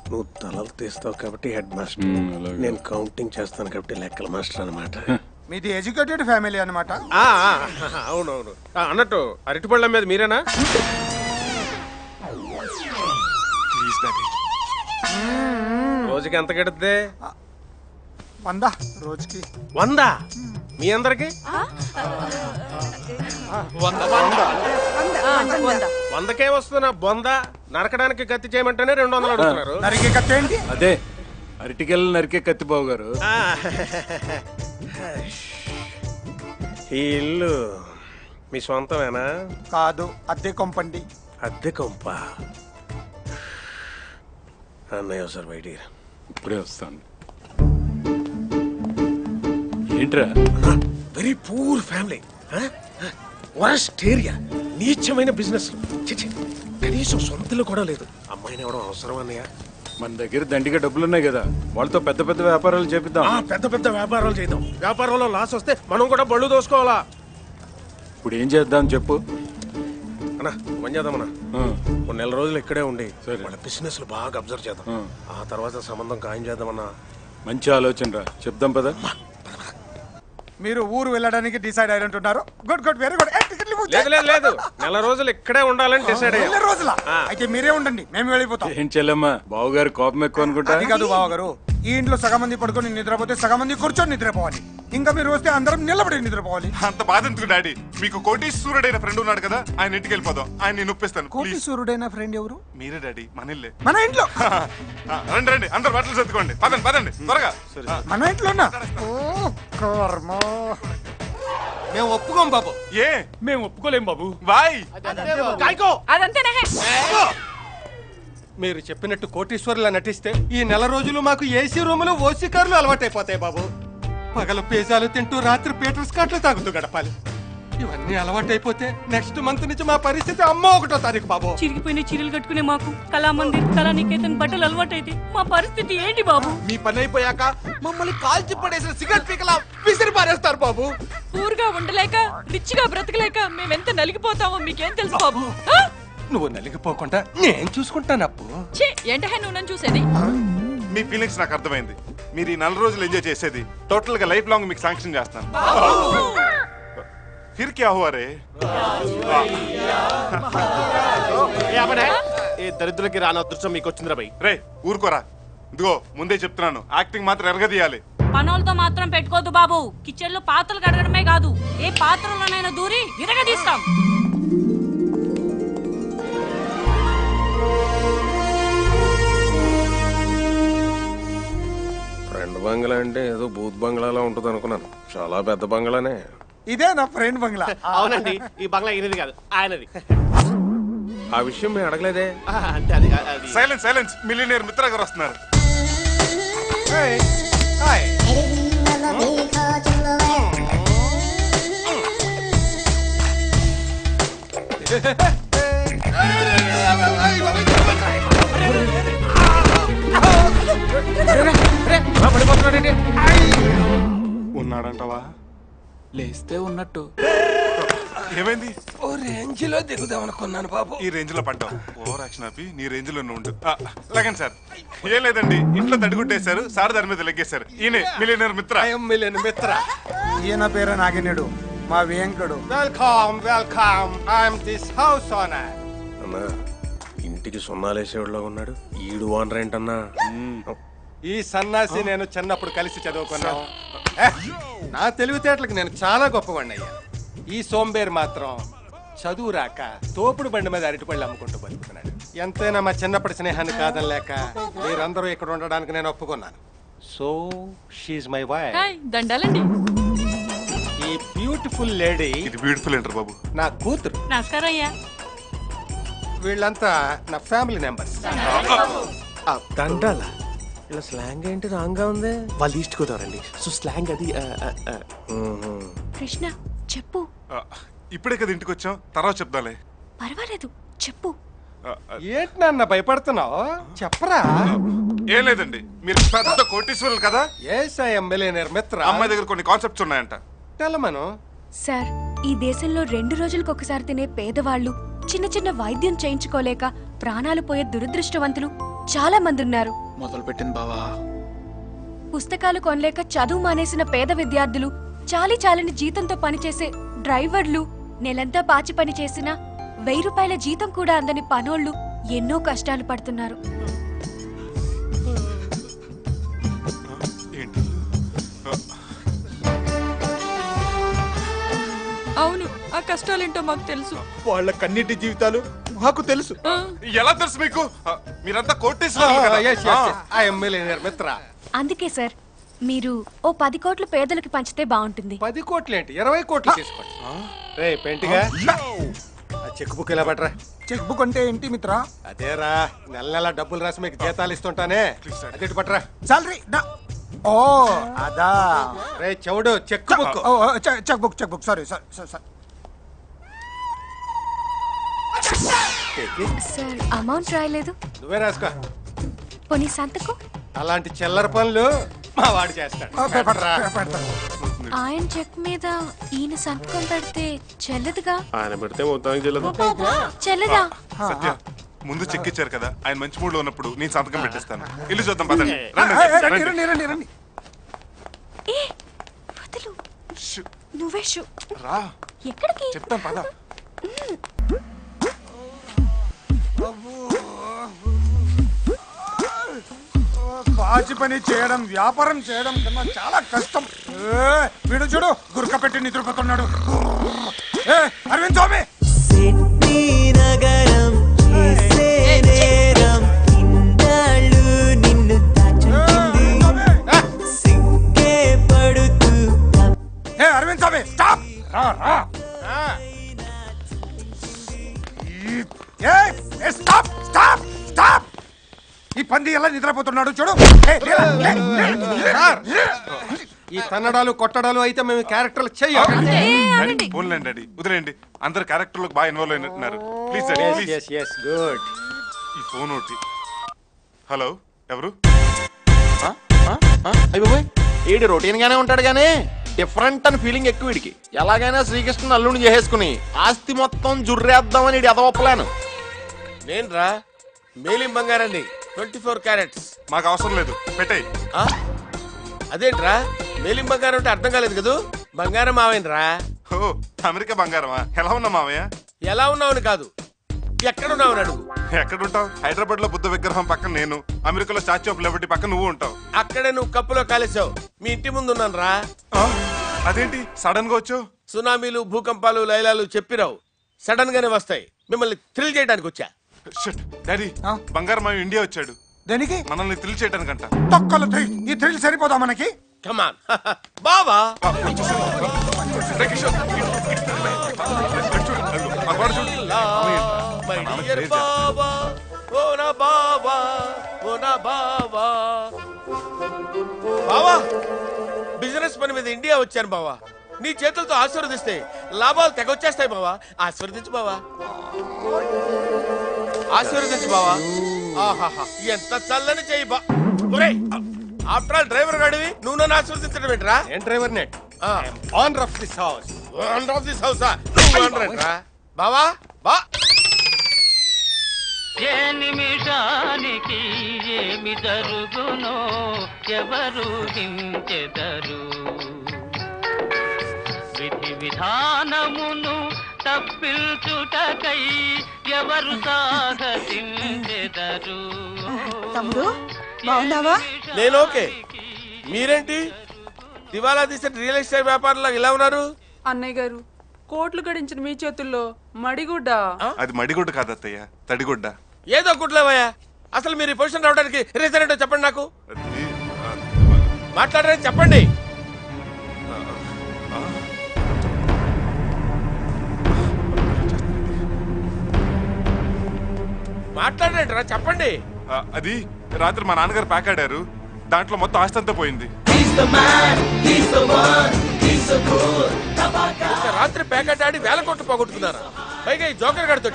నువ్వు తలలు తీస్తావు కాబట్టి హెడ్ మాస్టర్, నేను కౌంటింగ్ చేస్తాను కాబట్టి లెక్కల మాస్టర్ అనమాట. మీది ఎడ్యుకేటెడ్ ఫ్యామిలీ అనమాట. అవునవును. అన్నట్టు అరటిపళ్ళ మీద మీరేనా? రోజుకి ఎంత గడుద్ది? 100 రోజుకి. 100 మీ అందరికి? 100కే వస్తున్నా బొంద. నరకడానికి కత్తి చేయమంటేనే 200 అడుగుతున్నారు. నరికే కత్తి ఏంటి? అదే అరటికెళ్ళ నరికే కత్తి బాబు గారు. ఈ ఇల్లు మీ సొంతమేనా? కాదు, అద్దె కొంపండి. అద్దె కొంప. అన్నయ్య సార్ బయటికి ఇప్పుడే వస్తాను. ఏంట్రా? Very poor family, worst area, నీచమైన బిజినెస్. కనీసం సొంతలు కూడా లేదు. అమ్మాయిని ఎవడం అవసరం అన్నయ్య? మన దగ్గర దండిగా డబ్బులున్నాయి కదా, వాళ్ళతో పెద్ద పెద్ద వ్యాపారాలు చేపిద్దాం. పెద్ద పెద్ద వ్యాపారాలు చేద్దాం. వ్యాపారంలో లాస్ వస్తే మనం కూడా బళ్ళు దోసుకోవాలా? ఇప్పుడు ఏం చేద్దాం చెప్పు. అన్నా పని చేద్దామన్నా, కొన్ని నెల రోజులు ఇక్కడే ఉండి వాళ్ళ బిజినెస్ బాగా అబ్జర్వ్ చేద్దాం. ఆ తర్వాత సంబంధం ఖాయం చేద్దామన్నా. మంచి ఆలోచన రా, చెప్దాం పద. మీరు ఊరు వెళ్ళడానికి డిసైడ్ అయినట్టున్నారు. Good good, very good. లేదు లేదు లేదు, నెల రోజులు ఇక్కడే ఉండాలని డిసైడ్ అయ్యాం. నెల రోజుల అయితే మీరే ఉండండి, మేము వెళ్ళిపోతాం. ఏం చెల్లమ్మా, బావగారు కోపం ఎక్కువ అనుకుంటా. అది కాదు బావగారు, ఈ ఇంట్లో సగం మంది పడుకొని నిద్రపోతే సగం మంది కూర్చొని నిద్రపోవాలి. ఇంకా మీరు వస్తే అందరం నిలబడి నిద్రపోవాలి. అంత బాధ ఎందుకు డాడీ? మీకు కోటీశ్వరుడైన ఫ్రెండ్ ఉన్నాడు కదా, ఆయన ఇంటికి వెళ్ళిపోదాం. ఆయన నేను ఒప్పిస్తాను. కోటీశ్వరుడైన ఫ్రెండ్ ఎవరు? మీరే డాడీ, మన ఇల్లే. మన ఇంట్లో. రండి రండి, అందరు బట్టలు సర్దుకోండి. పదండి పదండి త్వరగా. మన ఇంట్లోనా? మేము ఒప్పుకోం బాబు. ఏ? మేము ఒప్పుకోలేం బాబు. బాయ్ అదంతేనే. మీరు చెప్పినట్టు కోటీశ్వరులా నటిస్తే ఈ నెల రోజులు మాకు ఏసీ రూములు ఓసీ కార్లు అలవాటైపోతాయి బాబు. పగలు పిజ్జాలు తింటూ రాత్రి పీటర్స్ కాట్లు తాగుతూ గడపాలి. ఇవన్నీ అలవాటైపోతే నెక్స్ట్ మంత్ నుంచి మా పరిస్థితి అమ్మ 1వ తారీఖు బాబు. చిరిగిపోయిన చీరలు కట్టుకునే మాకు కళామందిర్, కళానికేతన్ బట్టలు అలవాటైతే మా పరిస్థితి ఏంటి బాబు? మీ పని అయిపోయాక మమ్మల్ని కాల్చి పడేసిన సిగరెట్ పీకలా విసిరి పారేస్తారు బాబు. ఊరుగా ఉండలేక రిచ్గా బ్రతకలేక మేమెంత నలిగిపోతామో మీకేం తెలుసు బాబు? నువ్వు నలిగిపోకుండా నేను చూసుకుంటాను అప్పు. ఏంటహే నువ్వు నన్ను చూసేది? మీ ఫీలింగ్స్ నాకు అర్థమైంది. మీరు ఈ 4 రోజులు ఎంజాయ్ చేసేది టోటల్ గా లైఫ్ లాంగ్ మీకు శాంక్షన్ చేస్తాను. फिर क्या हुआ रे? దరిద్రులకి రాని అదృష్టం మీకు వచ్చిందిరా బై. రే ఊరుకోరా, ఇదిగో ముందే చెప్తున్నాను, యాక్టింగ్ మాత్రం ఎరగదీయాలి. పనులతో మాత్రం పెట్టుకోదు బాబు. కిచెన్ లో పాత్రలు కడగడమే కాదు, ఏ పాత్రలోనైనా దూరి విరగదీస్తాం. ఫ్రెండ్ బంగ్లా అంటే ఏదో బూత్ బంగ్లాలా ఉంటుంది అనుకున్నాను. చాలా పెద్ద బంగ్లానే. ఇదే నా ఫ్రెండ్ బంగ్లా. అవునండి, ఈ బంగ్లా ఈయనది కాదు, ఆయనది. ఆ విషయం మేము అడగలేదే. అంటే అది సైలెన్స్ సైలెన్స్, మిలియనీర్ మిత్ర గారు వస్తున్నారు. ఉన్నాడంటవా? లేస్తే ఉన్నట్టు. ఏమైంది? ఓ రేంజ్ లో దిగుదాం అనుకున్నాను బాబు. ఈ రేంజ్ లో పడ్డావు. ఓవర్ యాక్షన్ ఆపి నీ రేంజ్ లో ఉండు. లాగండి సార్. ఏం లేదండి, ఇంట్లో తడిగుట్టేశారు, సార్ దాని మీద లెగ్గేశారు. ఈయనే మిలియనర్ మిత్ర. మిత్ర. ఈయన పేరు నాగినేడు, మా Venkadu. Welcome welcome, I'm this house owner. అన్నా ఇంటికి సున్నాలేసేవాడులో ఉన్నాడు. ఈడు ఓనర్ ఏంటన్నా? ఈ సన్నాసి నేను చిన్నప్పుడు కలిసి చదువుకున్నాను. నా తెలివితేటలకు నేను చాలా గొప్పవాడిని అయ్యా. ఈ సోంబేర్ మాత్రం చదువు రాక తోపుడు బండి మీద అరటిపళ్ళు అమ్ముకుంటూ బతుకుతున్నాడు. ఎంతైనా మా చిన్నప్పటి స్నేహాన్ని కాదనలేక మీరందరూ ఇక్కడ ఉండడానికి నేను ఒప్పుకున్నాను. So she's my wife. దండాలండి. ఈ బ్యూటిఫుల్ లేడీ. ఇది బ్యూటిఫుల్ ఏంటర్ బాబు? నా కూతురు. నమస్కారం అయ్యా. వీళ్ళంతా నా ఫ్యామిలీ మెంబర్స్. దండాల ఇలా స్లాంగ్ ఏంటి రాంగా ఉంది? వాళ్ళు ఈస్ట్ గోదావరండి, సో స్లాంగ్ అది. కృష్ణ చెప్పు. ఇప్పుడే కదా ఇంటికి వచ్చాం, తర్వాత చెప్దాలే. పర్వాలేదు చెప్పు. ఏంటి నాన్న భయపడుతున్నావు? చెప్పరా. ఏం లేదండి, మీరు పెద్ద కోటీశ్వరులు కదా. మిలియనర్ మిత్ర. అమ్మాయి దగ్గర కొన్ని కాన్సెప్ట్స్ ఉన్నాయంట. తెలమను సార్, ఈ దేశంలో 2 రోజులకు ఒకసారి తినే పేదవాళ్ళు, చిన్న చిన్న వైద్యం చేయించుకోలేక ప్రాణాలు పోయే దురదృష్టవంతులు చాలా మంది ఉన్నారు. మొదలు పెట్టింది బావా. పుస్తకాలు కొనలేక చదువు మానేసిన పేద విద్యార్థులు, చాలిని జీతంతో పనిచేసే డ్రైవర్లు, నెలంతా పాచి పని చేసిన 1000 రూపాయల జీతం కూడా అందని పనోళ్ళు ఎన్నో కష్టాలు పడుతున్నారు. అవును, ఆ కష్టాలేంటో మాకు తెలుసు. వాళ్ళ కన్నిటి జీవితాలు మాకు తెలుసు. ఎలా తెలుసు మీకు? మీరంతా కోటీశ్వరులు మిత్ర. అందుకే సార్, మీరు ఓ 10 కోట్లు పేదలకు పంచితే బాగుంటుంది. 10 కోట్లేంటి, 20 కోట్లు తీసుకోండి. రే పెంటిగా చెక్ బుక్ ఇలా పట్టరా. చెక్ బుక్ అంటే ఏంటి మిత్ర? అదేరా నెల నెల డబ్బులు రాసి మీకు జీతాలు ఇస్తుంటానే, అదేంటి పట్టరా. సాలరీ ఓ అదా. రే చెవుడు cheque book. Cheque book sorry sir. Sir amount రాయలేదు. నువ్వే రాసుకో. పోనీ సంతకం. అలాంటి చిల్లర పనులు మా వాడు చేస్తాడు. ఆయన చెక్ మీద ఈయన సంతకం పెడితే చెల్లదుగా. ఆయన పెడితే మొత్తానికి చెల్లదు. చెల్లదా? సత్య ముందు చెక్ ఇచ్చారు కదా, ఆయన మంచి మూడ్ లో ఉన్నప్పుడు నేను సంతకం పెట్టిస్తాను. ఇల్లు చూద్దాం పదండి. రండి. ఏ వదలు. నువ్వే షూ. రా ఎక్కడికి? చెప్తాం పద. పాచి పని చేయడం వ్యాపారం చేయడం కన్నా చాలా కష్టం. వీడు చూడు గురక పెట్టి నిద్రపోతున్నాడు. అరవింద్ స్వామి నగరం చేసే నేరం ఇన్నాళ్ళు నిన్ను తాచుంటుంది సిగ్గే పడుతూ. అరవింద్ స్వామి స్టాప్. స్టాప్. ఈ పంది ఎలా నిద్రపోతున్నాడు చూడు. ఈ తన్నడాలు కొట్టడాలు అయితే మేము క్యారెక్టర్లు చెయ్యాలి. పోన్లేండి డాడీ, వదిలేండి. అందరు క్యారెక్టర్లకు బాగా ఇన్వాల్వ్ అయినట్టున్నారు. Please daddy please. గుడ్. ఈ ఫోన్ ఒకటి. హలో ఎవరు? అయ్యబాయ్ ఈడు రొటీన్ గానే ఉంటాడు గానీ డిఫరెంట్ అని ఫీలింగ్ ఎక్కువ వీడికి. ఎలాగైనా శ్రీకృష్ణ అల్లుని చేసేసుకుని ఆస్తి మొత్తం జుర్రేద్దామని ఇది ఎదవప్పలేను. నేను రా మేలిం బంగారాన్ని 24 క్యారెట్స్. మాకు అవసరం లేదు, పెట్టేయ్. అదేంట్రా మేలిం బంగారం అంటే అర్థం కాలేదు కదూ. బంగారం మావేనరా. ఓ అమెరికా బంగారమా? ఎలా ఉన్నా మావయ్య? ఎలా ఉన్నావని కాదు, ఎక్కడున్నావని అడుగు. ఎక్కడుంటావు? హైదరాబాద్ లో బుద్ధ విగ్రహం పక్కన నేను, అమెరికాలో స్టాచ్యూ ఆఫ్ లిబర్టీ పక్కన నువ్వు ఉంటావు. అక్కడే నువ్వు కప్పులో కాలేసావు. మీ ఇంటి ముందు ఉన్నాను రా. అదేంటి సడన్ గా వచ్చావు? సునామీలు భూకంపాలు లైలాలు చెప్పిరావు, సడన్ గానే వస్తాయి. మిమ్మల్ని థ్రిల్ చేయడానికి వచ్చా. డాడీ బంగారం మావి ఇండియా వచ్చాడు. దేనికి? మనల్ని థ్రిల్ చేయడానికంట. తొక్కలు ఈ థ్రిల్ సరిపోదా మనకి? కమాన్ బావా. బావా బిజినెస్ పని మీద ఇండియా వచ్చాను బావా. నీ చేతులతో ఆశీర్వదిస్తే లాభాలు తెగొచ్చేస్తాయి బావా. ఆశీర్వదించు బావా, ఆశీర్వదించు బావా. ఆహాహా ఎంత చల్లని చెయ్యి బా. ఆఫ్టర్ ఆల్ డ్రైవర్ గాడివి నువ్వు నన్ను ఆశీర్వదించడం ఏంట్రా? ఏం driver not owner of this house. Owner of this హౌసా? ఓనర్ ఏంట్రా బావా? బా ఏ నిమిషానికి ఏమి జరుగునో ఎవరు హించెదరు. విధి విధానమును తప్పించుటకై ఎవరు సాహసించెదరు. తమ్ముడు బాగున్నావా? నేను ఓకే. మీరేంటి దివాలా తీసిన రియల్ ఎస్టేట్ వ్యాపారంలో ఇలా ఉన్నారు? అన్నయ్య గారు కోట్లు గడించిన మీ చేతుల్లో మడిగుడ్డ. అది మడిగుడ్డ కాదు అత్తయ్య, తడిగుడ్డ. ఏదో గుడ్లేవయ్యా. అసలు మీరు ఈ పొజిషన్ రావడానికి రీజన్ ఏంటో చెప్పండి నాకు. మాట్లాడరని చెప్పండి. మాట్లాడరా చెప్పండి. అది రాత్రి మా నాన్నగారు ప్యాక్ ఆడారు, దాంట్లో మొత్తం ఆస్తి అంతా పోయింది. రాత్రి ప్యాకెట్ ఆడి వేల కోట్లు పోగొట్టుకున్నారా? పైగా ఈ జోకర్ గారితో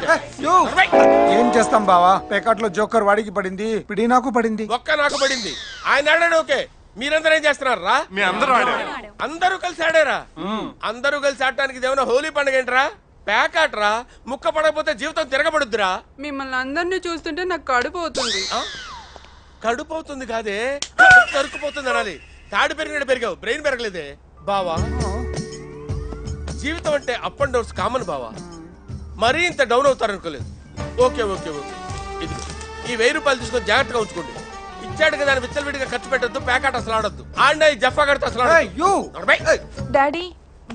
ఏం చేస్తాం బావా, పేకాట్ లో జోకర్ వాడికి పడింది, పిడి నాకు పడింది. ఒక్క నాకు పడింది. ఆయన ఆడాడు ఓకే, మీరందరూ ఏం చేస్తున్నారా? మీ అందరూ ఆడారు. అందరూ కలిసి ఆడారా? అందరూ కలిసి ఆడటానికి ఇదేమన్నా హోలీ పండుగ ఏంట్రా? ప్యాకాట్ రా. ముక్క పడకపోతే జీవితం తిరగబడుద్దిరా. మిమ్మల్ని అందరినీ చూస్తుంటే నాకు కడుపు అవుతుంది. కడుపు అవుతుంది కాదే, కరుకుపోతుంది అనాలి. తాడు పెరిగినట్టు పెరిగావు, బ్రెయిన్ పెరగలేదే బావా. జీవితం అంటే అప్ అండ్ డౌన్స్ కామన్ బావా. మరీ ఇంత డౌన్ అవుతారనుకోలేదు. ఓకే ఓకే ఓకే, ఇది ఈ 1000 రూపాయలు తీసుకొని జాగ్రత్తగా ఉంచుకోండి. ఇచ్చాడు కదా విచ్చలవిడిగా ఖర్చు పెట్టద్దు. ప్యాకెట్ అసలు ఆడద్దు. ఆడినా ఈ జఫా గడితే అసలు. డాడీ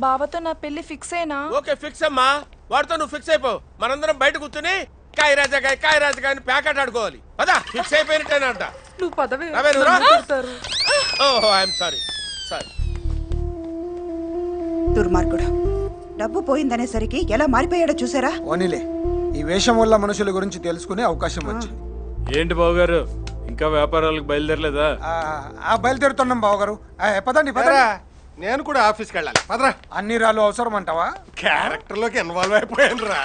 బాబాతో నా పెళ్లి ఫిక్స్ అయినా? ఓకే ఫిక్స్ అమ్మా, వాడితో నువ్వు ఫిక్స్ అయిపో. మనందరం బయట కూర్చుని కాయ రాజాకాయ కాయ రాజాకాయ అని ప్యాకెట్ ఆడుకోవాలి. పదా ఫిక్స్ అయిపోయినట్టేనంట. నువ్వు పదవి. ఓహో ఐఎమ్ సారీ సారీ. దుర్మార్గుడు, డబ్బు పోయిందనేసరికి ఎలా మారిపోయాడో చూసారా? ఓనిలే, ఈ వేషం వల్ల మనుషుల గురించి తెలుసుకునే అవకాశం వచ్చింది. ఏంటి బావగారు ఇంకా వ్యాపారాలకు బయలుదేరలేదా? బయలుదేరుతున్నాం బావగారు. పదండి పదరా, నేను కూడా ఆఫీస్కి వెళ్ళాలి. పదరా. అన్ని రాళ్ళు అవసరం అంటావా? క్యారెక్టర్ లోకి ఇన్వాల్వ్ అయిపోయాను రా.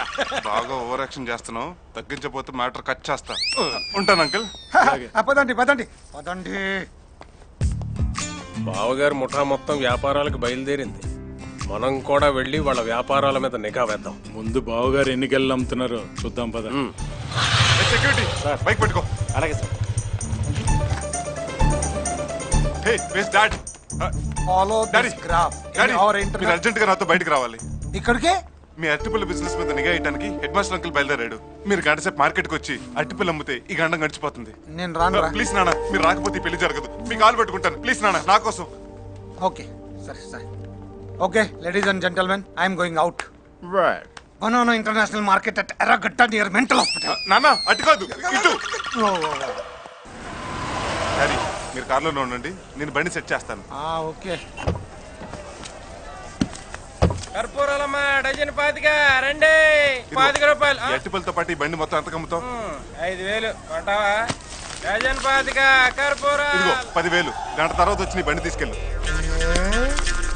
బాగా ఓవర్ యాక్షన్ చేస్తున్నావు, తగ్గించబోతే మ్యాటర్ కట్ చేస్తా. ఉంటాను అంకుల్. పదండి పదండి పదండి. బావగారు ముఠా మొత్తం వ్యాపారాలకు బయలుదేరింది. మనం కూడా వెళ్ళి వాళ్ళ వ్యాపారాల మీద నిఘా వేద్దాం. ముందు బావగారు ఎన్ని గెల్లు అమ్ముతున్నారో చూద్దాం పద. సెక్యూరిటీ బైక్ పెట్టుకో. అలాగే sir. Hey ways dad. Follow this graph in our internet. మీరు అర్జెంట్ గా నాతో బయటికి రావాలి. ఇక్కడికే? మీ అరటిపల్లి బిజినెస్ మీద నిఘా వేయడానికి హెడ్ మాస్టర్ అంకుల్ బయలుదేరాడు. మీరు గంట సేపు మార్కెట్ కి వచ్చి అరటిపల్లి అమ్మితే ఈ గండం గడిచిపోతుంది. నేను రాను. ప్లీజ్ నాన్న, మీరు రాకపోతే పెళ్లి జరగదు. మీ కాల్ పెట్టుకుంటాను ప్లీజ్ నాన్న, నా కోసం. ఓకే సరే సరే. Okay ladies and gentlemen, I'm going out. Banana international market at Erragadda near mental hospital. నాన్న అటు కాదు ఇటు. డాడీ మీరు కార్లోనే ఉండండి, నేను బండి సెట్ చేస్తాను. ఓకే. కర్పూరాలమ్మా డజన్ 25 రండి. 25 రూపాయలు. అరటిపల్లితో పాటు ఈ బండి మొత్తం ఎంత కమ్ముతాం? 5000 కొంటావా? డజన్ 25 కర్పూరా. ఇదిగో 10,000. గంట తర్వాత వచ్చి నీ బండి తీసుకెళ్ళు.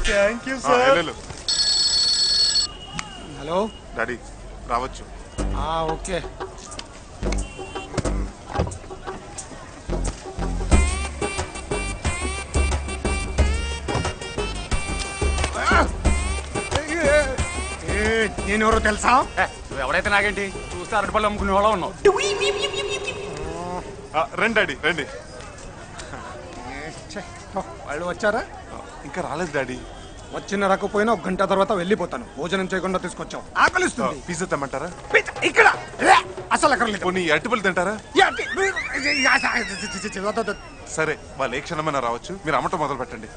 Thank you sir. Hello daddy రావచ్చు. ఓకే. నేనెవరో తెలుసా? నువ్వు ఎవరైతే నాకేంటి, చూస్తే అరటిపళ్ళు అమ్ముకునే వాళ్ళ ఉన్నావు. రండి డాడీ రండి. వాళ్ళు వచ్చారా? ఇంకా రాలేదు డాడీ. వచ్చిన రాకపోయినా 1 గంట తర్వాత వెళ్ళిపోతాను. భోజనం చేయకుండా తీసుకొచ్చావు. ఆకలిస్తుంది. పిజ్జా తెమ్మంటారా? ఇక్కడ అసలు అక్కర్లేదు. కొన్ని అరటిపళ్ళు తింటారా? సరే వాళ్ళు ఏ క్షణమైనా రావచ్చు, మీరు అమ్మటం మొదలు పెట్టండి.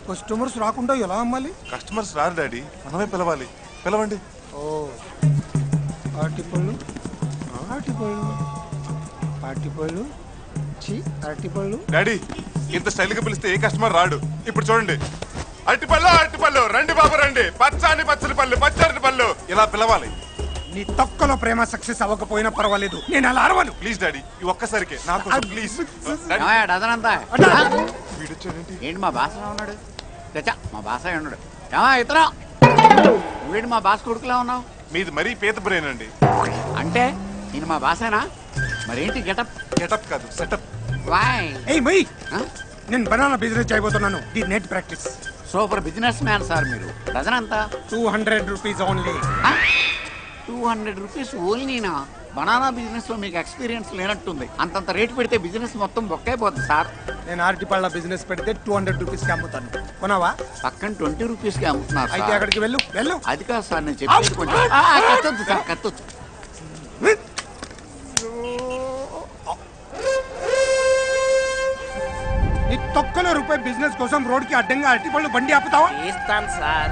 కస్టమర్స్ రాకుండా ఎలా అమ్మాలి? కస్టమర్స్ రారు డాడీ, మనమే పిలవాలి. పిలవండి. అరటిపళ్ళు అరటిపళ్ళు అరటిపళ్ళు అరటిపళ్ళు. డాడీ ఇంత స్టైల్ గా పిలిస్తే ఏ కస్టమర్ రాడు. ఇప్పుడు చూడండి, అరటిపళ్ళు అరటిపళ్ళు రండి బాబు రండి, పచ్చని పచ్చని పళ్ళు పచ్చని పళ్ళు, ఇలా పిలవాలి. నీ తొక్కలో ప్రేమ సక్సెస్ అవ్వకపోయినా పర్వాలేదు, నేను అలా అరవను. ప్లీజ్ డాడీ ఈ ఒక్కసారికి నాకు ప్లీజ్. ఏంటి మా బాస ఉన్నాడు? చచ్చా మా బాస ఉన్నాడు. ఇతరా నువ్వేంటి మా బాస కొడుకులా ఉన్నావు? మీది మరీ పేద బ్రెయిన్ అండి. అంటే నేను మా బాసేనా? మరేంటి గెటప్? గెటప్ కాదు సెటప్. నేను బనానా బిజినెస్ చేయబోతున్నాను. The net practice. Super business man sir మీరు. డజన్ అంతా 200 రూపీస్ ఓన్లీ. 200 రూపీస్ ఓన్లీనా? బనానా బిజినెస్ లో మీకు ఎక్స్పీరియన్స్ లేనట్టుంది. అంతంత రేటు పెడితే బిజినెస్ మొత్తం బొక్కైపోతుంది సార్. నేను అరటిపళ్ళ బిజినెస్ పెడితే 200 రూపీస్ కి అమ్ముతాను. కొనవా? పక్కన 20 రూపీస్ కి అమ్ముతున్నారు. అయితే అక్కడికి వెళ్ళు. వెళ్ళు. అది కాదు సార్ నేను చెప్పేది. కొంచెం కత్తొద్దు సార్, కత్తొద్దు. నీ తొక్కలో రూపాయి బిజినెస్ కోసం రోడ్ కి అడ్డంగా అరటిపళ్ళు బండి ఆపుతావా? ఇస్తాను సార్.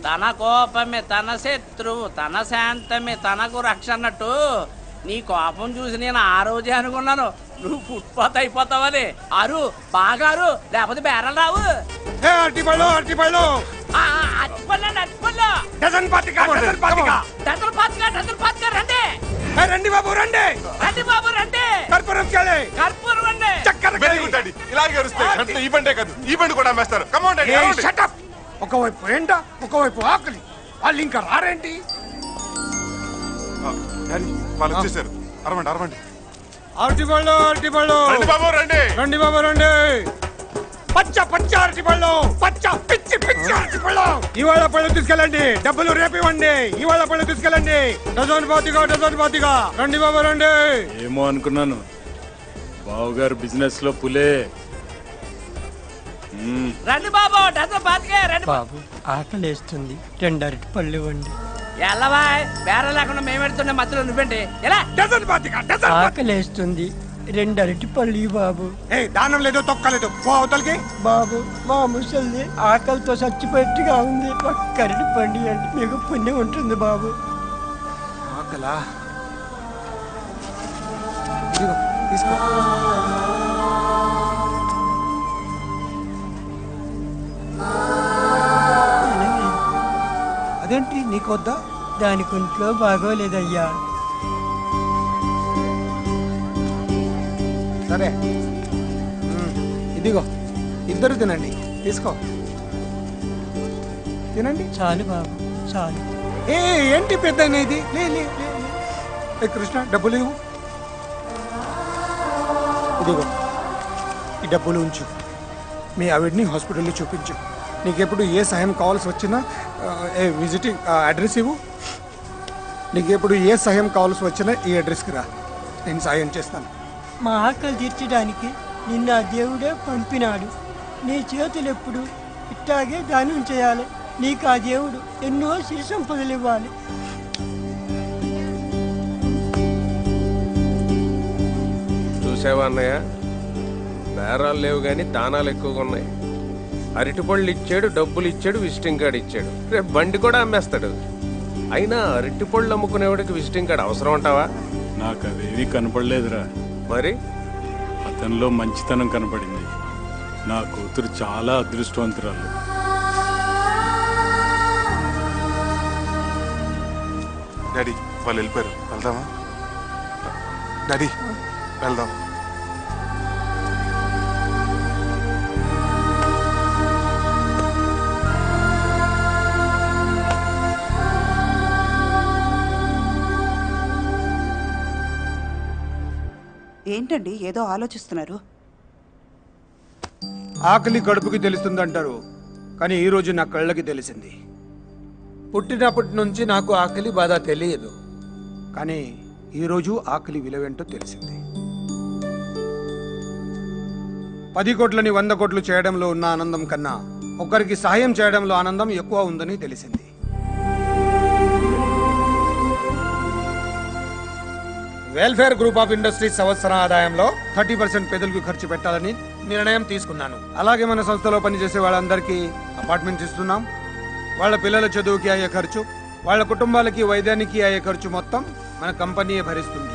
తన కోపమే తన శత్రువు, తన శాంతమే తనకు రక్ష అన్నట్టు నీ కోపం చూసి నేను ఆ రోజే అనుకున్నాను నువ్వు ఫుట్పాత్ అయిపోతావని. అరు బాగారు, లేకపోతే బేరలు రావు. అరటిపళ్ళు అరటిపళ్ళు డజన్ పాతిక డజన్ పాతిక డజన్ పాతిక డజన్ పాతిక రండి. రండి బాబు రండి. రండి బాబు రండి. కర్పూరం కేళే కర్పూరం అండి. చక్కెర వెరీ గుడ్ డాడీ. ఇలాగే అరుస్తాయి. ఈ బండే కాదు ఈ బండి కూడా అమ్మేస్తారు. Come on daddy. Shut up. ఒకవైపు ఎండ ఒకవైపు ఆకలి, వాళ్ళు ఇంకా రారేంటి? వాళ్ళు వచ్చేసారు. అరవండి అరవండి. అరటిపళ్ళు అరటిపళ్ళు రండి బాబు రండి. రండి బాబు రండి. పచ్చ పచ్చ అరటిపళ్ళు పచ్చ పిచ్చి పిచ్చి అరటిపళ్ళు. ఇవాళ పళ్ళు తీసుకెళ్ళండి, డబ్బులు రేపు ఇవ్వండి. ఇవాళ పళ్ళు తీసుకెళ్ళండి. డజన్ పాతిగా డజన్ పాతిగా. రండి బాబు రండి. ఏమో అనుకున్నాను, బావగారు బిజినెస్ లో పులే. రండి బాబు డజన్ పాతికే రండి బాబు. ఆకలి వేస్తుంది, 2 అరటిపళ్ళు ఇవ్వండి. ఎల్లవా బేరం లేకుండా మేము పెడుతుండే మధ్యలో నువ్వేంటి ఎలా? డజన్ పాతిక డజన్. ఆకలి వేస్తుంది, 2 అరటిపళ్ళు బాబు. దానం లేదు తొక్కలేదు, పో అవతలకి. బాబు మా ముసలిది ఆకలితో చచ్చిపోయేట్టుగా ఉంది, ఒక్క అరటిపండు అంటే మీకు పుణ్యం ఉంటుంది బాబు. ఆకలా? ఇదిగో తీసుకో. నీకొద్దా? దానికి ఒంట్లో బాగోలేదయ్యా. సరే ఇదిగో ఇద్దరు తినండి, తీసుకో తినండి. చాలు బాబు చాలు. ఏంటి పెద్ద ఇది? లే లే లే లే. ఏ కృష్ణ డబ్బులు ఇవ్వు. ఇదిగో ఈ డబ్బులు ఉంచు, మీ ఆవిడ్ని హాస్పిటల్లో చూపించు. నీకెప్పుడు ఏ సహాయం కావాల్సి వచ్చినా విజిటింగ్ అడ్రస్ ఇవ్వు. నీకెప్పుడు ఏ సహాయం కావాల్సి వచ్చినా ఈ అడ్రస్కి రా, నేను సాయం చేస్తాను. మా ఆకలి తీర్చడానికి నిన్న ఆ దేవుడే పంపినాడు. నీ చేతులు ఎప్పుడు ఇట్టాగే దానం చేయాలి. నీకు ఆ దేవుడు ఎన్నో సిరి సంపదలు ఇవ్వాలి. చూసావా అన్నయ్య, బేరాలు లేవు కానీ దానాలు ఎక్కువగా ఉన్నాయి. అరటిపళ్ళు ఇచ్చాడు, డబ్బులు ఇచ్చాడు, విజిటింగ్ కార్డు ఇచ్చాడు. రేపు బండి కూడా అమ్మేస్తాడు. అయినా అరటిపళ్ళు అమ్ముకునేవాడికి విజిటింగ్ కార్డు అవసరం అంటావా? నాకు అవేవి కనపడలేదురా. మరి అతనిలో మంచితనం కనపడింది. నా కూతురు చాలా అదృష్టవంతురాలు. డాడీ వాళ్ళు వెళ్ళిపోయారు, వెళ్దామా? డాడీ వెళ్దాం. ఏంటండి ఏదో ఆలోచిస్తున్నారు? ఆకలి కడుపుకి తెలుస్తుందంటారు, కానీ ఈరోజు నా కళ్ళకి తెలిసింది. పుట్టినప్పటి నుంచి నాకు ఆకలి బాధ తెలియదు, కానీ ఈరోజు ఆకలి విలువేంటో తెలిసింది. 10 కోట్లని 100 కోట్లు చేయడంలో ఉన్న ఆనందం కన్నా ఒకరికి సహాయం చేయడంలో ఆనందం ఎక్కువ ఉందని తెలిసింది. వెల్ఫేర్ గ్రూప్ ఆఫ్ ఇండస్ట్రీస్ సంవత్సర ఆదాయంలో 30% పేదలకు ఖర్చు పెట్టాలని నిర్ణయం తీసుకున్నాను. అలాగే మన సంస్థలో పనిచేసే వాళ్ళందరికీ అపార్ట్మెంట్స్ ఇస్తున్నాం. వాళ్ళ పిల్లల చదువుకి అయ్యే ఖర్చు, వాళ్ళ కుటుంబాలకి వైద్యానికి అయ్యే ఖర్చు మొత్తం మన కంపెనీయే భరిస్తుంది.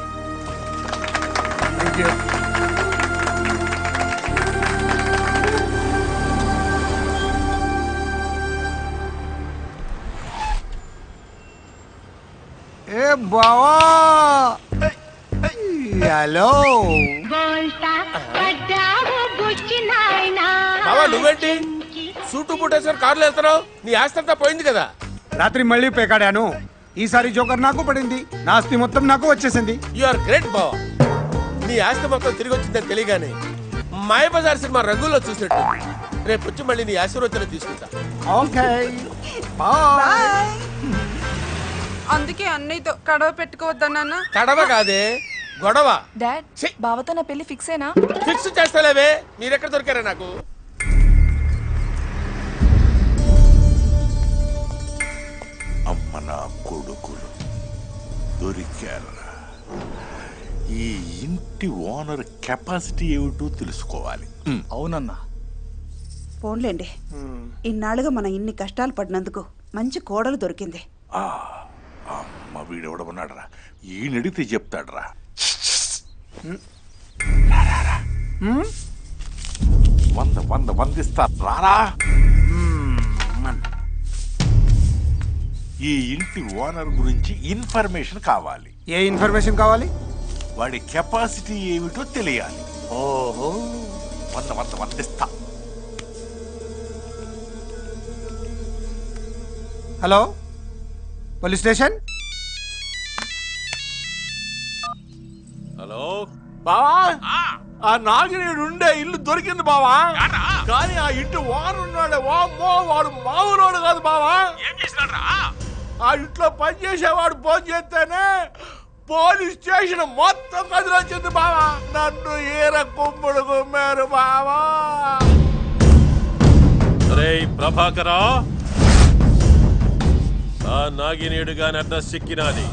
ఏ బావా, హలో బావా, నువ్వేంటి సూటు బూటేశ్వర కార్లు వెళ్తున్నావు? నీ ఆస్తి అంతా పోయింది కదా. రాత్రి మళ్ళీ పేకాడాను. ఈసారి జోకర్ నాకు పడింది, నా ఆస్తి మొత్తం నాకు వచ్చేసింది. యు ఆర్ గ్రేట్ బావా. నీ ఆస్తి మొత్తం తిరిగి వచ్చిందని తెలియగానే మాయబజార్ సినిమా రంగుల్లో చూసినట్టు రేపు వచ్చి మళ్ళీ నీ ఆశీర్వచనం తీసుకుంటా. Okay bye. అందుకే అన్నయ్యతో కడవ పెట్టుకోవద్దన్నా. కడవ కాదే, గొడవ. డాడ్, బావతో నా పెళ్లి ఫిక్స్ అయినా? ఫిక్స్ చేస్తలేవే, మీరెక్కడ దొరికారా నాకు? అమ్మ నా కొడుకులు దొరికారా? ఈ ఇంటి ఓనర్ కెపాసిటీ ఏమిటో తెలుసుకోవాలి. అవునన్నా. ఫోన్లేండి, ఇన్నాళ్ళుగా మన ఇన్ని కష్టాలు పడినందుకు మంచి కోడలు దొరికింది. అమ్మ వీడెవడమన్నాడరా, ఈయనడిగితే చెప్తాడరా. వందిస్తా రారా. ఈ ఇంటి ఓనర్ గురించి ఇన్ఫర్మేషన్ కావాలి. ఏ ఇన్ఫర్మేషన్ కావాలి? వాడి కెపాసిటీ ఏమిటో తెలియాలి. ఓహో, వందిస్తా. Hello, police station. హలో బావా, ఆ నాగినేడు ఉండే ఇల్లు దొరికింది బావా. కానీ ఆ ఇంటి ఓనర్ ఉన్నాడే, వామ్మో, వాడు మామూలు కాదు బావా. ఏం చేసినాడ్రా? ఆ ఇంట్లో పనిచేసేవాడు ఫోన్ చేస్తేనే పోలీస్ స్టేషన్ మొత్తం కదిలొచ్చింది బావా. నన్ను ఏర కుమ్ముడు కుమ్మారు బావా. అరే ప్రభాకరా, ఆ నాగినేడు గాని అడ్రస్ సిక్కినాది.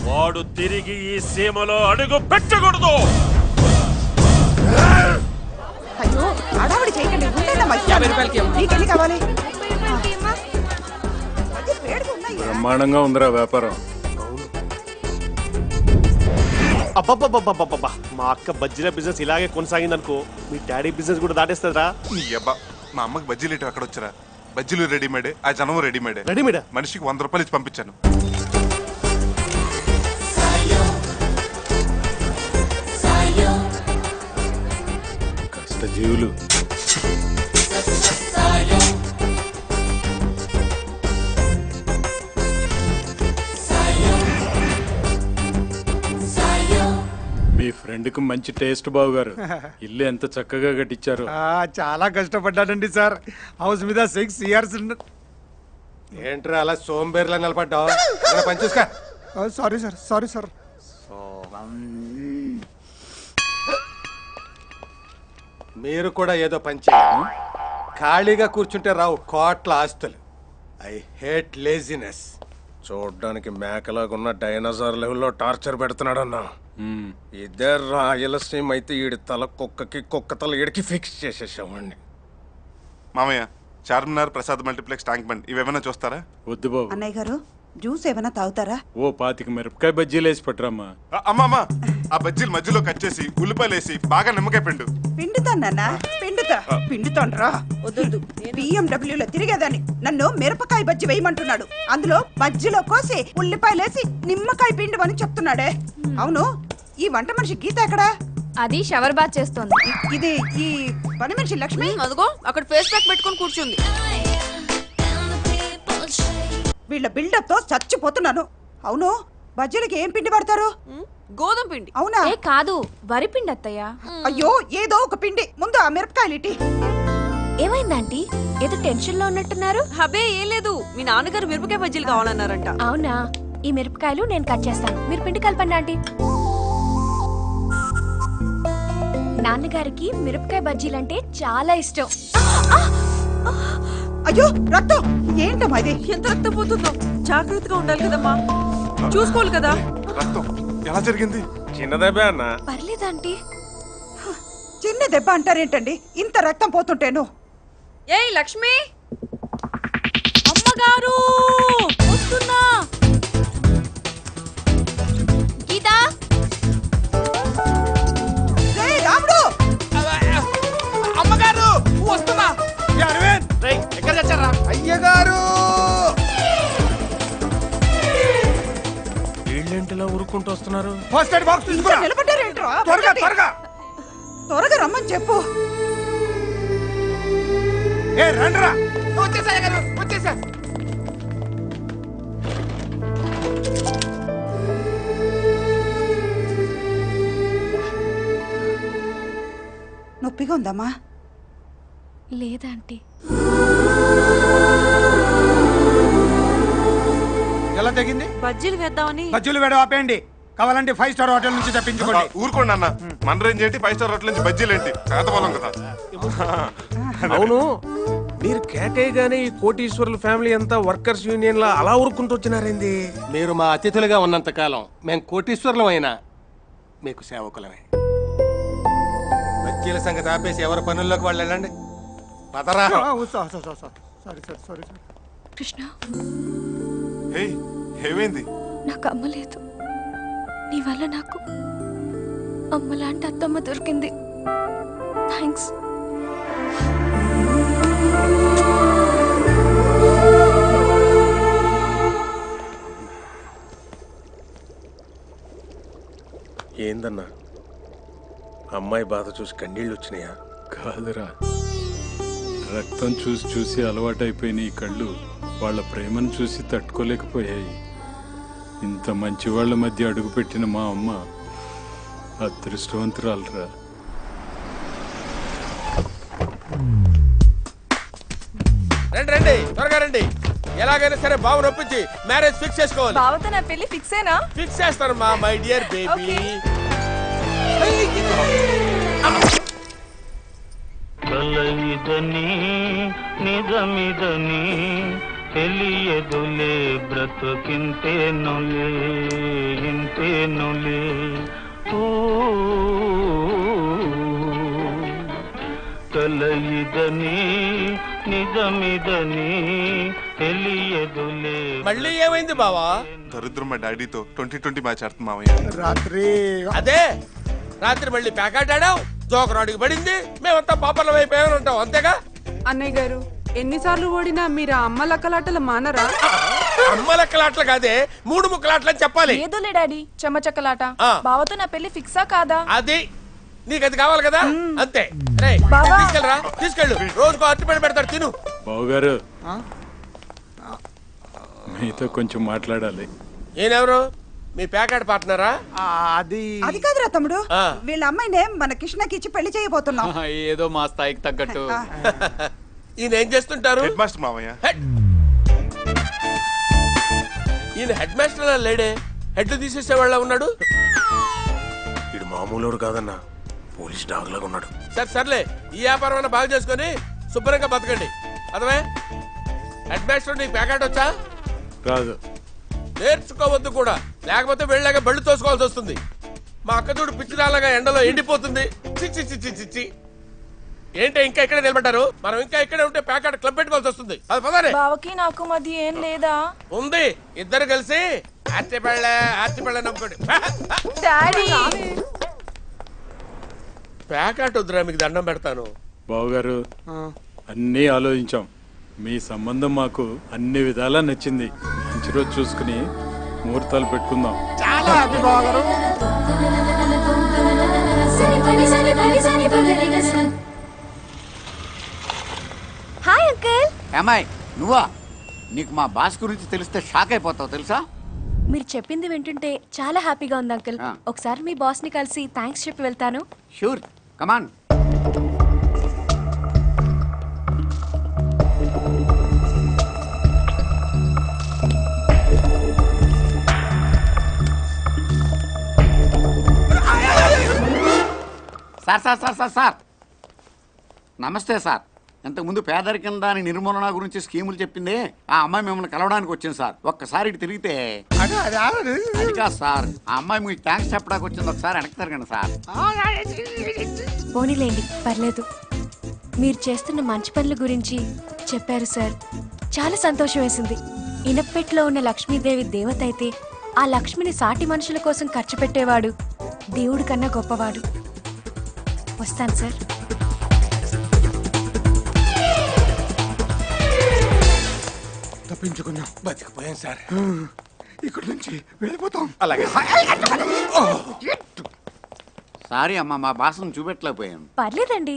వాడు తిరిగి ఈ సీమలో అడుగు పెట్టకూడదు. అయ్యో, అడావిడి చేయకండి. నీకెన్ని కావాలి? బ్రహ్మాండంగా ఉందిరా వ్యాపారం. అబ్బబ్బబ్బబ్బబ్బబ్బా, మా అక్క బజ్జీల బిజినెస్ ఇలాగే కొనసాగిందనుకో, మీ డాడీ బిజినెస్ కూడా దాటేస్తుందిరా. నీ అబ్బా, మా అమ్మకి బజ్జీలు ఇటు అక్కడ వచ్చారా? బజ్జీలు రెడీమేడే, ఆ జనం రెడీమేడే. రెడీమేడా? మనిషికి 100 రూపాయలు ఇచ్చి పంపించాను. కష్టజీవులు. మీ ఫ్రెండ్ కు మంచి టేస్ట్ బాబు గారు. ఇల్లు ఎంత చక్కగా కట్టించారు. చాలా కష్టపడ్డాడండి సార్. హౌస్ మీద 6 years. ఏంట్రా అలా సోంబేర్లా నిలబడ్డావు? పని చూసుకో. Sorry sir, sorry sir. మీరు కూడా ఏదో పని చేయాలి. ఖాళీగా కూర్చుంటే రావు కోట్ల ఆస్తులు. I hate laziness. చూడ్డానికి మేకలాగున్న డైనోసార్ లెవెల్లో టార్చర్ పెడుతున్నాడన్నా. ఇదే రాయలసీమ అయితే ఈడి తల కుక్కకి, కుక్క తల ఈడికి ఫిక్స్ చేసేసామండి. మామయ్య, Charminar, Prasad multiplex, tank bund ఇవేమైనా చూస్తారా? వద్దు బాబు. అన్నయ్య గారు జ్యూస్ ఏమైనా తాగుతారా? ఓ 25 మిరపకాయ బజ్జీలు వేసి పట్టురామ్మా. అమ్మా, ఆ బజ్జీలు మధ్యలో కట్ చేసి ఉల్లిపాయలు వేసి బాగా నిమ్మకాయ పిండు. పిండుతానన్నా, పిండుతాండ్రా. వద్దు, BMW లో తిరిగేదాన్ని నన్ను మిరపకాయ బజ్జి వేయమంటున్నాడు. అందులో మధ్యలో కోసి ఉల్లిపాయలేసి నిమ్మకాయ పిండమని చెప్తున్నాడే. అవును, ఈ వంట మనిషి గీత ఎక్కడా? అది షవర్ బాత్ చేస్తోంది. ఇది ఈ పని మనిషి లక్ష్మి. అదిగో అక్కడ ఫేస్ ప్యాక్ పెట్టుకొని కూర్చుంది. వీళ్ళ బిల్డప్ తో చచ్చిపోతున్నాను. అవును, బజ్జీలకి ఏం పిండి పడతారు? గోధుమ పిండి. అవునా? కాదు, వరి పిండి అత్తయ్య. అయ్యో, ఏదో ఒక పిండి. ముందు ఆ మిరపకాయలు ఇటీ. ఏమైందంటీ? ఏదో టెన్షన్ లో ఉన్నట్టున్నారు. హబే ఏం లేదు, మీ నాన్నగారు మిరపకాయ బజ్జీలు కావాలన్నారంట. అవునా? ఈ మిరపకాయలు నేను కట్ చేస్తాను, మీరు పిండి కలపండి ఆంటీ. నాన్నగారికి మిరపకాయ బజ్జీలంటే చాలా ఇష్టం. అయ్యో, రక్తం! ఏంటమ్మా ఇది? ఎంత రక్తం పోతుందో? జాగ్రత్తగా ఉండాలి కదమ్మా, చూసుకోవాలి కదా. రక్తం ఎలా జరిగింది? చిన్నదేబే అన్న. పర్లేదు ఆంటీ. చిన్న దెబ్బ అంటారేంటండి? ఇంత రక్తం పోతుంటేను. ఏయ్ లక్ష్మి, అమ్మగారు వస్తున్నా. గీతా, రాముడు! అమ్మగారు వస్తున్నా. ఎక్కడ చచ్చారా? అయ్యగారు! వీళ్ళేంటిలా ఊరుకుంటూ వస్తున్నారు? ఫస్ట్ ఎయిడ్ బాక్స్ తీసుకురా. నిలబడ్డారేంట్రా? త్వరగా త్వరగా త్వరగా రమ్మని చెప్పు. ఏ రండ్రా. వచ్చేసా గారు, వచ్చేసా. నొప్పిగా ఉందమ్మా? లేదాంటీ. ఎలా తగ్గింది? బజ్జీలు వేద్దామని. బజ్జీలు వేడ ఆపేయండి. కావాలంటే 5 స్టార్ హోటల్ నుంచి తెప్పించుకోండి. ఊరుకోండి అన్న. మన రేంజ్ ఏంటి, 5 స్టార్ హోటల్ నుంచి బజ్జీలు ఏంటి? పేదవాళ్ళం కదా. అవును, మీరు కేకయ్యగానే ఈ కోటీశ్వరుల ఫ్యామిలీ అంతా వర్కర్స్ యూనియన్ లా అలా ఊరుకుంటూ వచ్చినారేంది? మీరు మా అతిథులుగా ఉన్నంత కాలం మేము కోటీశ్వరులం అయినా మీకు సేవకులమే. బజ్జీల సంగతి ఆపేసి ఎవరి పనుల్లోకి వాళ్ళు వెళ్ళండి. పదరా. సారీ. కృష్ణ, ఏమైంది? నాకు అమ్మ లేదు. నీ వల్ల నాకు అమ్మ లాంటి అత్తమ్మ దొరికింది. థ్యాంక్స్. ఏందన్నా, అమ్మాయి బాధ చూసి కన్నీళ్ళు వచ్చినాయా? కాదురా, రక్తం చూసి చూసి అలవాటైపోయిన ఈ కళ్ళు వాళ్ళ ప్రేమను చూసి తట్టుకోలేకపోయాయి. ఇంత మంచి వాళ్ళ మధ్య అడుగుపెట్టిన మా అమ్మ అదృష్టవంతురాలరా. రండి, త్వరగా రండి. ఎలాగైనా సరే బాబు నొప్పించి మ్యారేజ్ ఫిక్స్ చేసుకోవాలి. బావతో నా పెళ్లి ఫిక్సేనా? ఫిక్స్ చేస్తాను మా మై డియర్ బేబీ. కలయిదని నిజమిదని తెలియదులే, బ్రతుకింతేనులే ఇంతేనులే. కలయిదని నిజమిదని తెలియదులే. మళ్ళీ ఏమైంది బావా? దరిద్రం మా డాడీతో 2020 మ్యాచ్ ఆడుతుంది మామయ్య. రాత్రి రాత్రి మళ్ళీ ప్యాకెట్ ఆడాం, జోకరాడికి పడింది, మేమంతా పాపర్లం అయిపోయామని ఉంటాం, అంతేగా? అన్నయ్య గారు, ఎన్నిసార్లు ఓడినా మీరు అమ్మ లక్కలాటలు మానరా? అమ్మ లెక్కలాట్లు కాదే 3 ముక్కలాట్లు అని చెప్పాలి. ఏదోలే డాడీ చెమ్మచక్కలాట. బావతో నా పెళ్లి ఫిక్సా కాదా? అది నీకు అది కావాలి కదా అంతే. తీసుకెళ్ళరా తీసుకెళ్ళు. రోజుకో అరటిపండు పెడతాడు తిను. బావగారు మీతో కొంచెం మాట్లాడాలి. ఈయనెవరు? మీ ప్యాకెట్ పార్ట్నరా? అది కాదురా తమ్ముడు, వీళ్ళ అమ్మాయినే మన కృష్ణకి ఇచ్చి పెళ్లి చేయబోతున్నాం. ఏదో మా స్థాయికి తగ్గట్టు. ఈయన ఏం చేస్తుంటారు? హెడ్ మాస్టర్ మావయ్య. ఈయన హెడ్ మాస్టర్ లేడే, హెడ్ తీసేసేవాళ్ళ ఉన్నాడు. ఇది మామూలు కాదన్నా, పోలీస్ డాగ్ లాగా ఉన్నాడు. సర్లే, ఈ వ్యాపారం బాగా చేసుకుని శుభ్రంగా బతకండి. అదవే హెడ్ మాస్టర్ నీకు ప్యాకెట్ వచ్చా? రాదు. నేర్చుకోవద్దు కూడా, లేకపోతే వెళ్ళాక బళ్ళు తోసుకోవాల్సి వస్తుంది. మా అక్క చూడు పిచ్చిరాలాగా ఎండలో ఎండిపోతుంది. చిచ్చి చిచ్చి చిచ్చి ఏంటి ఇంకా ఇక్కడే నిలబడ్డారు? మనం ఇంకా ఇక్కడే ఉంటే ప్యాకెట్ క్లబ్ పెట్టుకోవాల్సి వస్తుంది. అది పదరే. బావకి నాకు మధ్య ఏం లేదా? ఉంది, ఇద్దరు కలిసి ఆర్చిపళ్ళ నమ్ముకోండి. ప్యాకెట్ వద్దురా, మీకు దండం పెడతాను. బావగారు అన్నీ ఆలోచించాం. మీ సంబంధం మాకు అన్ని విధాలా నచ్చింది. మంచి రోజు చూసుకుని ముహూర్తాలు పెట్టుకుందాం. చాలా హ్యాపీ బావగారు. Hi uncle. ఏమాయ్ నువ్వా? నీకు మా బాస్ గురించి తెలిస్తే షాక్ అయిపోతావు తెలుసా? మీరు చెప్పింది వింటుంటే చాలా హ్యాపీగా ఉంది అంకుల్. ఒకసారి మీ బాస్ ని కలిసి థ్యాంక్స్ చెప్పి వెళ్తాను. షూర్, కమాన్. సార్ నమస్తే సార్. ఇంతకుముందు పేదరికం దాని నిర్మూలన గురించి స్కీములు చెప్పింది ఆ అమ్మాయి మిమ్మల్ని కలవడానికి వచ్చింది సార్. ఒక్కసారి ఇటు తిరిగితే అది కాదు సార్, ఆ అమ్మాయి మీకు థ్యాంక్స్ చెప్పడానికి వచ్చింది. ఒకసారి వెనక్కి తిరగండి సార్. పోనీలేండి, పర్లేదు. మీరు చేస్తున్న మంచి పనుల గురించి చెప్పారు సార్, చాలా సంతోషం వేసింది. ఇనప్పెట్లో ఉన్న లక్ష్మీదేవి దేవత అయితే ఆ లక్ష్మిని సాటి మనుషుల కోసం ఖర్చు పెట్టేవాడు దేవుడి కన్నా గొప్పవాడు. వస్తాను సార్. తప్పించుకున్నాం, బతికిపోయాం సార్. ఇక్కడ నుంచి వెళ్ళిపోతాం. అలాగే సారీ అమ్మా, మా బాసను చూపెట్టలేకపోయాను. పర్లేదండి.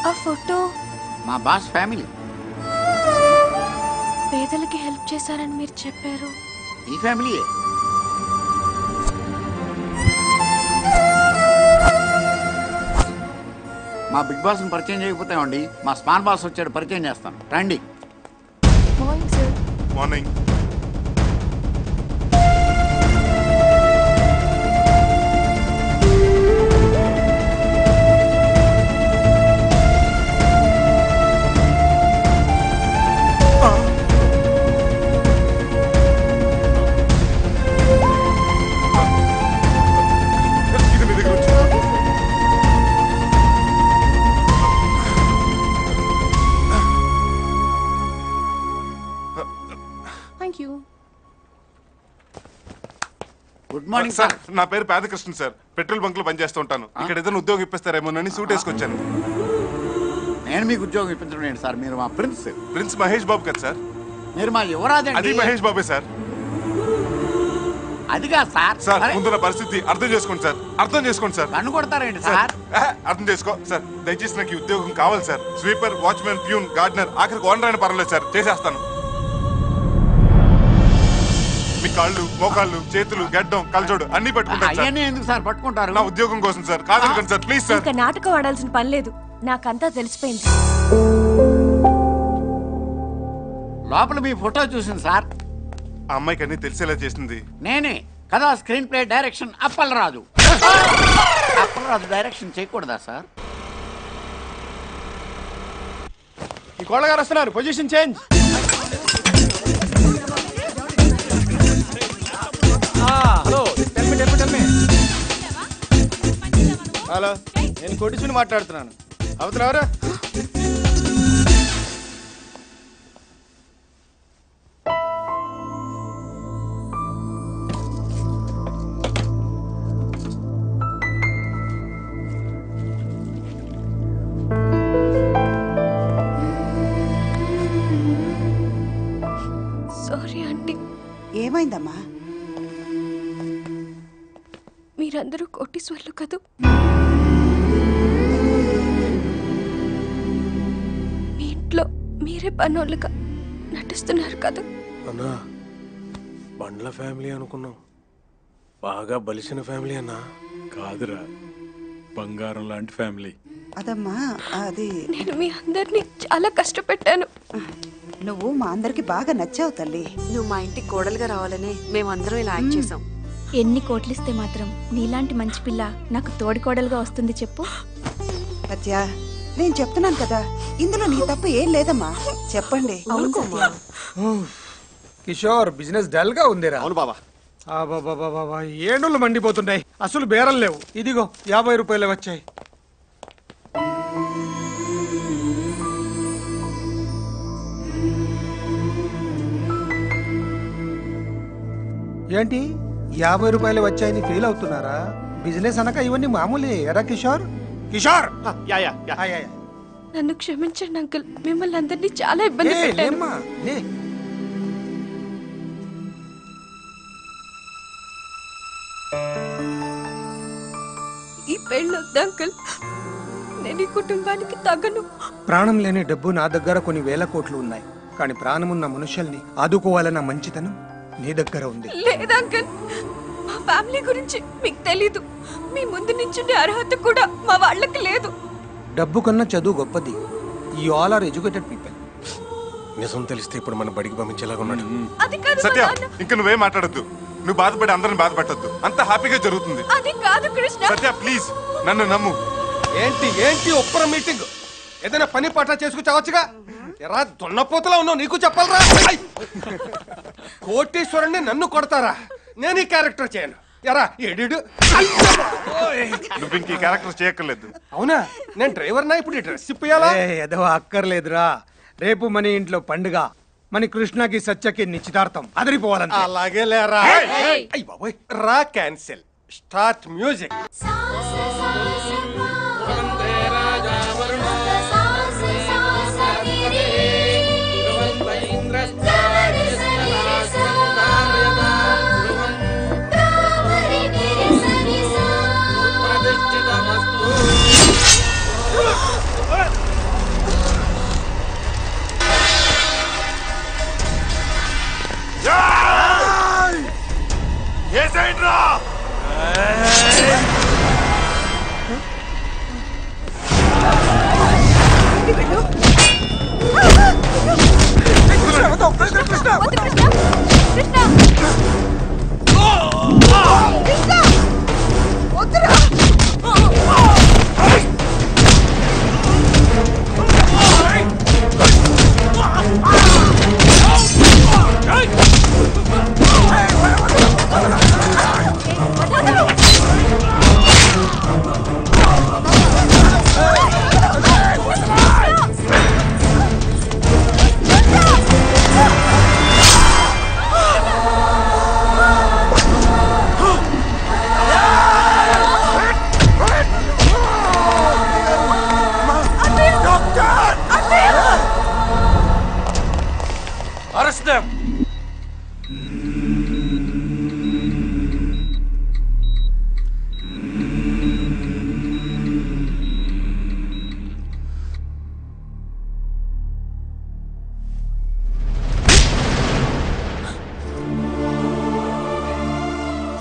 ఆ ఫోటో మా బాస్ ఫ్యామిలీ. పేదలకి హెల్ప్ చేశారని మీరు చెప్పారు. ఈ ఫ్యామిలీయే. మా బిగ్ బాస్ పరిచయం చేయకపోతామండి, మా స్మాల్ బాస్ వచ్చాడు, పరిచయం చేస్తాను రండి. Morning sir. Morning. Good morning sir. నా పేరు పేదకృష్ణ సార్, పెట్రోల్ బంక్ లో పనిచేస్తూ ఉంటాను. ఇక్కడ ఏదైనా ఉద్యోగం ఇప్పిస్తారేమోనని సూట్ వేసుకొచ్చాను. నేను మీకు ఉద్యోగం ఇప్పించడం ఏంటి సార్? మీరు మా ప్రిన్స్. ప్రిన్స్ మహేష్ బాబు కదా సార్? మీరు మా యువరాజు. అది మహేష్ బాబే సార్. అది కాదు సార్. సార్ ముందున్న పరిస్థితి అర్థం చేసుకోండి సార్, అర్థం చేసుకోండి సార్. కన్ను కొడతారేంటి సార్? అర్థం చేసుకో సార్, దయచేసి నాకు ఈ ఉద్యోగం కావాలి sir. Sweeper, watchmen, peon, gardener, ఆఖరికి ఓనర్ అయినా పర్వాలేదు సార్, చేసేస్తాను. మీ కాళ్ళు, మోకాళ్ళు, చేతులు, గడ్డం, కలజోడు అన్ని పట్టుకుంటాను సార్. ఎందుకు సార్ పట్టుకుంటారు? నా ఉద్యోగం కోసం సార్, కాదనుకోండి సార్, ప్లీజ్ సార్. ఇంకా నాటకం ఆడాల్సిన పని లేదు, నాకంతా తెలిసిపోయింది. లోపల మీ ఫోటో చూసింది సార్. ఆ అమ్మాయికి అన్ని తెలిసేలా చేసింది నేనే కదా. Screen play direction Appalaraju. Appalaraju direction చేయకూడదా సార్? ఈ కోళ్ళగారు వస్తున్నారు, పొజిషన్ చేంజ్. హలో, హలో, నేను కోటీశ్వరిని మాట్లాడుతున్నాను. అవుతున్నారా? ఏమైందమ్మా? మీరందరూ కోటీశ్వర్లు కదూ. మీ ఇంట్లో మీరే పనోళ్ళుగా నటిస్తున్నారు కదా. అన్నా బండ్ల ఫ్యామిలీ అనుకున్నాం, బాగా బలిసిన ఫ్యామిలీ అన్నా. కాదురా, బంగారం లాంటి ఫ్యామిలీ. అదమ్మా అది నేను మీ అందరినీ చాలా కష్టపెట్టాను. నువ్వు మా అందరికి బాగా నచ్చావు తల్లి. నువ్వు మా ఇంటికి కోడలుగా రావాలని మేమందరం ఇలా యాక్ట్ చేసాం. ఎన్ని కోట్లిస్తే మాత్రం నీలాంటి మంచి పిల్ల నాకు తోడికోడలుగా వస్తుంది చెప్పు. సత్య, నేను చెప్తున్నాను కదా, ఇందులో నీ తప్పు ఏం లేదమ్మా. చెప్పండి. కిషోర్, బిజినెస్ డల్ గా ఉందిరా. అవును బాబా. ఏడులు మండిపోతున్నాయి, అసలు బేరం లేవు. ఇదిగో 50 రూపాయలు వచ్చాయి. ఏంటి 50 రూపాయలు వచ్చాయని ఫీల్ అవుతున్నారా? బిజినెస్ అనక ఇవన్నీ మామూలే ఎరా కిషోర్. కిషోర్, నన్ను క్షమించండి అంకుల్, మిమ్మల్ని అందరినీ చాలా ఇబ్బంది పెట్టాను. ఈ పెళ్ళొద్దు అంకుల్, నేను ఈ కుటుంబానికి తగను. ప్రాణం లేని డబ్బు నా దగ్గర కొన్ని వేల కోట్లు ఉన్నాయి, కానీ ప్రాణమున్న మనుషుల్ని ఆదుకోవాలన్న మంచితనం నీ దగ్గర ఉంది. లేదు అంకుల్, మా ఫ్యామిలీ గురించి మీకు తెలీదు. మీ ముందు నించుండే అర్హత కూడా మా వాళ్ళకి లేదు. డబ్బు కన్నా చదువు గొప్పది. You all are educated people. నిజం తెలిస్తే ఇప్పుడు మన బడికి పంపించేలాగా ఉన్నాడు. అది కాదు సత్య, ఇంక నువ్వేం మాట్లాడద్దు. నువ్వు బాధపడి అందరిని బాధపెట్టద్దు. అంత హ్యాపీగా జరుగుతుంది. అది కాదు కృష్ణ. సత్య ప్లీజ్ నన్ను నమ్ము. ఏంటి ఒప్పర మీటింగ్? ఏదైనా పని పాట చేసుకు చావచ్చుగా. ఎరా దున్నపోతలా ఉన్నావు, నీకు చెప్పాలరా. కోటీశ్వరుణ్ణి నన్ను కొడతారా? నేను ఈ క్యారెక్టర్ చేయను. ఎరా ఎడిడు, నువ్వు ఇంక ఈ క్యారెక్టర్ చేయక్కర్లేదు. అవునా? నేను డ్రైవర్నా, ఇప్పుడు ఈ డ్రెస్ ఇప్పియాలా? ఏదో అక్కర్లేదురా. రేపు మన ఇంట్లో పండుగ. మన కృష్ణకి సత్యకి నిశ్చితార్థం. అదిరిపోవాలంటే. అలాగే లేరా. అయ్య బాబోయ్, రా క్యాన్సిల్. Start music.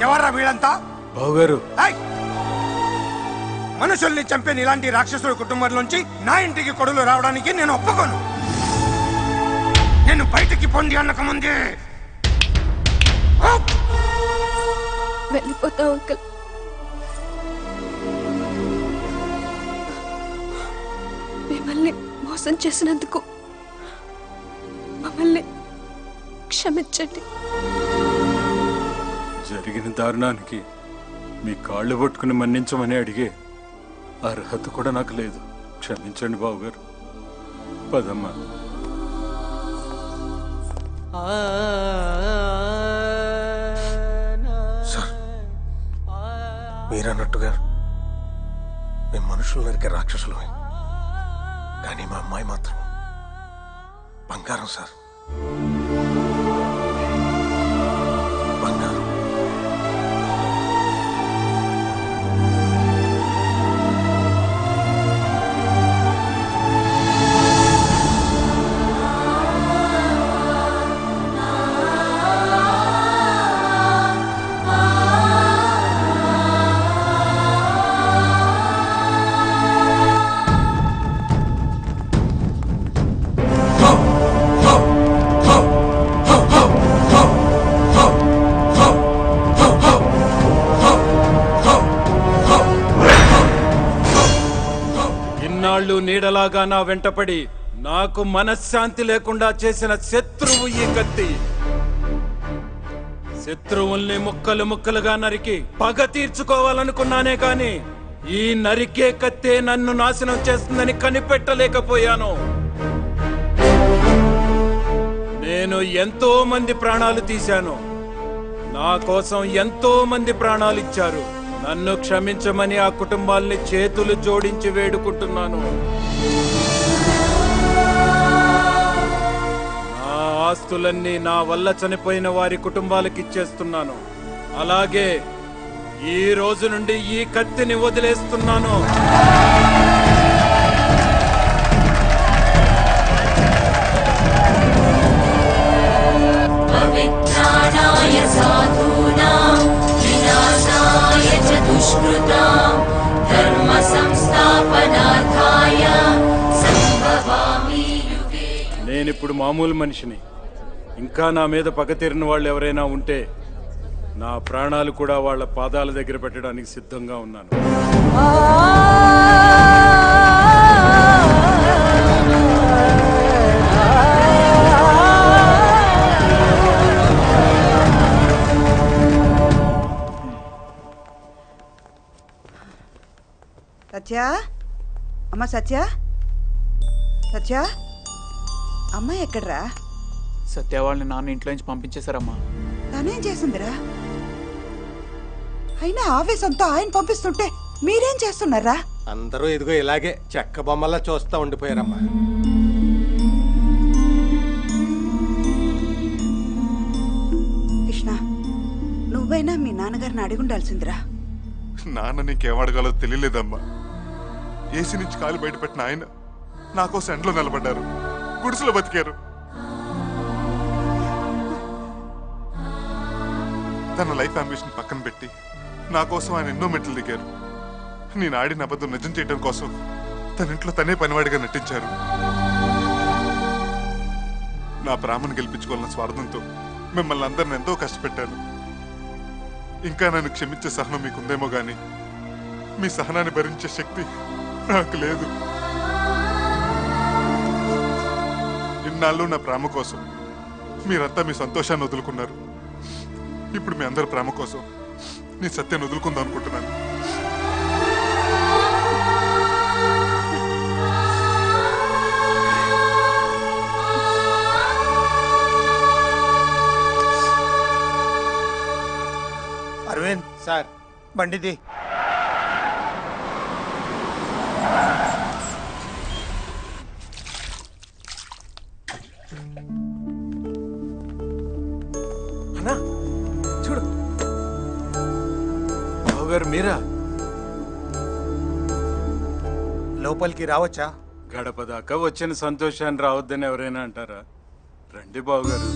ఎవర్రా వీళ్ళంతా? బావగారు, మనుషుల్ని చంపిన ఇలాంటి రాక్షసుల కుటుంబంలోంచి నా ఇంటికి కొడులు రావడానికి నేను ఒప్పుకోను. నేను బయటికి పొంది అన్నక ముందే వెళ్ళిపోతాం అంకుల్. మిమ్మల్ని మోసం చేసినందుకు మమ్మల్ని క్షమించండి. జరిగిన దారుణానికి మీ కాళ్ళు పట్టుకుని మన్నించమని అడిగే అర్హత కూడా నాకు లేదు. క్షమించండి బావగారు. పదమ్మా. సార్, మీరన్నట్టుగా మేము మనుషులు నరికే రాక్షసులమే, కానీ మా అమ్మాయి మాత్రం బంగారం సార్. దొంగలాగా నా వెంటపడి నాకు మనశ్శాంతి లేకుండా చేసిన శత్రువు ఈ కత్తి. శత్రువుల్ని ముక్కలు ముక్కలుగా నరికి పగ తీర్చుకోవాలనుకున్నానే కాని ఈ నరికే కత్తే నన్ను నాశనం చేస్తుందని కనిపెట్టలేకపోయాను. నేను ఎంతో మంది ప్రాణాలు తీశాను. నా కోసం ఎంతో మంది ప్రాణాలు ఇచ్చారు. నన్ను క్షమించమని ఆ కుటుంబాల్ని చేతులు జోడించి వేడుకుంటున్నాను. నా ఆస్తులన్నీ నా వల్ల చనిపోయిన వారి కుటుంబాలకు ఇచ్చేస్తున్నాను. అలాగే ఈ రోజు నుండి ఈ కత్తిని వదిలేస్తున్నాను. పవిత్రాణాయ సాధూనాం వినాశాయ చ దుష్కృతాం ధర్మ సంస్థాపనార్థాయ సంభవామి యుగే. నేనిప్పుడు మామూలు మనిషిని. ఇంకా నా మీద పగ తీరిన వాళ్ళు ఎవరైనా ఉంటే నా ప్రాణాలు కూడా వాళ్ళ పాదాల దగ్గర పెట్టడానికి సిద్ధంగా ఉన్నాను. సత్య అమ్మ సత్య సత్య అమ్మ ఎక్కడ్రా? సత్య వాళ్ళని నాన్న ఇంట్లో నుంచి పంపించేశారమ్మా. తనేం చేసిందిరా? అయినా ఆవేశంతో ఆయన పంపిస్తుంటే మీరేం చేస్తున్నారా? అందరూ ఇదిగో ఇలాగే చెక్క బొమ్మలా చూస్తా ఉండిపోయారమ్మా. కృష్ణ, నువ్వైనా మీ నాన్నగారిని అడిగి ఉండాల్సిందిరా. నాన్న నీకేం అడగాలో తెలియలేదమ్మా. ఏసీ నుంచి కాలు బయటపెట్టిన ఆయన నా కోసం ఎండలో నిలబడ్డారు, గుడిసెలో బతికారు. తన లైఫ్ అంబిషన్ పక్కన పెట్టి నా కోసం ఆయన ఎన్నో మెట్లు దిగారు. నేను ఆడిన అబద్ధం నిజం చేయడం కోసం తన ఇంట్లో తనే పనివాడిగా నటించారు. నా ప్రేమను గెలిపించుకోవాలన్న స్వార్థంతో మిమ్మల్ని అందరిని ఎంతో కష్టపెట్టాను. ఇంకా నన్ను క్షమించే సహనం మీకుందేమో గాని మీ సహనాన్ని భరించే శక్తి నాకు లేదు. ఇన్నాళ్ళు నా ప్రేమ కోసం మీరంతా మీ సంతోషాన్ని వదులుకున్నారు. ఇప్పుడు మీ అందరి ప్రేమ కోసం నీ సత్యాన్ని వదులుకుందాం అనుకుంటున్నాను. అరవింద్ సార్, బండిది. అన్నా చూడు, బావగారు మీరా? లోపలికి రావచ్చా? గడప దాకా వచ్చిన సంతోషాన్ని రావద్దని ఎవరైనా అంటారా? రండి బావగారు.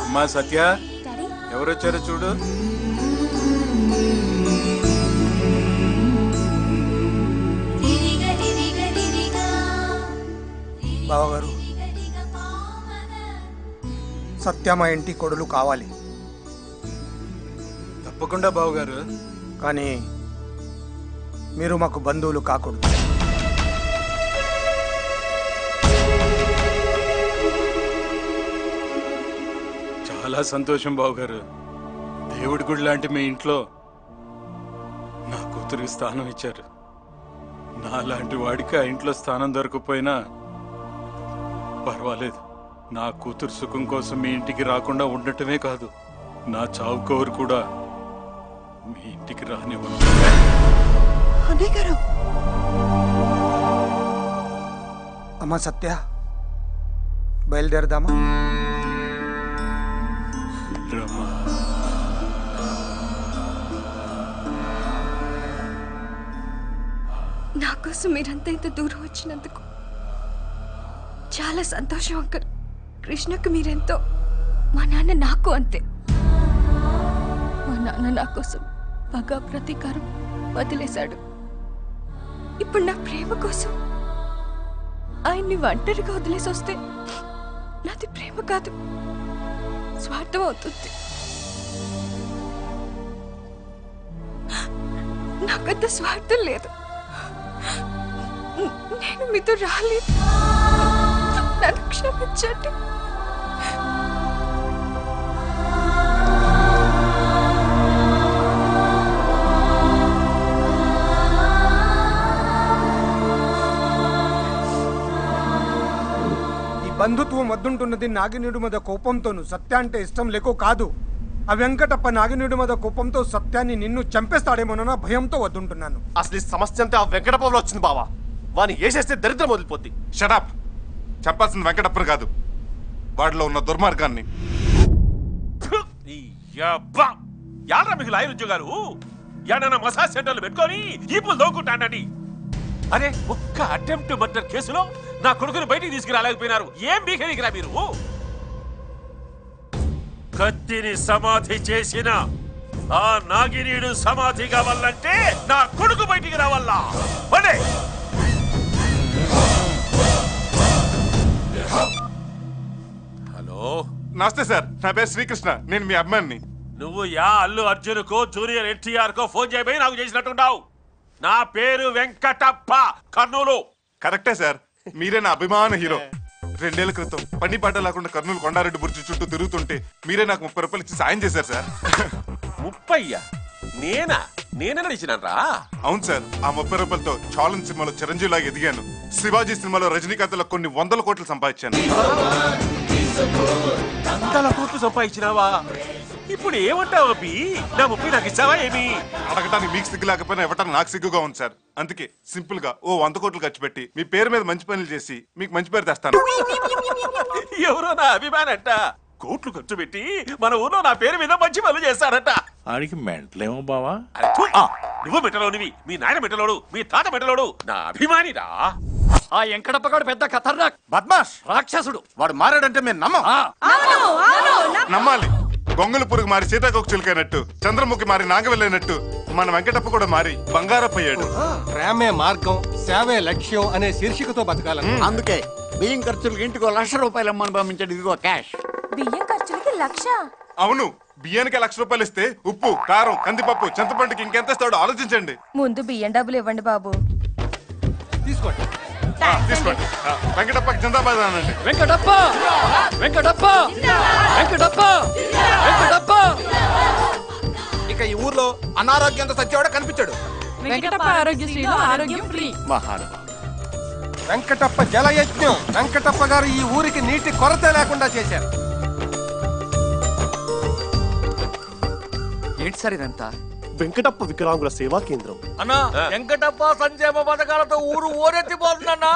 అమ్మా సత్య, ఎవరొచ్చారో చూడు. బావగారు, సత్య మా ఇంటి కొడులు కావాలి. తప్పకుండా బావగారు. కానీ మీరు మాకు బంధువులు కాకూడదు. చాలా సంతోషం బావగారు. దేవుడి గుడి లాంటి మీ ఇంట్లో నా కూతురికి స్థానం ఇచ్చారు. నాలాంటి వాడికి ఆ ఇంట్లో స్థానం దొరకపోయినా పర్వాలేదు. నా కూతురు సుఖం కోసం మీ ఇంటికి రాకుండా ఉండటమే కాదు, నా చావు కోరు కూడా మీ ఇంటికి రానివ్వను. అన్నయ్య గారు. అమ్మా సత్య, బయలుదేరదామా? నా కోసం మీరంతా ఇంత దూరం వచ్చినందుకు చాలా సంతోషం అంకల్. కృష్ణకు మీరెంతో, మా నాన్న నాకు అంతే. మా నాన్న నా కోసం పగ ప్రతీకారం వదిలేశాడు. ఇప్పుడు నా ప్రేమ కోసం ఆయన్ని ఒంటరిగా వదిలేసి వస్తే నాది ప్రేమ కాదు, స్వార్థం అవుతుంది. నాకంత స్వార్థం లేదు. నేను మీతో రాలేదు. నన్ను క్షమించండి. బంధుత్వం వద్దుంటున్నది నాగినీడు మీద కోపంతోను, సత్య అంటే ఇష్టం లేకో కాదు. ఆ వెంకటప్ప నాగినీడు మీద కోపంతో సత్యాన్ని నిన్ను చంపేస్తాడేమోనన్న భయంతో వద్దుంటున్నాను. అసలు ఈ సమస్య అంతా ఆ వెంకటప్పలో వచ్చింది బావా. వాడిని వేసేస్తే దరిద్రం వదిలిపోద్ది. షటప్. చంపాల్సింది వెంకటప్పని కాదు, వాడిలో ఉన్న దుర్మార్గాన్ని. యాడ్రా మీకు లాయర్ ఉద్యోగాలు? యాడన్నా మసాజ్ సెంటర్లు పెట్టుకొని ఈపులు దోకుంటానండి. అరే ఒక్క అటెంప్ట్ మర్డర్ కేసులో నా కొడుకుని బయటికి తీసుకురాలేకపోయినారు. ఏం బీకనికిరా మీరు? కత్తిని సమాధి చేసిన ఆ నాగినీడు సమాధి కావాలంటే నా కొడుకు బయటికి రావాలా? హలో, నమస్తే సార్. నా పేరు శ్రీకృష్ణ. నేను మీ అమ్మాయిని. నువ్వు యా అల్లు అర్జున్ కో జూనియర్ ఎన్టీఆర్ కో ఫోన్ చేయబోయి నాకు చేసినట్టున్నావు. నా పేరు వెంకటప్ప, కర్నూలు. కరెక్టే సార్, మీరే నా అభిమాన హీరో. 2 ఏళ్ల క్రితం పని పాట లేకుండా కర్నూలు కొండారెడ్డి బుర్జి చుట్టూ తిరుగుతుంటే మీరే నాకు 30 రూపాయలు ఇచ్చి సాయం చేశారు సార్. 30? నేనే నడిచినారా? అవును సార్. ఆ 30 రూపాయలతో చాలన్ సినిమాలో చిరంజీవి లాగా ఎదిగాను. శివాజీ సినిమాలో రజనీకాంత్ లో కొన్ని 100 కోట్లు సంపాదించాను. 100 కోట్లు సంపాదించినావా? ఇప్పుడు ఏమంటావు అబ్బి? నా 30 నాకు ఇచ్చావా ఏమి? అడగటానికి మీకు సిగ్గు లేకపోయినా ఇవ్వటానికి నాకు సిగ్గుగా ఉంది సార్. అందుకే సింపుల్ గా ఓ 100 కోట్లు ఖర్చు పెట్టి మీ పేరు మీద మంచి పనులు చేసి మీకు మంచి పేరు తెస్తాను. ఎవరో నా అభిమానంట కోట్లు ఖర్చు పెట్టి మన ఊర్లో నా పేరు మీద మంచి పనులు చేస్తారట. ఆడికి మెంటలేమో బావా. నువ్వు మెట్టలోనివి, మీ నాయన మెట్టలోడు, మీ తాత మెట్టలోడు. నా అభిమానిరా. ఆ వెంకటప్పగాడు పెద్ద ఖతర్నాక్ బద్మాష్ రాక్షసుడు. వాడు మారాడంటే మేము నమ్మాలి. గొంగళ పురుగు మారి సీతాకోక చిలుకైనట్టు, చంద్రముఖి మారి నాగవెళ్ళైనట్టు మన వెంకటప్ప కూడా మారి బంగారపోయాడు. ప్రేమే మార్గం, సేవే లక్ష్యం అనే శీర్షికతో బతకాలని. అందుకే బియ్యం ఖర్చులకి ఇంటికి 1,00,000 రూపాయలు అమ్మని పంపించండి. ఇదిగో క్యాష్. బియ్యం ఖర్చులకి 1,00,000? అవును. బియ్యానికి 1,00,000 రూపాయలు ఇస్తే ఉప్పు, కారం, కందిపప్పు, చింతపండుకి ఇంకెంత ఇస్తాడో ఆలోచించండి. ముందు బియ్యం డబ్బులు ఇవ్వండి బాబు. తీసుకోండి. తీసుకోండి. వెంకటప్పకి జిందాబాద్ అనండి. వెంకటప్ప వెంకటప్ప వెంకటప్ప వెంకటప్ప. ఇక ఈ ఊర్లో అనారోగ్యంతో సచ్చేవాడు కనిపించాడు. వెంకటప్ప ఆరోగ్యశ్రీలో ఆరోగ్యం ఫ్రీ. వెంకటప్ప జలయజ్ఞం. వెంకటప్ప గారు ఈ ఊరికి నీటి కొరత లేకుండా చేశారు. ఏంటి సార్ ఇదంతా? వెంకటప్ప వికలాంగుల సేవా కేంద్రం. అన్నా వెంకటప్ప సంక్షేమ పథకాలతో ఊరు ఓరెత్తిపోతుందన్నా.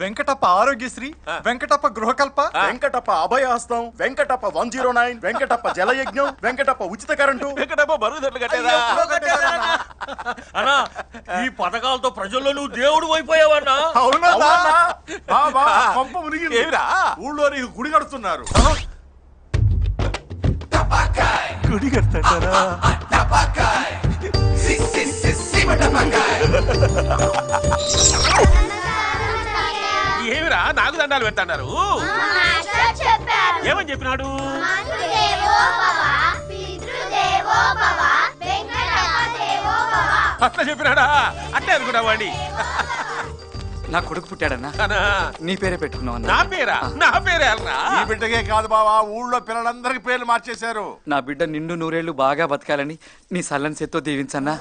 వెంకటప్ప ఆరోగ్యశ్రీ, వెంకటప్ప గృహకల్ప, వెంకటప్ప అభయహస్తం, వెంకటప్ప 109, వెంకటప్ప జలయజ్ఞం, వెంకటప్ప ఉచిత కరెంటు, వెంకటప్ప మరుగుదొడ్లు కట్టేదా? అన్నా ఈ పథకాలతో ప్రజల్లో నువ్వు దేవుడు అయిపోయావన్నా. ఏమిరా? ఊళ్ళో నీకు గుడి కడుతున్నారు. గుడి కడతారా? ఏమిరా నాకు దండాలు పెడతాన్నారు? ఏమని చెప్పినాడు? అట్లా చెప్పినాడా? అట్లే అనుకున్నావాడి. నా కొడుకు పుట్టాడన్నా. నీ పేరే పెట్టుకున్నావు. నా పేరా? నా పేరే అల్రా. ఈ బిడ్డకే కాదు బావా, ఊళ్ళో పిల్లలందరికి పేర్లు మార్చేశారు. నా బిడ్డ నిండు 100 ఏళ్ళు బాగా బతకాలని నీ సల్లని చేత్తో దీవించన్నా.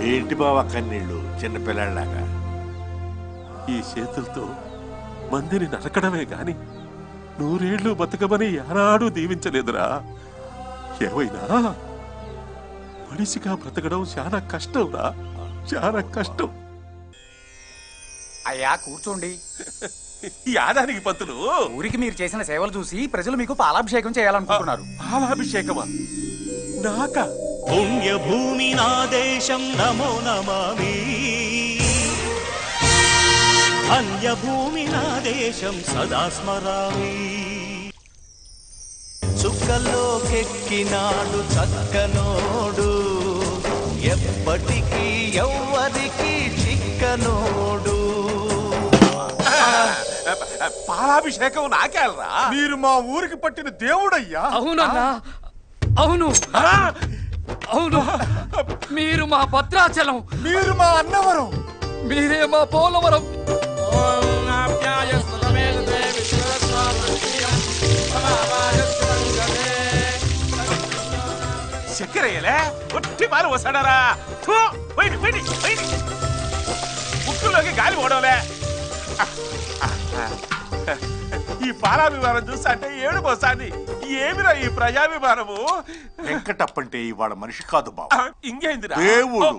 ఏంటి బావా కన్నీళ్ళు చిన్నపిల్లలాగా? ఈ చేతులతో మందిని నరకడమే గాని 100 ఏళ్ళు బతకమని ఏనాడు దీవించలేదురా. ఏమైనా మనిషిగా బ్రతకడం చాలా కష్టంరా, చాలా కష్టం. అయ్యా కూర్చోండి. ఈ ఆదానికి పంతులు ఊరికి మీరు చేసిన సేవలు చూసి ప్రజలు మీకు పాలాభిషేకం చేయాలనుకుంటున్నారు. పాలాభిషేకమా? నాకా? పుణ్యభూమి నా దేశం నమో నమామి, అన్యభూమి నా దేశం సదా స్మరామి. చుక్కల్లోకెక్కినాడు చక్కనోడు, ఎప్పటికీ ఎవ్వరికి చిక్కనోడు. పాలాభిషేకం నాకేలరా. మీరు మా ఊరికి పట్టిన దేవుడయ్యా. అవునన్నా, అవును అవును. మీరు మా భద్రాచలం, మీరు మా అన్నవరం, మీరే మా పోలవరం. చక్కెరయ్యలే ఒట్టి పాలు వస్తాడారా. ముక్కులోకి గాలి పోవడంలే. ఈ పాలాభిమానం చూస్తా అంటే ఏడు వస్తాంది. ఏమిరా ఈ ప్రజాభిమానము? వెంకటప్పంటే ఇవాళ మనిషి కాదు బాబు, ఇంకేందిరా దేవుడు.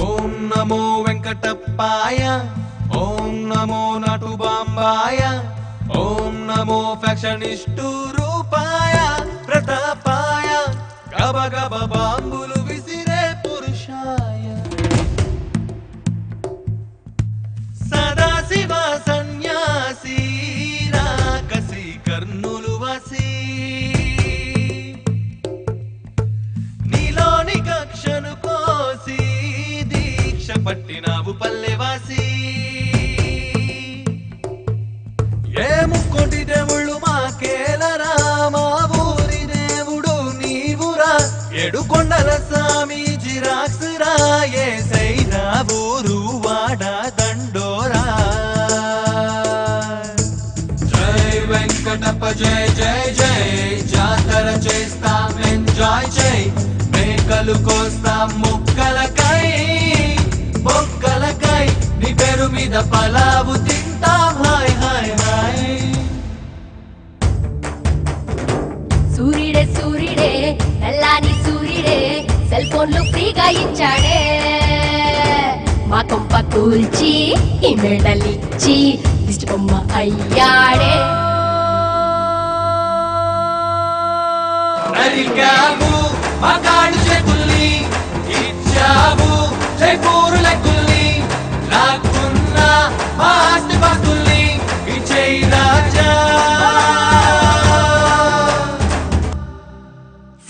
ఓం నమో వెంకటప్పాయ, ఓం నమో నటు బాంబాయ, ఓం నమో ఫ్యాక్షనిస్టు రూపాయ ప్రతాపాయ, గబ గబ బాంబులు విసిరే పురుషాయ, సదాశివ సన్యాసి రాకసి కర్ణులు వసి, నీలోని కక్షను కోసి దీక్ష పట్టినావు పల్లెవాసి. ఏ ముక్కోటి దేవుళ్ళు మాకేలరా, మా ఊరి దేవుడు నీవురా, ఏడు కొండల స్వామి జిరాక్స్ రా, ఏ సైనా ఊరు వాడ దండోరా. జై వెంకటప్ప జై జై జై, జాతర చేస్తాం ఎంజాయ్ జై, మేకలు కోస్తాం ముక్కలకై మొక్కలకై, నీ పేరు మీద పలావు తింటాం హాయ్ హాయ్ హాయ్. సూర్యుడే సూర్యుడే నల్లాని సూర్యుడే, సెల్ ఫోన్లు ఫ్రీగా ఇచ్చాడే, మా కొంప కూల్చి ఈ మెడలిచ్చి దిష్టి బొమ్మ అయ్యాడే. నరికాము మగాడి చేతుల్ని, ఇచ్చాము జైపూరుల కుల్ని, లాక్కున్న మా ఆస్తి పాస్తుల్ని ఇచ్చేయి రాజా.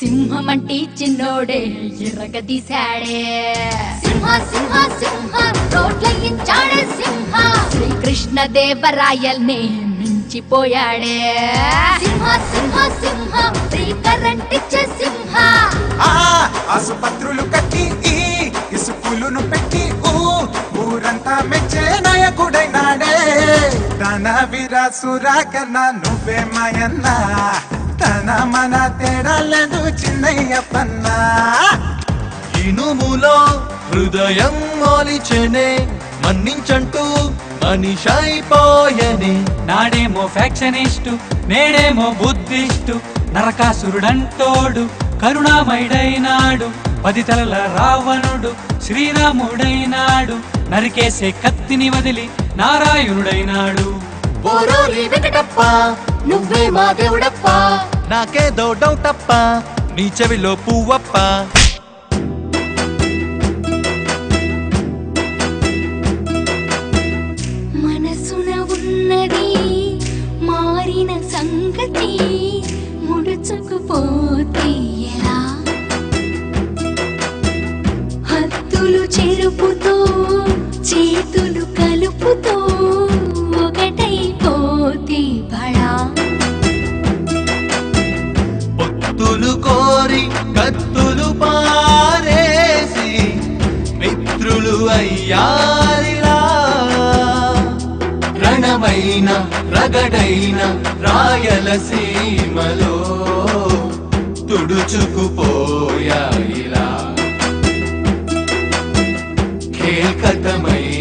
సింహమంటి చిన్నోడే ఎర్రగ తీశాడే, సింహ సింహ సింహ రోడ్లయించాడే సింహ, శ్రీకృష్ణ దేవరాయల్ని మించిపోయాడే, సింహ సింహ సింహ ఫ్రీ కరెంట్ ఇచ్చే సింహ. ఆసుపత్రులు కట్టి ఇసుకులును పెట్టి ఊరంతా మెచ్చే నాయకుడైనాడే, తన వీరాసురా కన్నా నువ్వే మాయన్నా, తన మన తేడాలేదు చిన్నయ్యప్పన్నా. ఇనుములో హృదయం మోలిచెనే, మన్నించంటూ మనిషైపోయనే. నాడేమో ఫ్యాక్షనిస్టు, నేడేమో బుద్ధిస్టు, నరకాసురుడంటోడు కరుణామయుడైనాడు, 10 తలల రావణుడు శ్రీరాముడైనాడు, నరికేసే కత్తిని వదిలి నారాయణుడైనాడు. ఓరోరి వెంకటప్ప నువ్వే మా దేవుడప్ప, నాకేదో డౌటప్ప నీ చెవిలో పువ్వప్ప. మనసున ఉన్నది మారిన సంగతి, ముడుచుకుపోతే ఎలా, హద్దులు చెరుపుతో చేతులు కలుపుతో ఒకటైపోతే బడా. పొత్తులు కోరి కత్తులు పారేసి మిత్రులు అయ్యారిలా, రణమైన రగడైన రాయలసీమలో తుడుచుకుపోయాయిలా, ఖేల్కతమైందిలా.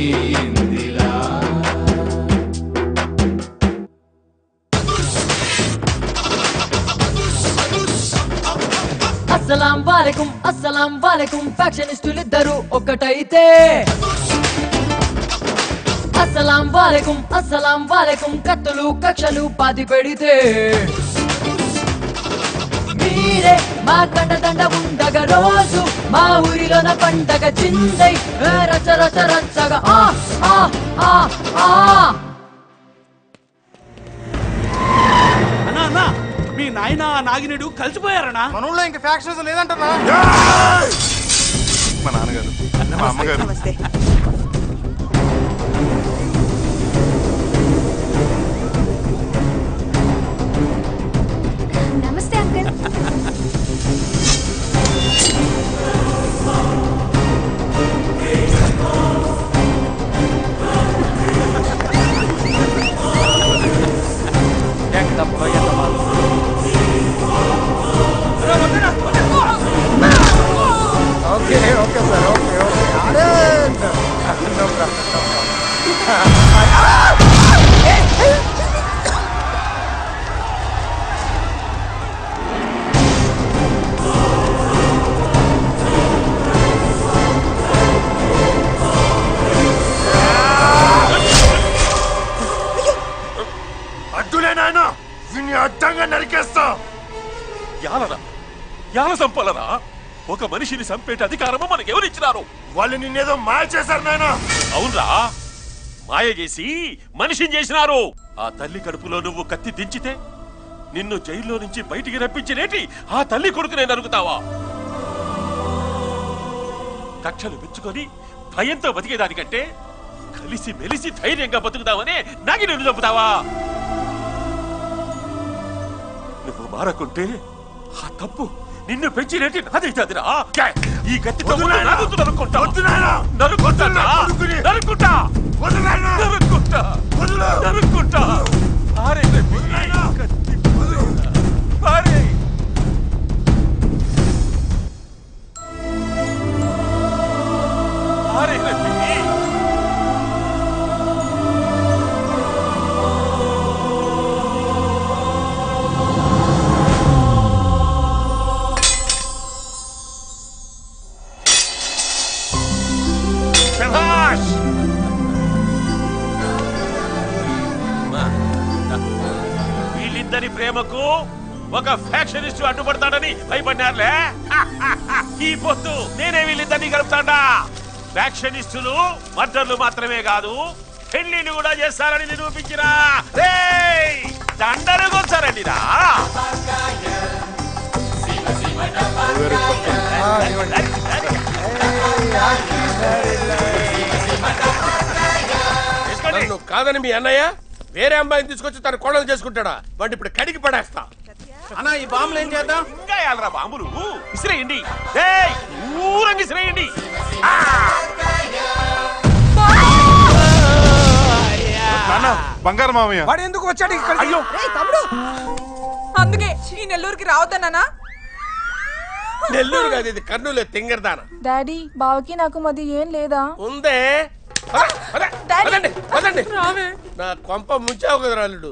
అస్సలాం వాలేకుం ఫ్యాక్షనిస్టులిద్దరూ ఒక్కటైతే, అస్సలాం వాలేకుం కత్తులు కక్షలు పాతి పెడితే, మీరే మా కండదండ ఉండగా రోజు మా ఊరిలోన పండగ చిందై రచ రచ రచ్చగా ఆ ఆ ఆ ఆ. అన్నా అన్నా, మీ నాయన నాగినేడు కలిసిపోయారనా? మనలో ఇంక ఫ్యాక్షన్స్ లేదంటనా? మా నాన్నగారు, మా అమ్మగారు, యాల సంపలరా? ఒక మనిషిని చంపేట అధికారము మనకి ఎవరిచ్చినారు? వాళ్ళు నిన్నేదో మాయ చేశారు నాయన. అవునరా, మాయ చేసి మనిషిని చేసినారు. ఆ తల్లి కడుపులో నువ్వు కత్తి దించితే నిన్ను జైల్లో నుంచి బయటికి రప్పించినేటి ఆ తల్లి కొడుకు నేను అరుగుతావా? కక్షలు పెంచుకొని భయంతో బతికేదానికంటే కలిసి మెలిసి ధైర్యంగా బతుకుదామని నాగి నిన్ను చంపుతావా? నువ్వు మారకుంటే ఆ తప్పు నిన్ను పెంచినేటి నాదైతాదిరా. ఈ కత్తితో నరుకుంటా నరుకుంటా నరుకుంటా నరుకుంటా నరుకుంటా. వీళ్ళిద్దరి ప్రేమకు ఒక ఫ్యాక్షనిస్ట్ అడ్డుపడతాడని భయపడినారులే. ఈ పొత్తు నేనే వీళ్ళిద్దరిని కలుపుతాడా. ఫ్యాక్షనిస్టులు మర్డర్లు మాత్రమే కాదు, పెళ్లిని కూడా చేస్తారని నిరూపించినా దండలు కొచ్చారండి రా. నన్ను కాదని మీ అన్నయ్య వేరే అమ్మాయిని తీసుకొచ్చి తన కోడలు చేసుకుంటాడా? వాడిని ఇప్పుడు కడిగి పడేస్తా. అన్నా ఈ బాంబులు ఏం చేద్దాం? ఇంకా యాలరా బాంబులు ఇసిరేయండి, ఊరంగి ఇసిరేయండి. బంగారు మామయ్య వాడు ఎందుకు వచ్చాడు ఇక్కడ? అయ్యో తమ్ముడు, అందుకే ఈ నెల్లూరుకి రావద్దన్నానా? నెల్లూరు కాదు, ఇది కర్నూలు తింగరదాన. డాడీ, బావకి నాకు మధ్య ఏం లేదా? ఉందే. పదండి. నా కొంప ముంచావు కదా రాలుడు.